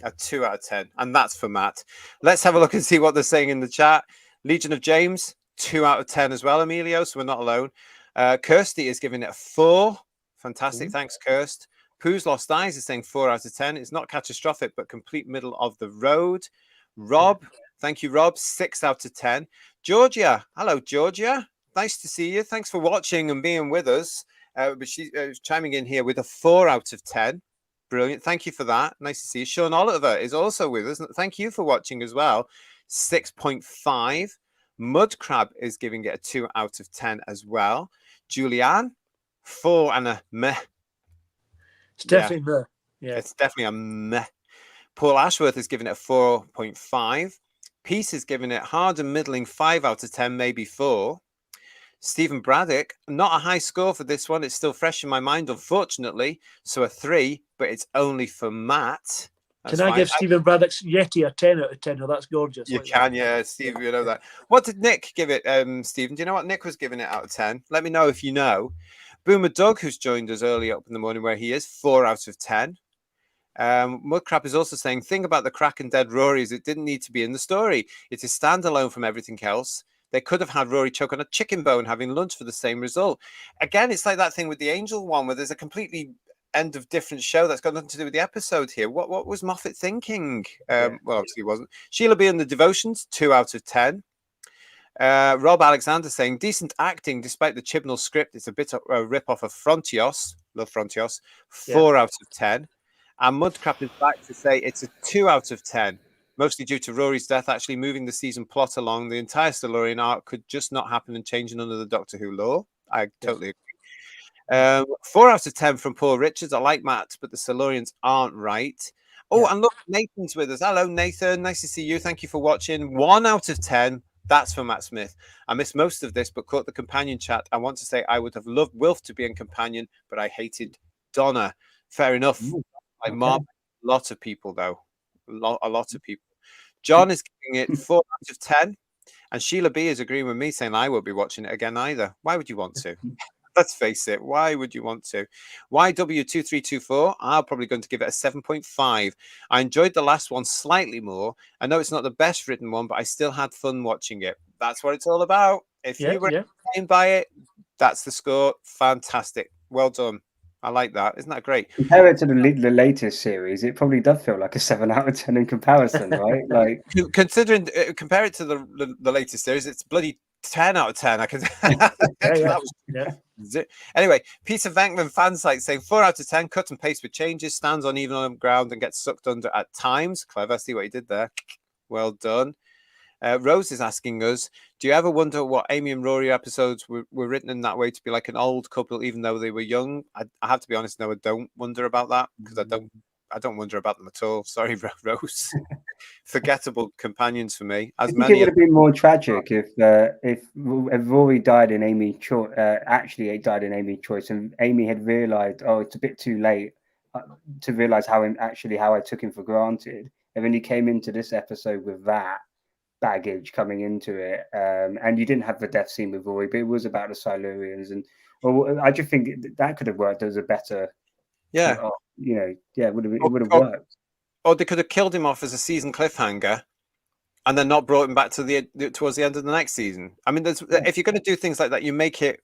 A 2 out of 10. And that's for Matt. Let's have a look and see what they're saying in the chat. Legion of James, 2 out of 10 as well, Emilio. So we're not alone. Kirsty is giving it a 4. Fantastic. Thanks, Kirst. Pooh's Lost Eyes is saying 4 out of 10. It's not catastrophic, but complete middle of the road. Rob, thank you, Rob. 6 out of 10. Georgia, hello, Georgia. Nice to see you. Thanks for watching and being with us. But she's chiming in here with a 4 out of 10. Brilliant. Thank you for that. Nice to see you. Sean Oliver is also with us. Thank you for watching as well. 6.5. Mud Crab is giving it a 2 out of 10 as well. Julianne, 4 and a meh. It's definitely meh. Yeah. It's definitely a meh. Paul Ashworth is giving it a 4.5. Peace is giving it hard and middling 5 out of 10, maybe 4. Stephen Braddock, not a high score for this one. It's still fresh in my mind, unfortunately. So a 3, but it's only for Matt. That's Can I fine. give Stephen Braddock's Yeti a 10 out of 10? Oh, that's gorgeous. You like can, that. yeah, Steve, you know that. What did Nick give it, Stephen? Do you know what Nick was giving it out of 10? Let me know if you know. Boomer Doug, who's joined us early up in the morning where he is, 4 out of 10. Mudcrap is also saying, thing about the crack and dead Rory is it didn't need to be in the story. It is standalone from everything else. They could have had Rory choke on a chicken bone having lunch for the same result. Again, it's like that thing with the Angel one where there's a completely end of different show that's got nothing to do with the episode here. What was Moffat thinking? Well, obviously he wasn't. Sheila B. and the Devotions, 2 out of 10. Rob Alexander saying, decent acting despite the Chibnall script. It's a bit of a rip-off of Frontios. Love Frontios. 4 out of 10. And Mudcrap is back to say it's a 2 out of 10. Mostly due to Rory's death actually moving the season plot along. The entire Silurian arc could just not happen and changing under the Doctor Who law. I totally agree. 4 out of 10 from Paul Richards. I like Matt, but the Silurians aren't right. Oh, and look, Nathan's with us. Hello, Nathan. Nice to see you. Thank you for watching. 1 out of 10. That's for Matt Smith. I missed most of this, but caught the companion chat. I want to say I would have loved Wilf to be in companion, but I hated Donna. Fair enough. Like Mark, a lot of people, though. A lot of people. John is giving it 4 out of 10. And Sheila B is agreeing with me, saying I won't be watching it again either. Why would you want to? Let's face it. Why would you want to? YW2324, I'm probably going to give it a 7.5. I enjoyed the last one slightly more. I know it's not the best written one, but I still had fun watching it. That's what it's all about. If you were entertained by it, that's the score. Fantastic. Well done. I like that. Isn't that great? Compare it to the latest series, it probably does feel like a 7 out of 10 in comparison, right? Like, considering compare it to the latest series, it's bloody 10 out of 10. I can. Anyway, Peter Venkman fan site saying 4 out of 10. Cut and paste with changes, stands on even on ground and gets sucked under at times. Clever. See what he did there. Well done. Rose is asking us, do you ever wonder what Amy and Rory episodes were written in that way to be like an old couple, even though they were young? I have to be honest, no, I don't wonder about that because I don't wonder about them at all. Sorry, Rose. Forgettable companions for me. I think it would have been more tragic if Rory died in Amy's choice. Actually, it died in Amy's choice, and Amy had realised, oh, it's a bit too late to realise how I took him for granted, and then he came into this episode with that baggage coming into it, and you didn't have the death scene with Rory, but it was about the Silurians, and I just think that could have worked as a better, it would have worked. Or they could have killed him off as a season cliffhanger, and then not brought him back to towards the end of the next season. I mean, if you're going to do things like that, you make it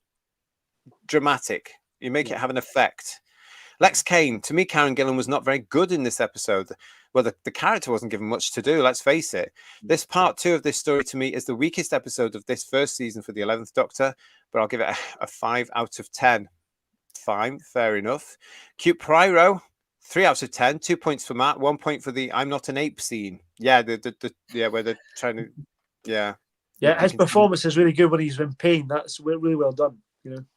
dramatic. You make it have an effect. Lex Kane, to me, Karen Gillan was not very good in this episode. Well, the character wasn't given much to do, let's face it. This part 2 of this story, to me, is the weakest episode of this first season for the 11th Doctor, but I'll give it a 5 out of 10. Fine, fair enough. Cute Pyro, 3 out of 10. 2 points for Matt, 1 point for the I'm not an ape scene. Yeah, where they're trying to, Yeah, his performance is really good when he's in pain. That's really well done.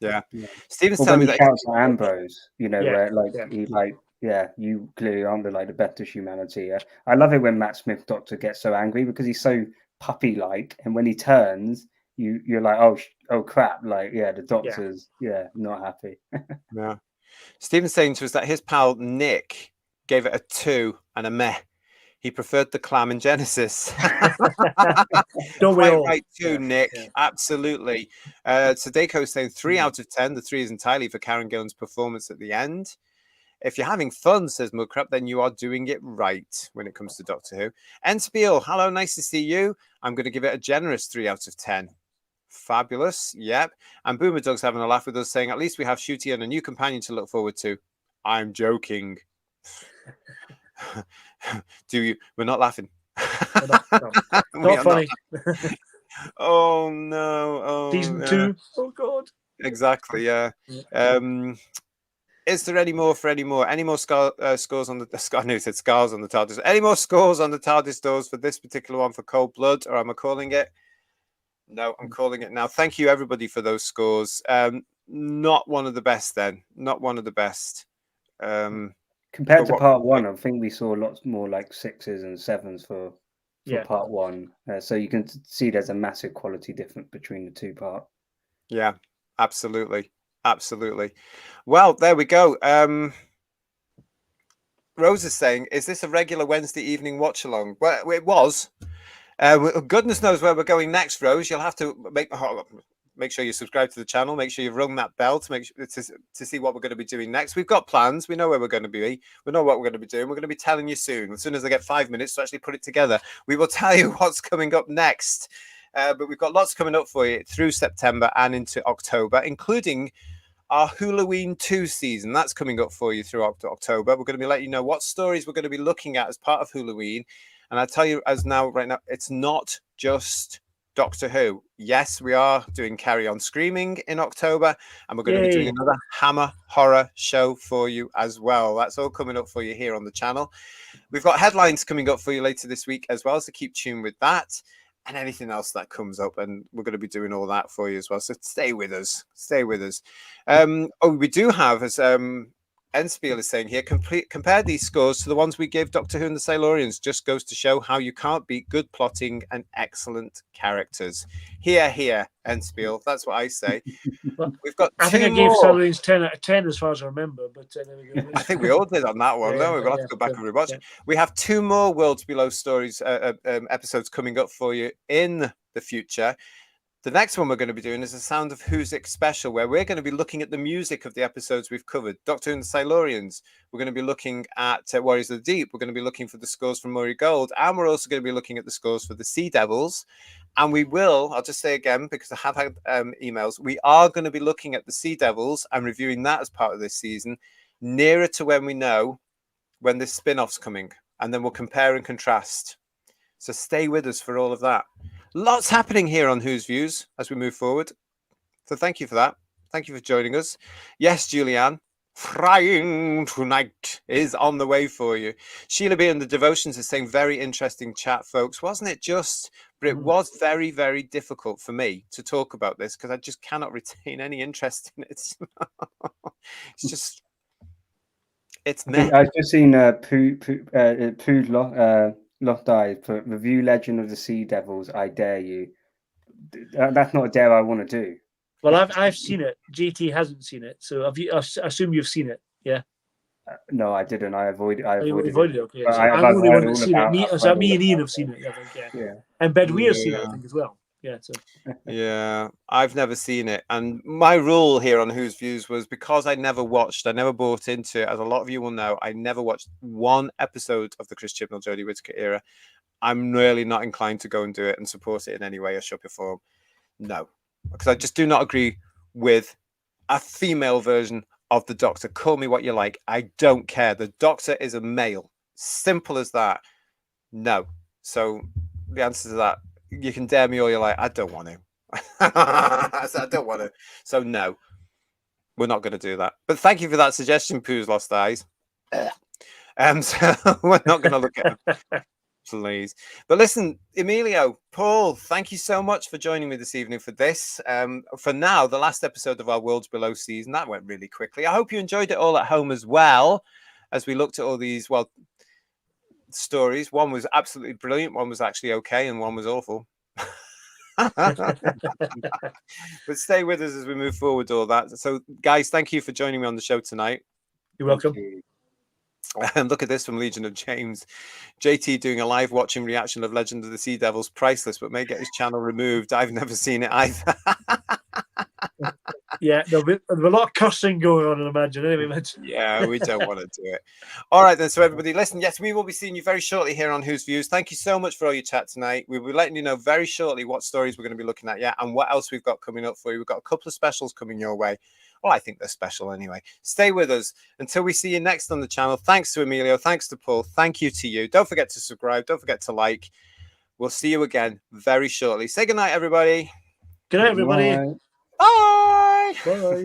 Yeah. Stephen's telling me that shouts at Ambrose, you clearly aren't the best of humanity. I love it when Matt Smith Doctor gets so angry because he's so puppy-like, and when he turns, you're like, oh crap, the Doctor's not happy. Yeah. Stephen's saying to us that his pal Nick gave it a 2 and a meh. He preferred the clam in Genesis. Don't we all? Right too, Nick. Yeah. Absolutely. Sadeko is saying 3 out of 10. The 3 is entirely for Karen Gillan's performance at the end. If you're having fun, says Mudcrap, then you are doing it right when it comes to Doctor Who. Enspiel, hello, nice to see you. I'm going to give it a generous 3 out of 10. Fabulous. Yep. And Boomer Doug's having a laugh with us, saying at least we have Shooty and a new companion to look forward to. I'm joking. We're not laughing. Not funny. Oh no. Season 2. Oh god. Exactly, yeah. Is there any more for any more? Any more scores on the I knew it said scars on the TARDIS. Any more scores on the TARDIS doors for this particular one for Cold Blood, or am I calling it? No, I'm calling it now. Thank you everybody for those scores. Not one of the best then. Not one of the best. Compared to part 1, I think we saw lots more like 6s and 7s for part 1. So you can see there's a massive quality difference between the 2 parts. Yeah, absolutely. Absolutely. Well, there we go. Rose is saying, is this a regular Wednesday evening watch along? Well, it was. Goodness knows where we're going next, Rose. You'll have to make sure you subscribe to the channel. Make sure you've rung that bell to to see what we're going to be doing next. We've got plans. We know where we're going to be. We know what we're going to be doing. We're going to be telling you soon. As soon as I get 5 minutes to actually put it together, we will tell you what's coming up next. But we've got lots coming up for you through September and into October, including our Halloween 2 season. That's coming up for you through October. We're going to be letting you know what stories we're going to be looking at as part of Halloween. And I tell you right now, it's not just Doctor Who. Yes, we are doing Carry On Screaming in October, and we're going to be doing another Hammer horror show for you as well. That's all coming up for you here on the channel. We've got headlines coming up for you later this week as well, so keep tuned with that and anything else that comes up, and we're going to be doing all that for you as well. So stay with us. Stay with us. We do have, as Enspiel is saying here, compare these scores to the ones we gave Doctor Who and the Silurians. Just goes to show how you can't beat good plotting and excellent characters. Here, Enspiel. That's what I say. We've got I think I gave Silurians 10 out of 10 as far as I remember, but there we go. I think we all did on that one. We'll have to go back and rewatch. We have 2 more Worlds Below stories episodes coming up for you in the future. The next one we're going to be doing is a Sound of Whoosic special, where we're going to be looking at the music of the episodes we've covered. Doctor Who and the Silurians. We're going to be looking at Warriors of the Deep. We're going to be looking for the scores from Murray Gold. And we're also going to be looking at the scores for the Sea Devils. And we will, I'll just say again, because I have had emails, we are going to be looking at the Sea Devils and reviewing that as part of this season, nearer to when we know when the spin-off's coming. And then we'll compare and contrast. So stay with us for all of that. Lots happening here on Who's Views as we move forward. So thank you for that. Thank you for joining us. Yes, Julianne, Frying Tonight is on the way for you. Sheila B and the Devotions is saying, very interesting chat, folks. Wasn't it just? But it was very, very difficult for me to talk about this because I just cannot retain any interest in it. It's just, it's meh. I've just seen Poo Lost Eyes put review Legend of the Sea Devils. I dare you. That's not a dare I want to do. Well, I've seen it. JT hasn't seen it, so I assume you've seen it. Yeah. No, I didn't. I avoided it. Okay. So I'm the only one that's seen it. Me and Ian have seen it. I think. Yeah. And Bedweir's seen it, I think, as well. Yeah. So. Yeah, I've never seen it, and my rule here on Who's Views was because I never bought into it. As a lot of you will know, I never watched one episode of the Chris Chibnall, Jodie Whittaker era. I'm really not inclined to go and do it and support it in any way or shape or form. No, because I just do not agree with a female version of the Doctor. Call me what you like. I don't care. The Doctor is a male. Simple as that. No. So the answer to that, you can dare me all you like. I don't want to. I don't want to. So no, we're not going to do that. But thank you for that suggestion, Pooh's Lost Eyes. So we're not going to look at them. Please. But listen, Emilio, Paul, thank you so much for joining me this evening for this. For now, the last episode of our Worlds Below season, that went really quickly. I hope you enjoyed it all at home as well, as we looked at all these, stories. One was absolutely brilliant, one was actually okay, and one was awful. But stay with us as we move forward all that. So guys, thank you for joining me on the show tonight. You're welcome. And look at this from Legion of James. JT doing a live watching reaction of Legend of the Sea Devils. Priceless, but may get his channel removed. I've never seen it either. Yeah, there'll be a lot of cursing going on, I imagine. Anyway, yeah, we don't want to do it. All right, then. So everybody, listen. Yes, we will be seeing you very shortly here on Who's Views. Thank you so much for all your chat tonight. We'll be letting you know very shortly what stories we're going to be looking at, and what else we've got coming up for you. We've got a couple of specials coming your way. Well, I think they're special anyway. Stay with us until we see you next on the channel. Thanks to Emilio. Thanks to Paul. Thank you to you. Don't forget to subscribe. Don't forget to like. We'll see you again very shortly. Say goodnight, everybody. Good night, everybody. Bye. Bye.